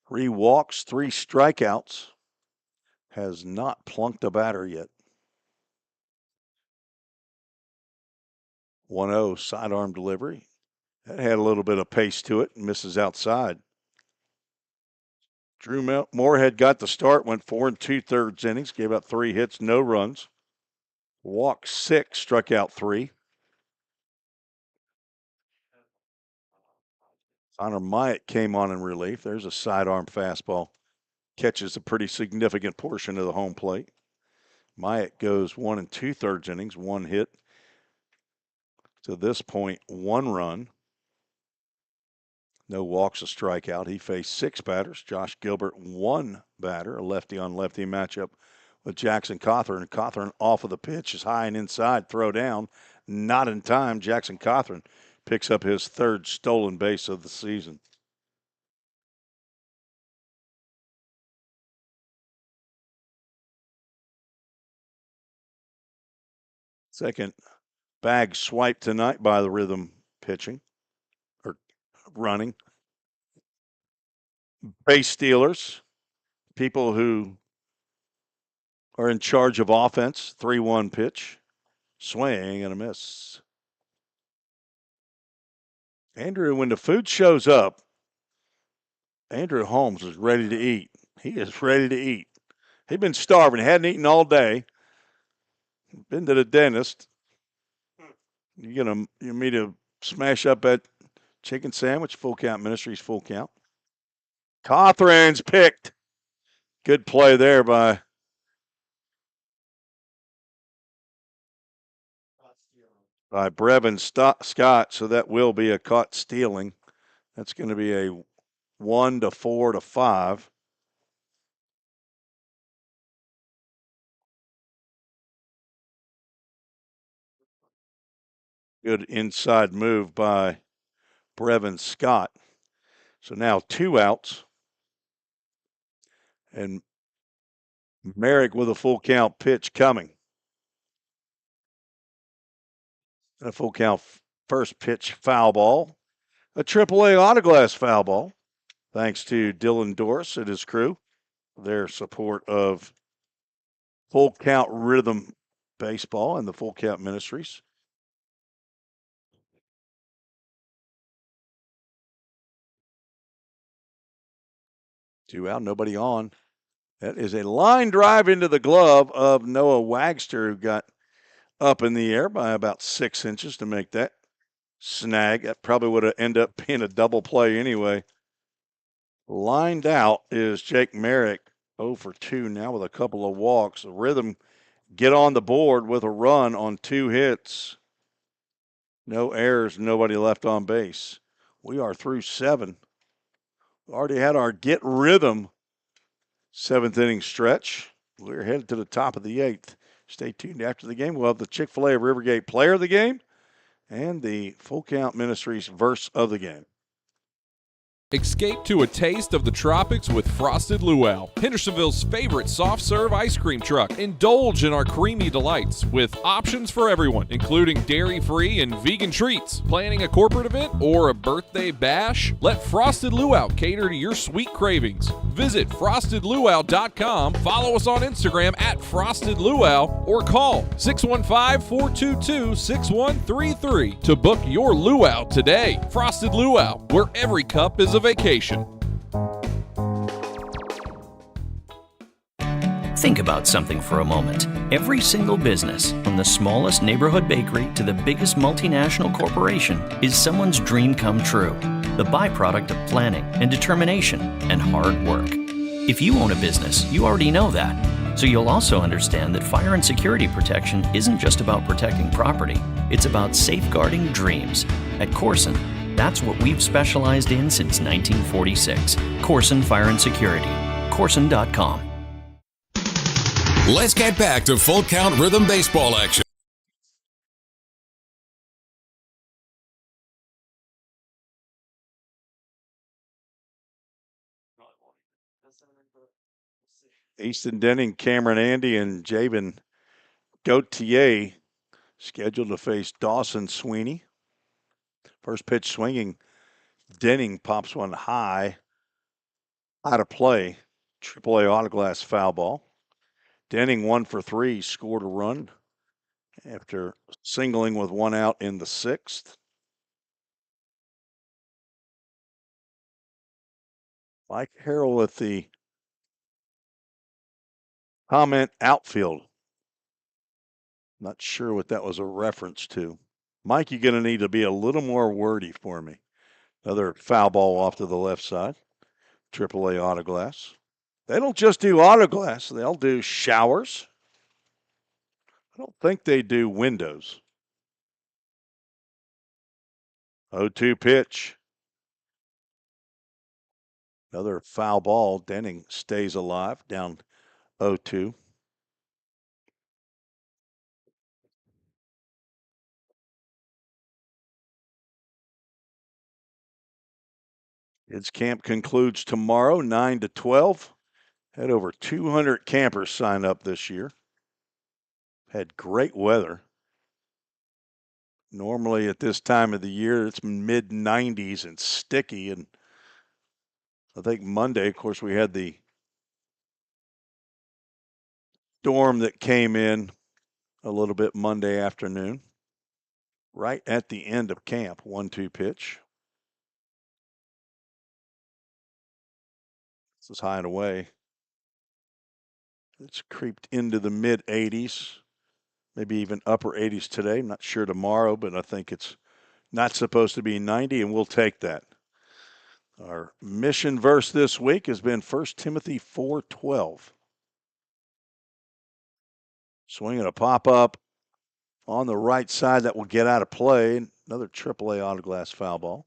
Three walks, 3 strikeouts. Has not plunked a batter yet. 1-0 sidearm delivery. That had a little bit of pace to it and misses outside. Drew Moorhead got the start, went 4 2/3 innings, gave up 3 hits, no runs. Walked 6, struck out 3. Connor Myatt came on in relief. There's a sidearm fastball. Catches a pretty significant portion of the home plate. Myatt goes 1 2/3 innings, 1 hit. To this point, 1 run. No walks, a strikeout. He faced 6 batters. Josh Gilbert, 1 batter, a lefty on lefty matchup with Jackson Cawthorn. Cawthorn off of the pitch is high and inside, throw down. Not in time. Jackson Cawthorn picks up his 3rd stolen base of the season. Second bag swipe tonight by the Rhythm pitching or running. Base stealers, people who are in charge of offense. 3-1 pitch. Swing and a miss. Andrew, when the food shows up, Andrew Holmes is ready to eat. He is ready to eat. He'd been starving, hadn't eaten all day. Been to the dentist. You me to smash up that chicken sandwich? Full Count Ministries, Full Count. Cawthorn's picked. Good play there by Brevin Scott. So that will be a caught stealing. That's going to be a 1 to 4 to 5. Good inside move by Brevin Scott. So now 2 outs. And Merrick with a full count pitch coming. And a full count first pitch foul ball. A AAA autoglass foul ball. Thanks to Dylan Dorse and his crew. Their support of Full Count Rhythm Baseball and the Full Count Ministries. Two out, nobody on. That is a line drive into the glove of Noah Wagster, who got up in the air by about 6 inches to make that snag. That probably would have ended up being a double play anyway. Lined out is Jake Merrick, 0 for 2 now with a couple of walks. The Rhythm get on the board with a run on 2 hits. No errors, nobody left on base. We are through 7. We already had our Get Rhythm 7th inning stretch. We're headed to the top of the 8th. Stay tuned after the game. We'll have the Chick-fil-A of Rivergate player of the game and the Full Count Ministries verse of the game. Escape to a taste of the tropics with Frosted Luau, Hendersonville's favorite soft serve ice cream truck. Indulge in our creamy delights with options for everyone, including dairy-free and vegan treats. Planning a corporate event or a birthday bash? Let Frosted Luau cater to your sweet cravings. Visit frostedluau.com, follow us on Instagram at Frosted Luau, or call 615-422-6133 to book your luau today. Frosted Luau, where every cup is a vacation. Think about something for a moment. Every single business, from the smallest neighborhood bakery to the biggest multinational corporation, is someone's dream come true. The byproduct of planning and determination and hard work. If you own a business, you already know that. So you'll also understand that fire and security protection isn't just about protecting property. It's about safeguarding dreams. At Corson, that's what we've specialized in since 1946. Corson Fire and Security. Corson.com. Let's get back to Full Count Rhythm baseball action. Easton Denning, Cameron Andy, and Javen Gautier scheduled to face Dawson Sweeney. First pitch swinging. Denning pops one high. Out of play. AAA autoglass foul ball. Denning 1 for 3, scored a run after singling with 1 out in the 6th. Mike Harrell with the comment outfield. Not sure what that was a reference to. Mike, you're going to need to be a little more wordy for me. Another foul ball off to the left side. AAA Autoglass. They don't just do autoglass, they'll do showers. I don't think they do windows. 0-2 pitch. Another foul ball. Denning stays alive, down 0-2. Kids camp concludes tomorrow, 9 to 12. Had over 200 campers sign up this year. Had great weather. Normally at this time of the year, it's mid 90s and sticky. And I think Monday, of course, we had the storm that came in a little bit Monday afternoon, right at the end of camp. 1-2 pitch. This is high and away. It's creeped into the mid 80s, maybe even upper 80s today. I'm not sure tomorrow, but I think it's not supposed to be 90, and we'll take that. Our mission verse this week has been 1 Timothy 4:12. Swinging a pop-up on the right side that will get out of play. Another AAA Autoglass foul ball.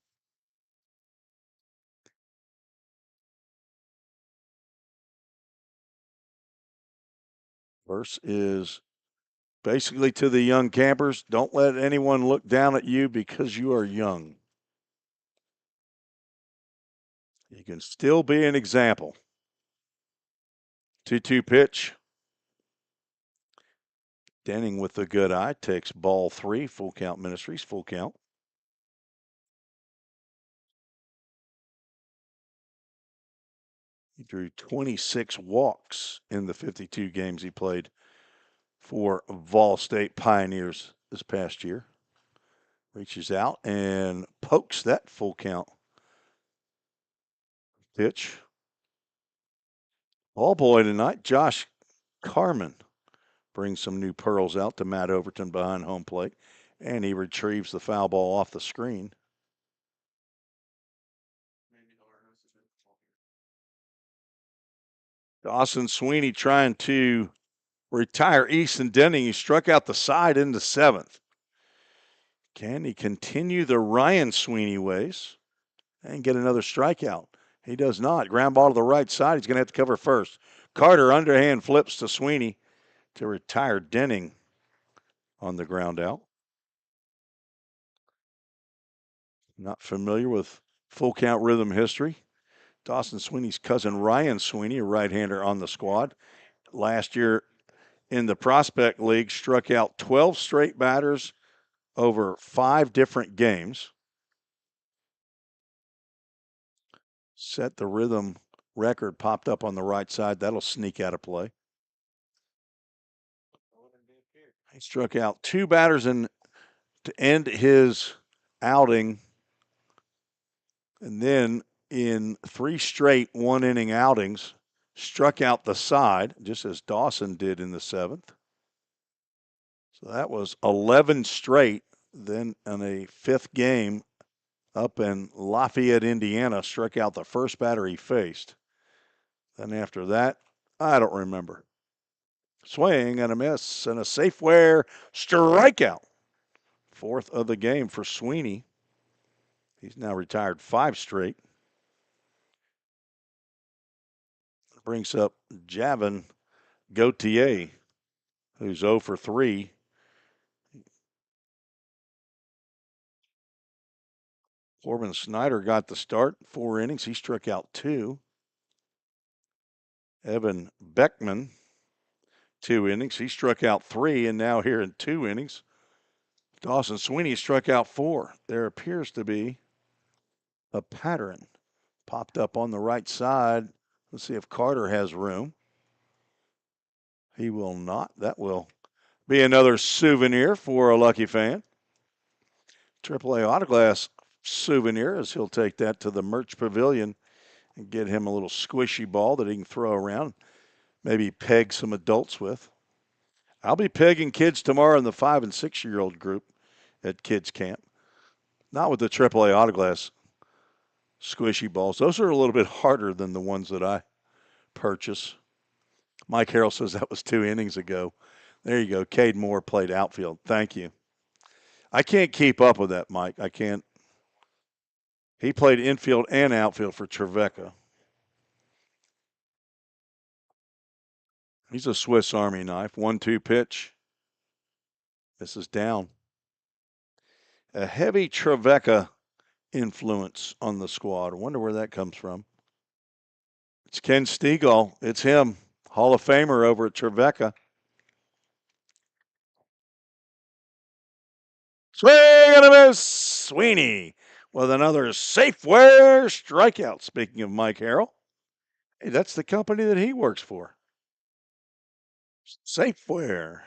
Verse is basically to the young campers, don't let anyone look down at you because you are young. You can still be an example. 2-2 pitch. Denning with the good eye takes ball 3. Full count Ministries, full count. He drew 26 walks in the 52 games he played for Vol State Pioneers this past year. Reaches out and pokes that full count pitch. Ball boy tonight, Josh Carmen, brings some new pearls out to Matt Overton behind home plate, and he retrieves the foul ball off the screen. Dawson Sweeney trying to retire Easton Denning. He struck out the side in the 7th. Can he continue the Ryan Sweeney ways and get another strikeout? He does not. Ground ball to the right side. He's going to have to cover first. Carter underhand flips to Sweeney to retire Denning on the ground out. Not familiar with full count rhythm history. Dawson Sweeney's cousin Ryan Sweeney, a right-hander on the squad. Last year in the Prospect League, struck out 12 straight batters over 5 different games. Set the rhythm record, popped up on the right side. That'll sneak out of play. He struck out 2 batters to end his outing. And then in 3 straight 1-inning outings, struck out the side, just as Dawson did in the 7th. So that was 11 straight. Then in a 5th game up in Lafayette, Indiana, struck out the first batter he faced. Then after that, I don't remember. Swing and a miss and a Safeware strikeout. 4th of the game for Sweeney. He's now retired 5 straight. Brings up Javin Gautier, who's 0 for 3. Corbin Snyder got the start, 4 innings. He struck out 2. Evan Beckman, 2 innings. He struck out 3, and now here in 2 innings, Dawson Sweeney struck out 4. There appears to be a pattern. Popped up on the right side. Let's see if Carter has room. He will not. That will be another souvenir for a lucky fan. AAA Autoglass souvenir, as he'll take that to the Merch Pavilion and get him a little squishy ball that he can throw around, maybe peg some adults with. I'll be pegging kids tomorrow in the 5 and 6-year-old group at kids camp. Not with the AAA Autoglass squishy balls. Those are a little bit harder than the ones that I purchase. Mike Harrell says that was 2 innings ago. There you go. Cade Moore played outfield. Thank you. I can't keep up with that, Mike. I can't. He played infield and outfield for Trevecca. He's a Swiss Army knife. 1-2 pitch. This is down. A heavy Trevecca influence on the squad. I wonder where that comes from. It's Ken Stegall. It's him. Hall of Famer over at Trevecca. Swing and a miss. Sweeney with another Safeware strikeout. Speaking of Mike Harrell, hey, that's the company that he works for. Safeware.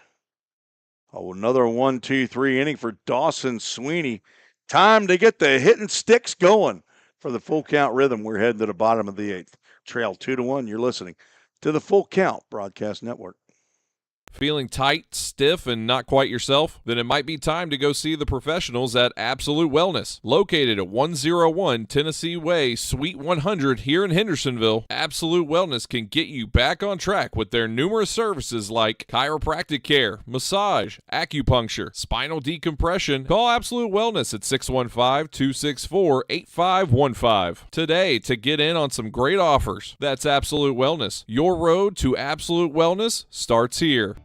Oh, another 1-2-3 inning for Dawson Sweeney. Time to get the hitting sticks going for the Full Count Rhythm. We're heading to the bottom of the 8th. Trail 2-1. You're listening to the Full Count Broadcast Network. Feeling tight, stiff, and not quite yourself? Then it might be time to go see the professionals at Absolute Wellness. Located at 101 Tennessee Way, Suite 100 here in Hendersonville, Absolute Wellness can get you back on track with their numerous services like chiropractic care, massage, acupuncture, spinal decompression. Call Absolute Wellness at 615-264-8515 today to get in on some great offers. That's Absolute Wellness. Your road to absolute wellness starts here.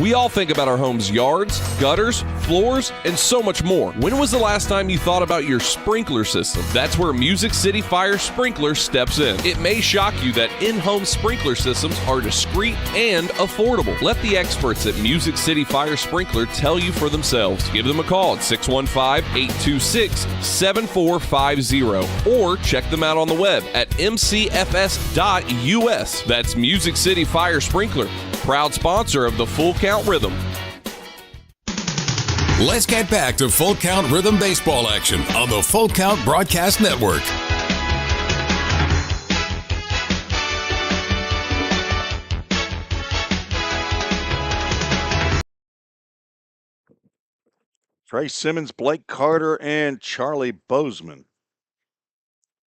We all think about our home's yards, gutters, floors, and so much more. When was the last time you thought about your sprinkler system? That's where Music City Fire Sprinkler steps in. It may shock you that in-home sprinkler systems are discreet and affordable. Let the experts at Music City Fire Sprinkler tell you for themselves. Give them a call at 615-826-7450 or check them out on the web at mcfs.us. That's Music City Fire Sprinkler, proud sponsor of the Full Count Rhythm. Let's get back to Full Count Rhythm baseball action on the Full Count Broadcast Network. Trey Simmons, Blake Carter, and Charlie Bozeman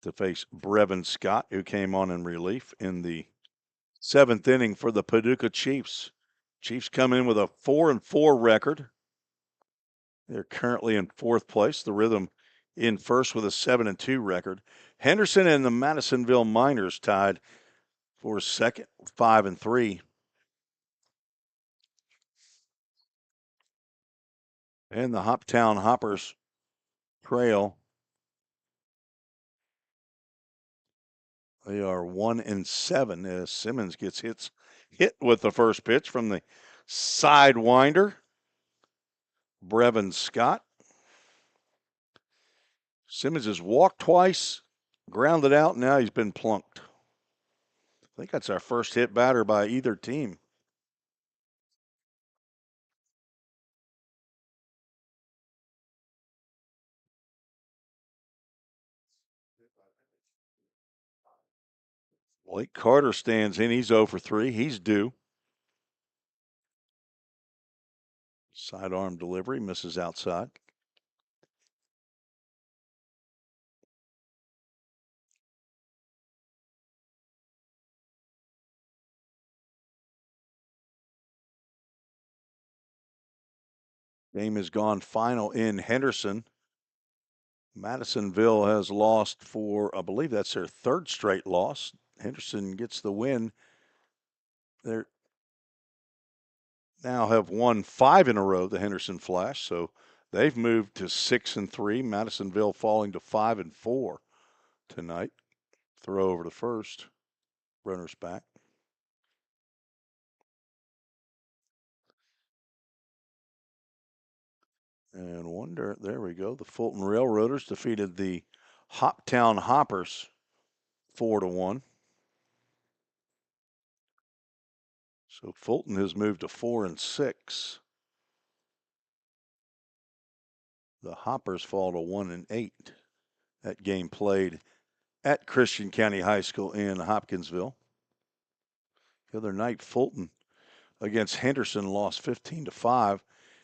to face Brevin Scott, who came on in relief in the 7th inning for the Paducah Chiefs. Chiefs come in with a 4-4 record. They're currently in 4th place. The Rhythm in first with a 7-2 record. Henderson and the Madisonville Miners tied for second, 5-3. And the Hoptown Hoppers trail. They are 1-7 as Simmons gets hit with the first pitch from the sidewinder. Brevin Scott. Simmons has walked twice, grounded out, and now he's been plunked. I think that's our first hit batter by either team. Blake Carter stands in. He's 0 for 3. He's due. Sidearm delivery, misses outside. Game has gone final in Henderson. Madisonville has lost for, I believe that's their 3rd straight loss. Henderson gets the win. They now have won 5 in a row, the Henderson Flash. So they've moved to 6-3. Madisonville falling to 5-4 tonight. Throw over to first. Runners back. And wonder, there we go. The Fulton Railroaders defeated the Hoptown Hoppers 4-1. So Fulton has moved to 4-6. The Hoppers fall to 1-8. That game played at Christian County High School in Hopkinsville. The other night, Fulton against Henderson lost 15-5.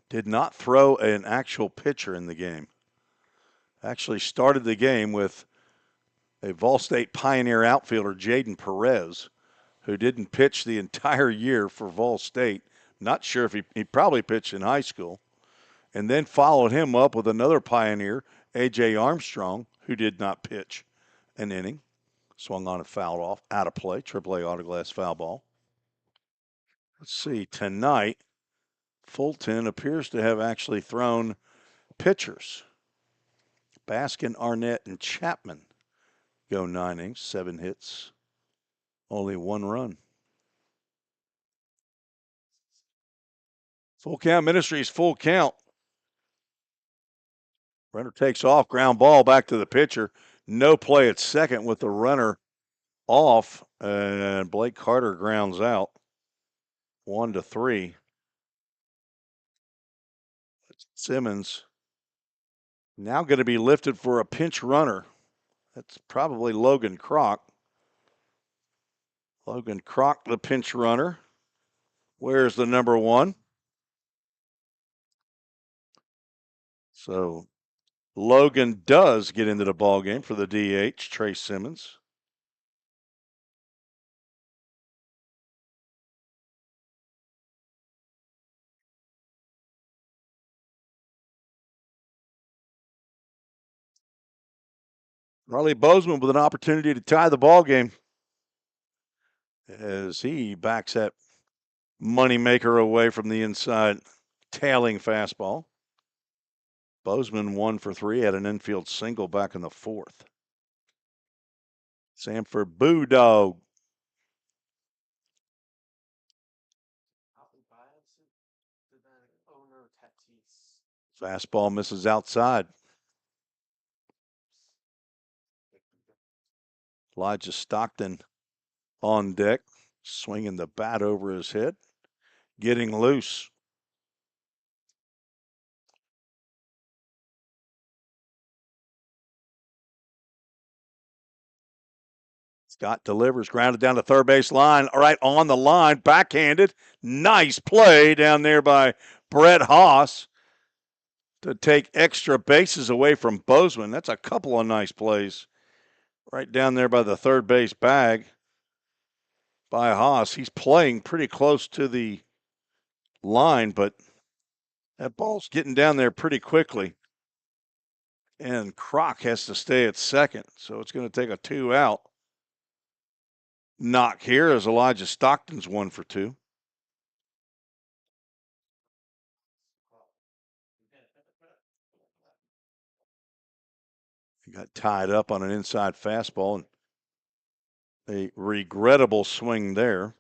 Did not throw an actual pitcher in the game. Actually started the game with a Vol State Pioneer outfielder, Jaden Perez, who didn't pitch the entire year for Vol State. Not sure if he probably pitched in high school. And then followed him up with another Pioneer, A.J. Armstrong, who did not pitch an inning. Swung on and fouled off, out of play, AAA autoglass foul ball. Let's see, tonight, Fulton appears to have actually thrown pitchers. Baskin, Arnett, and Chapman go 9 innings, 7 hits, only 1 run. Full Count Ministries, full count. Runner takes off, ground ball back to the pitcher. No play at second with the runner off, and Blake Carter grounds out. 1-3. Simmons now going to be lifted for a pinch runner. That's probably Logan Kroc. Logan Kroc, the pinch runner. Where's the number 1? So Logan does get into the ball game for the DH, Trey Simmons. Riley Bozeman with an opportunity to tie the ball game as he backs that moneymaker away from the inside, tailing fastball. Bozeman 1 for 3, had an infield single back in the 4th. Sanford Boudog. Fastball misses outside. Elijah Stockton on deck, swinging the bat over his head, getting loose. Scott delivers, grounded down to third base line. All right, on the line, backhanded. Nice play down there by Brett Haas to take extra bases away from Bozeman. That's a couple of nice plays. Right down there by the third base bag by Haas. He's playing pretty close to the line, but that ball's getting down there pretty quickly. And Kroc has to stay at second, so it's going to take a 2-out knock here as Elijah Stockton's 1 for 2. He got tied up on an inside fastball and a regrettable swing there.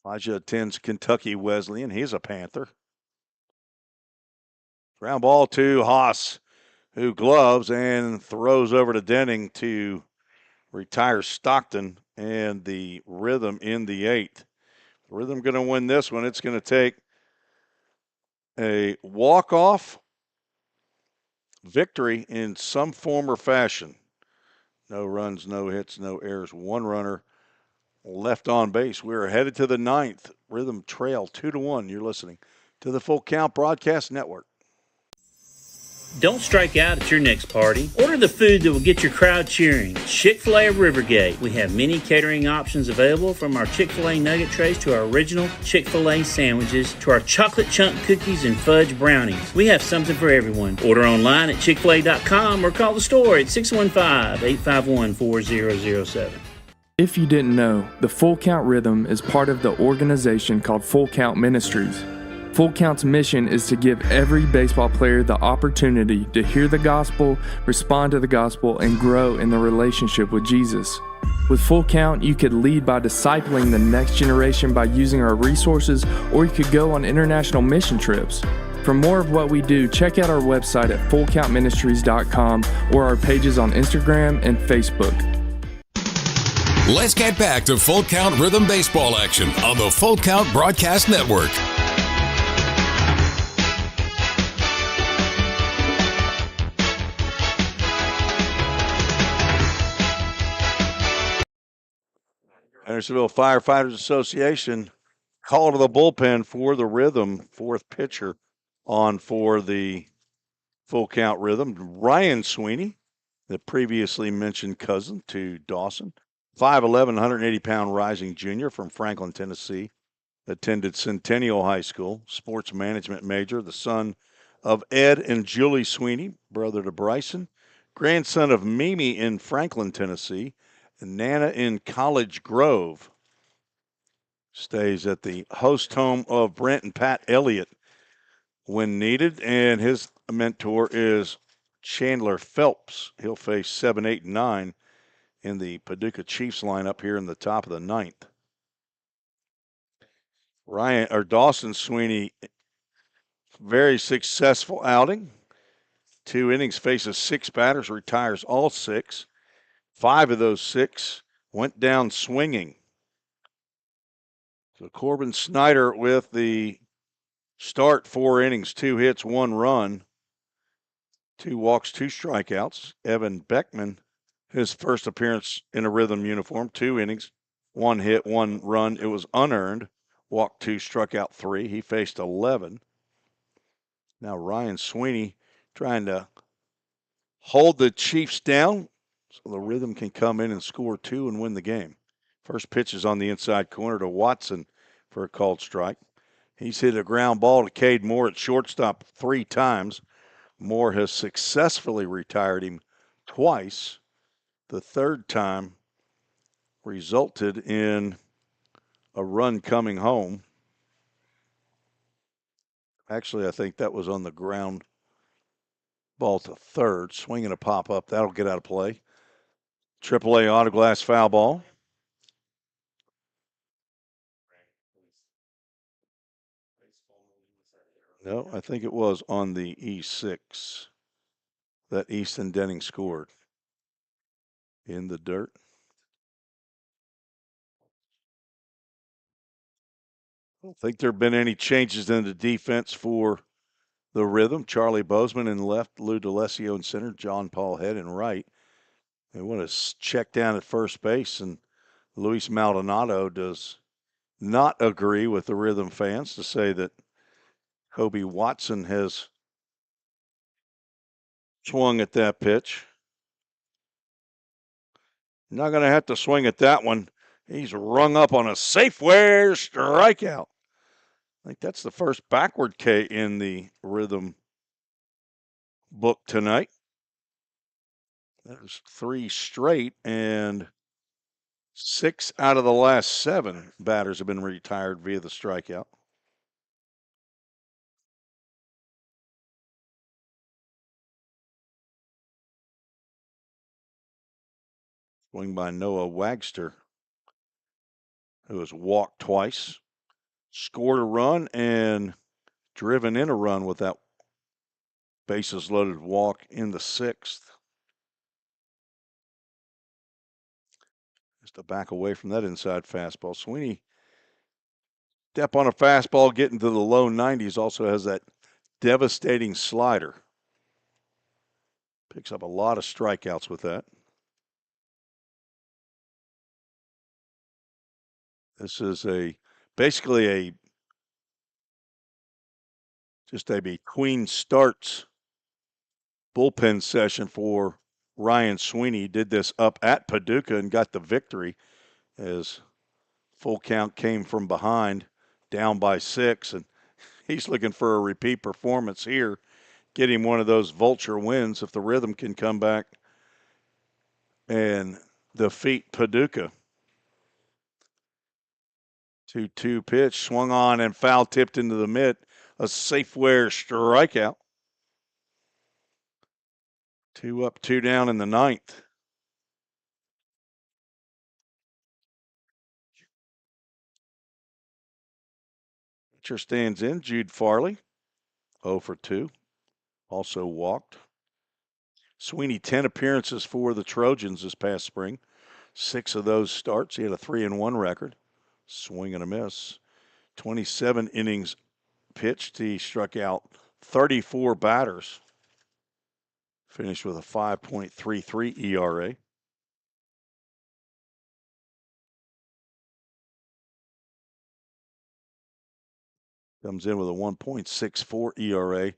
Elijah attends Kentucky Wesleyan. He's a Panther. Ground ball to Haas, who gloves and throws over to Denning to retire Stockton and the Rhythm in the 8th. Rhythm going to win this one. It's going to take a walk-off victory in some form or fashion. No runs, no hits, no errors. 1 runner left on base. We're headed to the 9th. Rhythm trail 2-1. You're listening to the Full Count Broadcast Network. Don't strike out at your next party. Order the food that will get your crowd cheering. Chick-fil-A of Rivergate. We have many catering options available, from our Chick-fil-A nugget trays to our original Chick-fil-A sandwiches to our chocolate chunk cookies and fudge brownies. We have something for everyone. Order online at chickfil-a.com or call the store at 615-851-4007. If you didn't know, the Full Count Rhythm is part of the organization called Full Count Ministries. Full Count's mission is to give every baseball player the opportunity to hear the gospel, respond to the gospel, and grow in the relationship with Jesus. With Full Count, you could lead by discipling the next generation by using our resources, or you could go on international mission trips. For more of what we do, check out our website at fullcountministries.com or our pages on Instagram and Facebook. Let's get back to Full Count Rhythm Baseball action on the Full Count Broadcast Network. Hendersonville Firefighters Association call to the bullpen for the Rhythm. Fourth pitcher on for the Full Count Rhythm. Ryan Sweeney, the previously mentioned cousin to Dawson. 5'11", 180-pound rising junior from Franklin, Tennessee. Attended Centennial High School. Sports management major. The son of Ed and Julie Sweeney, brother to Bryson. Grandson of Mimi in Franklin, Tennessee. And Nana in College Grove. Stays at the host home of Brent and Pat Elliott when needed. And his mentor is Chandler Phelps. He'll face 7, 8, and 9 in the Paducah Chiefs lineup here in the top of the ninth. Dawson Sweeney, very successful outing. 2 innings, faces 6 batters, retires all 6. 5 of those 6 went down swinging. So Corbin Snyder with the start, 4 innings, 2 hits, 1 run, 2 walks, 2 strikeouts. Evan Beckman, his first appearance in a Rhythm uniform, 2 innings, 1 hit, 1 run. It was unearned. Walked 2, struck out 3. He faced 11. Now Ryan Sweeney trying to hold the Chiefs down so the Rhythm can come in and score 2 and win the game. First pitch is on the inside corner to Watson for a called strike. He's hit a ground ball to Cade Moore at shortstop 3 times. Moore has successfully retired him twice. The third time resulted in a run coming home. Actually, I think that was on the ground ball to third. Swinging a pop-up. That'll get out of play. AAA autoglass foul ball. No, I think it was on the E6 that Easton Denning scored. In the dirt. I don't think there have been any changes in the defense for the Rhythm. Charlie Bozeman in left, Lou DeLessio in center, John Paul Head in right. They want to check down at first base, and Luis Maldonado does not agree with the Rhythm fans to say that Kobe Watson has swung at that pitch. Not going to have to swing at that one. He's rung up on a Safeway strikeout. I think that's the first backward K in the Rhythm book tonight. There's 3 straight, and 6 out of the last 7 batters have been retired via the strikeout. Swing by Noah Wagster, who has walked twice, scored a run, and driven in a run with that bases loaded walk in the 6th. Just to back away from that inside fastball. Sweeney, step on a fastball, getting to the low 90s, also has that devastating slider. Picks up a lot of strikeouts with that. This is basically just a between starts bullpen session for Ryan Sweeney. Did this up at Paducah and got the victory as Full Count came from behind, down by 6, and he's looking for a repeat performance here, get him one of those vulture wins if the Rhythm can come back and defeat Paducah. 2-2 pitch, swung on and foul tipped into the mid. A Safeway strikeout. 2 up, 2 down in the 9th. Pitcher stands in, Jude Farley, 0 for 2. Also walked. Sweeney, 10 appearances for the Trojans this past spring. 6 of those starts. He had a 3-1 record. Swing and a miss. 27 innings pitched. He struck out 34 batters. Finished with a 5.33 ERA. Comes in with a 1.64 ERA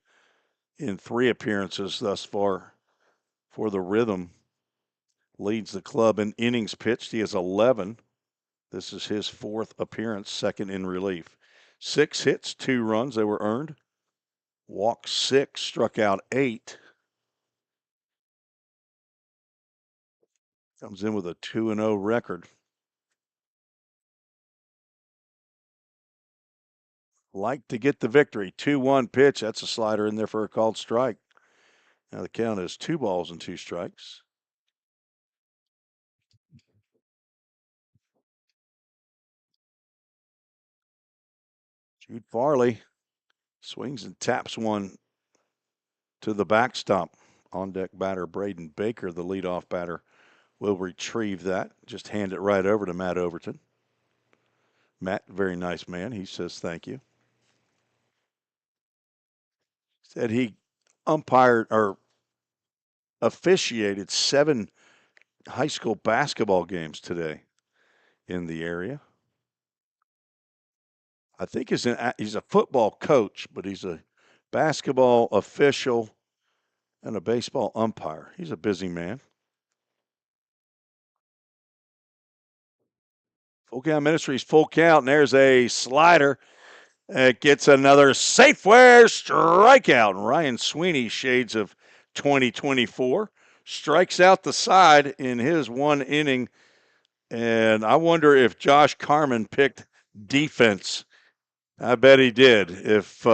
in 3 appearances thus far for the Rhythm. Leads the club in innings pitched. He has 11. This is his 4th appearance, 2nd in relief. 6 hits, 2 runs. They were earned. Walked 6, struck out 8. Comes in with a 2-0 record. Like to get the victory. 2-1 pitch. That's a slider in there for a called strike. Now the count is 2 balls and 2 strikes. Jude Farley swings and taps one to the backstop. On deck batter Braden Baker, the leadoff batter, will retrieve that. Just hand it right over to Matt Overton. Matt, very nice man. He says thank you. Said he umpired or officiated 7 high school basketball games today in the area. I think he's a football coach, but he's a basketball official and a baseball umpire. He's a busy man. Full Count Ministries, full count, and there's a slider. It gets another Safeway strikeout. Ryan Sweeney, shades of 2024, strikes out the side in his 1 inning. And I wonder if Josh Carmen picked defense. I bet he did. If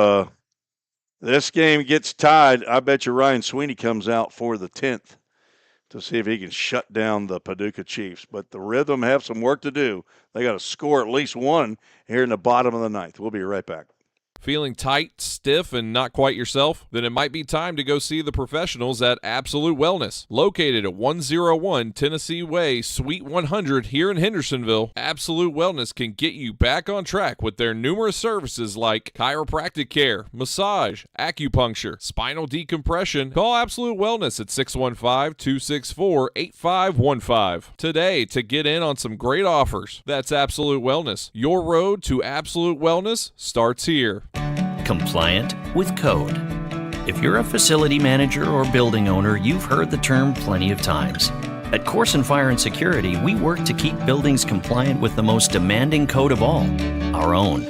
this game gets tied, I bet you Ryan Sweeney comes out for the 10th to see if he can shut down the Paducah Chiefs. But the Rhythm have some work to do. They got to score at least 1 here in the bottom of the 9th. We'll be right back. Feeling tight, stiff, and not quite yourself? Then it might be time to go see the professionals at Absolute Wellness. Located at 101 Tennessee Way, Suite 100 here in Hendersonville, Absolute Wellness can get you back on track with their numerous services like chiropractic care, massage, acupuncture, spinal decompression. Call Absolute Wellness at 615-264-8515 today to get in on some great offers. That's Absolute Wellness. Your road to absolute wellness starts here. Compliant with code. If you're a facility manager or building owner, you've heard the term plenty of times. At Corson Fire and Security, we work to keep buildings compliant with the most demanding code of all, our own.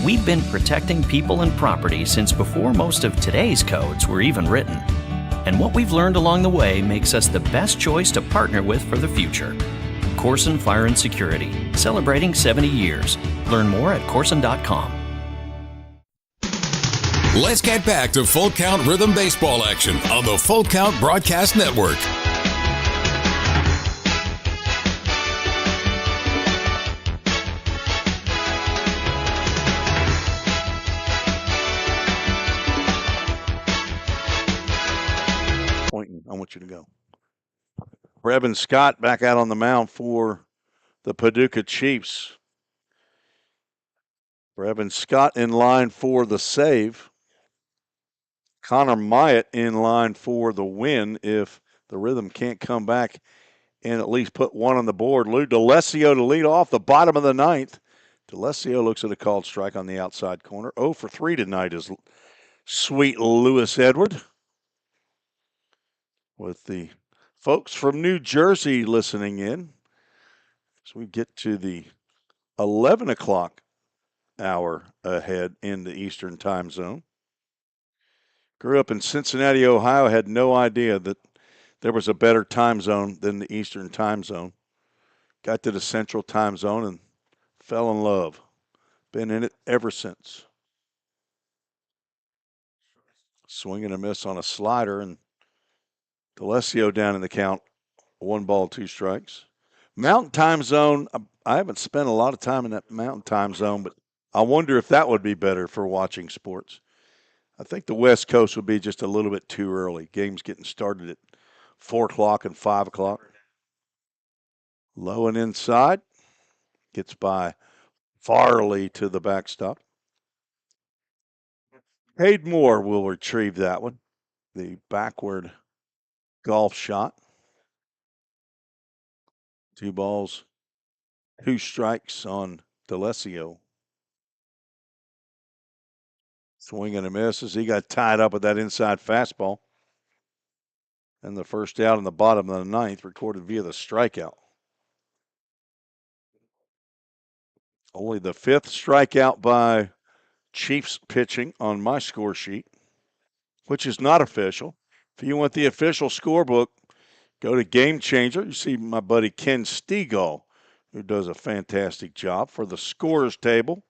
We've been protecting people and property since before most of today's codes were even written. And what we've learned along the way makes us the best choice to partner with for the future. Corson Fire and Security, celebrating 70 years. Learn more at corson.com. Let's get back to Full Count Rhythm baseball action on the Full Count Broadcast Network. I want you to go. Brevin Scott back out on the mound for the Paducah Chiefs. Brevin Scott in line for the save. Connor Myatt in line for the win if the Rhythm can't come back and at least put 1 on the board. Lou D'Alessio to lead off the bottom of the 9th. D'Alessio looks at a called strike on the outside corner. 0 for 3 tonight is sweet Lewis Edward. With the folks from New Jersey listening in. So we get to the 11 o'clock hour ahead in the Eastern time zone. Grew up in Cincinnati, Ohio, had no idea that there was a better time zone than the Eastern time zone. Got to the Central time zone and fell in love. Been in it ever since. Swing and a miss on a slider, and D'Alessio down in the count. 1 ball, 2 strikes. Mountain time zone, I haven't spent a lot of time in that mountain time zone, but I wonder if that would be better for watching sports. I think the West Coast would be just a little bit too early. Games getting started at 4 o'clock and 5 o'clock. Low and inside. Gets by Farley to the backstop. Cade Moore will retrieve that one. The backward golf shot. 2 balls, 2 strikes on D'Alessio. Swing and a miss as he got tied up with that inside fastball. And the first out in the bottom of the ninth recorded via the strikeout. Only the 5th strikeout by Chiefs pitching on my score sheet, which is not official. If you want the official scorebook, go to Game Changer. You see my buddy Ken Stegall, who does a fantastic job for the scores table,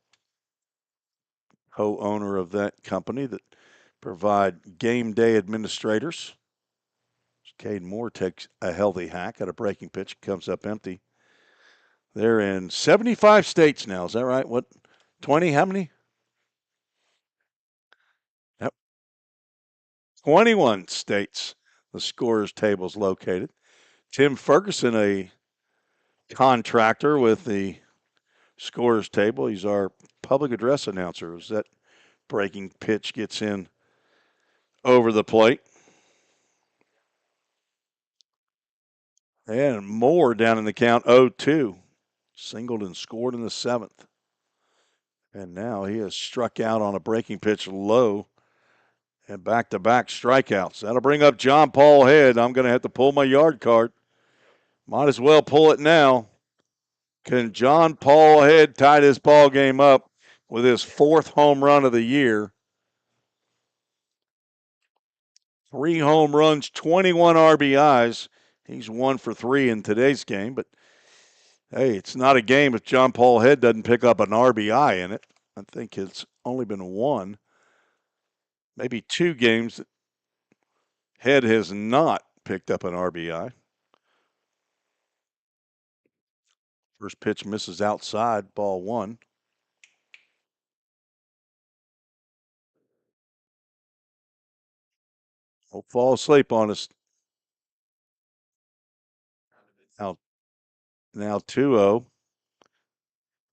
co-owner of that company that provide game day administrators. Cade Moore takes a healthy hack at a breaking pitch, comes up empty. They're in 75 states now. Is that right? What, 20? How many? Yep. 21 states the scores table is located. Tim Ferguson, a contractor with the scores table. He's our public address announcer as that breaking pitch gets in over the plate. And Moore down in the count 0-2. Singled and scored in the 7th. And now he has struck out on a breaking pitch low and back-to-back strikeouts. That'll bring up John Paul Head. I'm going to have to pull my yard card. Might as well pull it now. Can John Paul Head tie this ball game up with his 4th home run of the year? 3 home runs, 21 RBIs. He's 1 for 3 in today's game, but hey, it's not a game if John Paul Head doesn't pick up an RBI in it. I think it's only been 1, maybe 2 games that Head has not picked up an RBI. First pitch misses outside, ball 1. Don't fall asleep on us. Now 2-0.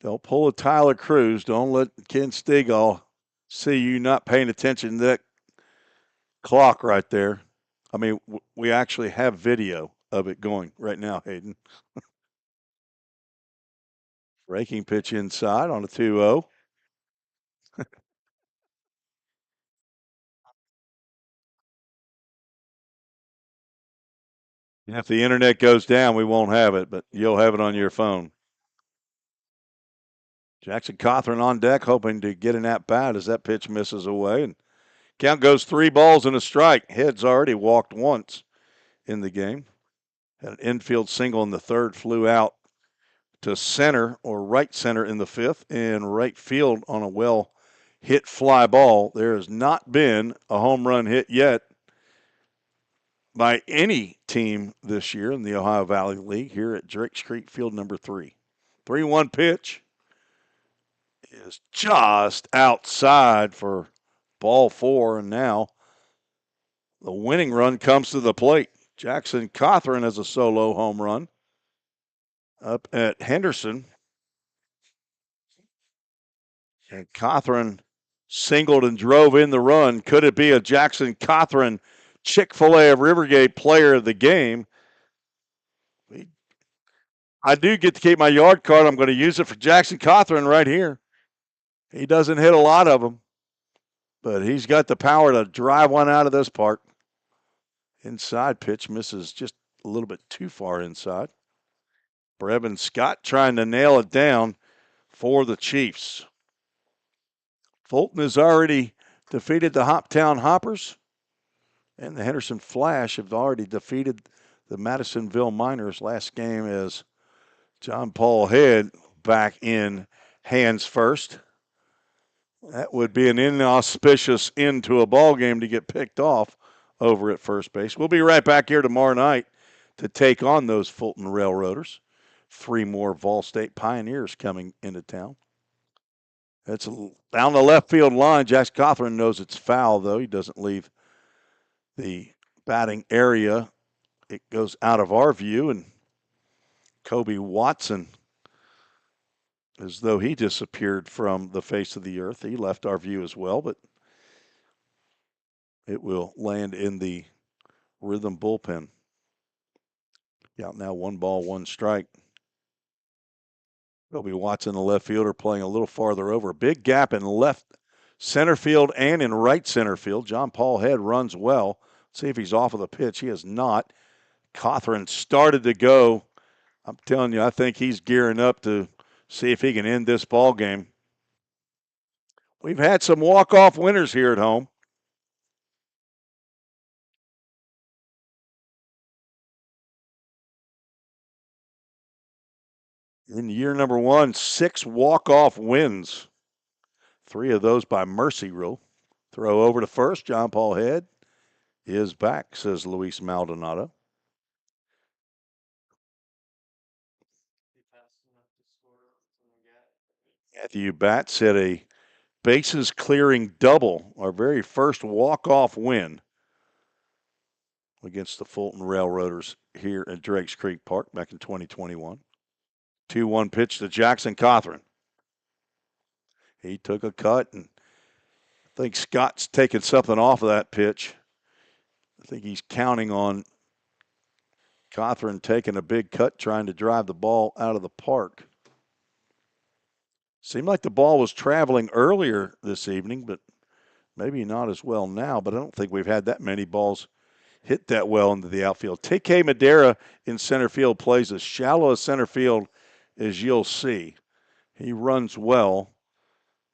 Don't pull a Tyler Cruz. Don't let Ken Stegall see you not paying attention to that clock right there. I mean, we actually have video of it going right now, Hayden. Breaking pitch inside on a 2-0. If the internet goes down, we won't have it, but you'll have it on your phone. Jackson Cawthorn on deck, hoping to get an at-bat as that pitch misses away. And count goes 3 balls and a strike. Head's already walked once in the game. Had an infield single in the 3rd, flew out to center or right center in the 5th, and right field on a well-hit fly ball. There has not been a home run hit yet by any team this year in the Ohio Valley League here at Drake Street Field number 3. 3-1 pitch is just outside for ball 4, and now the winning run comes to the plate. Jackson Cawthorn has a solo home run up at Henderson. And Cawthorn singled and drove in the run. Could it be a Jackson Cawthorn Chick-fil-A of Rivergate player of the game? I do get to keep my yard card. I'm going to use it for Jackson Cawthorn right here. He doesn't hit a lot of them, but he's got the power to drive one out of this park. Inside pitch misses just a little bit too far inside. Brevin Scott trying to nail it down for the Chiefs. Fulton has already defeated the Hoptown Hoppers, and the Henderson Flash have already defeated the Madisonville Miners. Last game as John Paul Head back in hands first. That would be an inauspicious end to a ball game to get picked off over at first base. We'll be right back here tomorrow night to take on those Fulton Railroaders. 3 more Vol State Pioneers coming into town. That's down the left field line. Jackson Cawthorn knows it's foul, though. He doesn't leave the batting area. It goes out of our view, and Kobe Watson, as though he disappeared from the face of the earth. He left our view as well, but it will land in the Rhythm bullpen. Out now, 1 ball, 1 strike. Kobe Watson, the left fielder, playing a little farther over. Big gap in left center field and in right center field. John Paul Head runs well. See if he's off of the pitch. He is not. Cawthron started to go. I'm telling you, I think he's gearing up to see if he can end this ball game. We've had some walk-off winners here at home. In year number 1, 6 walk-off wins. 3 of those by mercy rule. Throw over to first. John Paul Head is back, says Luis Maldonado. Matthew Batts hit a bases clearing double, our very first walk-off win against the Fulton Railroaders here at Drakes Creek Park back in 2021. 2-1 pitch to Jackson Cawthron. He took a cut, and I think Scott's taking something off of that pitch. I think he's counting on Cawthron taking a big cut, trying to drive the ball out of the park. Seemed like the ball was traveling earlier this evening, but maybe not as well now. But I don't think we've had that many balls hit that well into the outfield. TK Madera in center field plays as shallow a center field as you'll see. He runs well,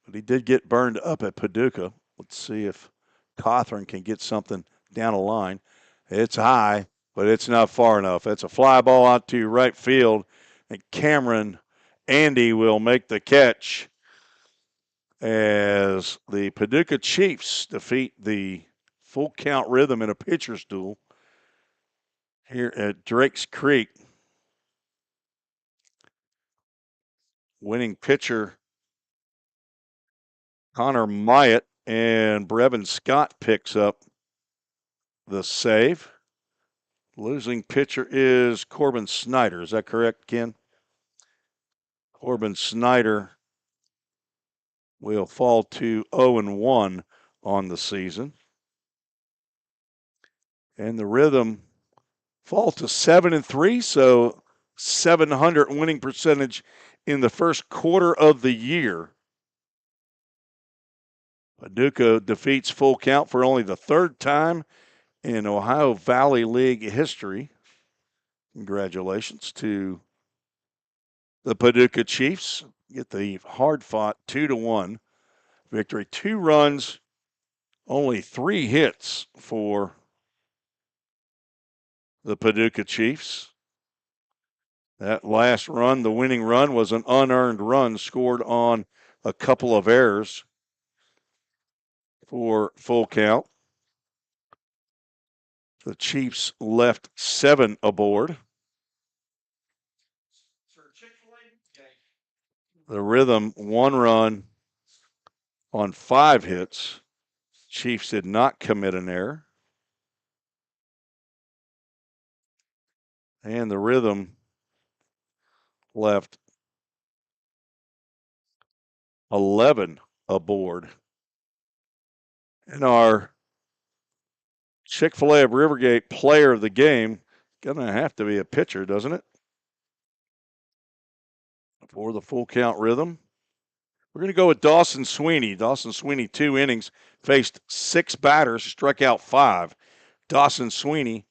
but he did get burned up at Paducah. Let's see if Cawthron can get something down the line. It's high, but it's not far enough. It's a fly ball out to right field, and Cameron Andy will make the catch as the Paducah Chiefs defeat the Full Count Rhythm in a pitcher's duel here at Drakes Creek. Winning pitcher Connor Myatt, and Brevin Scott picks up the save. Losing pitcher is Corbin Snyder. Is that correct, Ken? Corbin Snyder will fall to 0-1 on the season. And the Rhythm fall to 7-3, so 700 winning percentage in the first quarter of the year. Paducah defeats Full Count for only the 3rd time in Ohio Valley League history. Congratulations to the Paducah Chiefs. Get the hard-fought 2-1 victory. 2 runs, only 3 hits for the Paducah Chiefs. That last run, the winning run, was an unearned run scored on a couple of errors for Full Count. The Chiefs left 7 aboard. The Rhythm 1 run on 5 hits. Chiefs did not commit an error. And the Rhythm left 11 aboard. And our Chick-fil-A of Rivergate player of the game, gonna have to be a pitcher, doesn't it? For the Full Count Rhythm. We're going to go with Dawson Sweeney. Dawson Sweeney, 2 innings, faced 6 batters, struck out 5. Dawson Sweeney,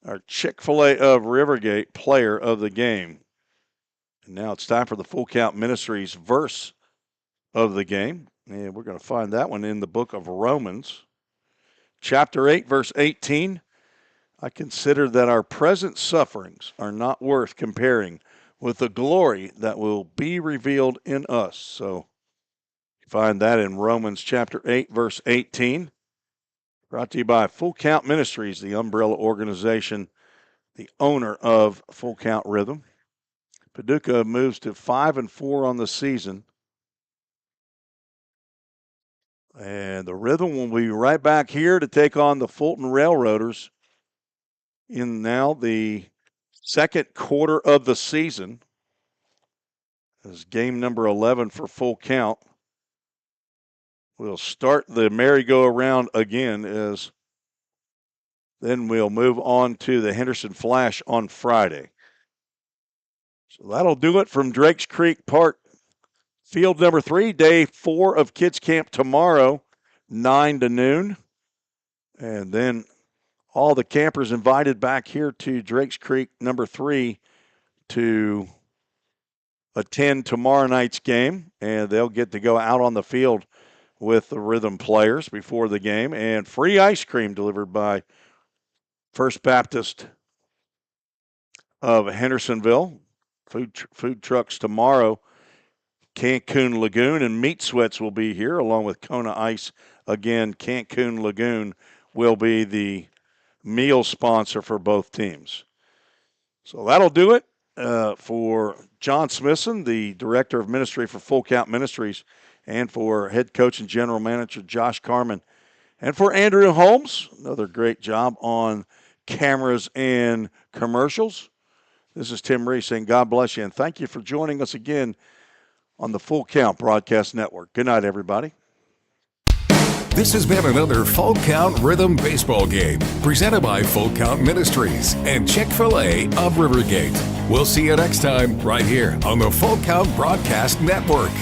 our Chick-fil-A of Rivergate player of the game. And now it's time for the Full Count Ministries verse of the game. And we're going to find that one in the book of Romans. Chapter 8, verse 18. I consider that our present sufferings are not worth comparing with the glory that will be revealed in us. So find that in Romans chapter 8, verse 18. Brought to you by Full Count Ministries, the umbrella organization, the owner of Full Count Rhythm. Paducah moves to 5-4 on the season. And the Rhythm will be right back here to take on the Fulton Railroaders in now the second quarter of the season. This is game number 11 for Full Count. We'll start the merry-go-round again as then we'll move on to the Henderson Flash on Friday. So that'll do it from Drakes Creek Park, field number 3, day 4 of Kids Camp tomorrow, 9 to noon. And then all the campers invited back here to Drakes Creek number 3 to attend tomorrow night's game. And they'll get to go out on the field with the Rhythm players before the game. And free ice cream delivered by First Baptist of Hendersonville. Food trucks tomorrow. Cancun Lagoon and Meat Sweats will be here along with Kona Ice. Again, Cancun Lagoon will be the meal sponsor for both teams. So that'll do it for John Smithson, the Director of Ministry for Full Count Ministries, and for head coach and general manager Josh Carman, and for Andrew Holmes. Another great job on cameras and commercials. This is Tim Reese saying God bless you, and thank you for joining us again on the Full Count Broadcast Network. Good night, everybody. This has been another Full Count Rhythm baseball game presented by Full Count Ministries and Chick-fil-A of Rivergate. We'll see you next time right here on the Full Count Broadcast Network.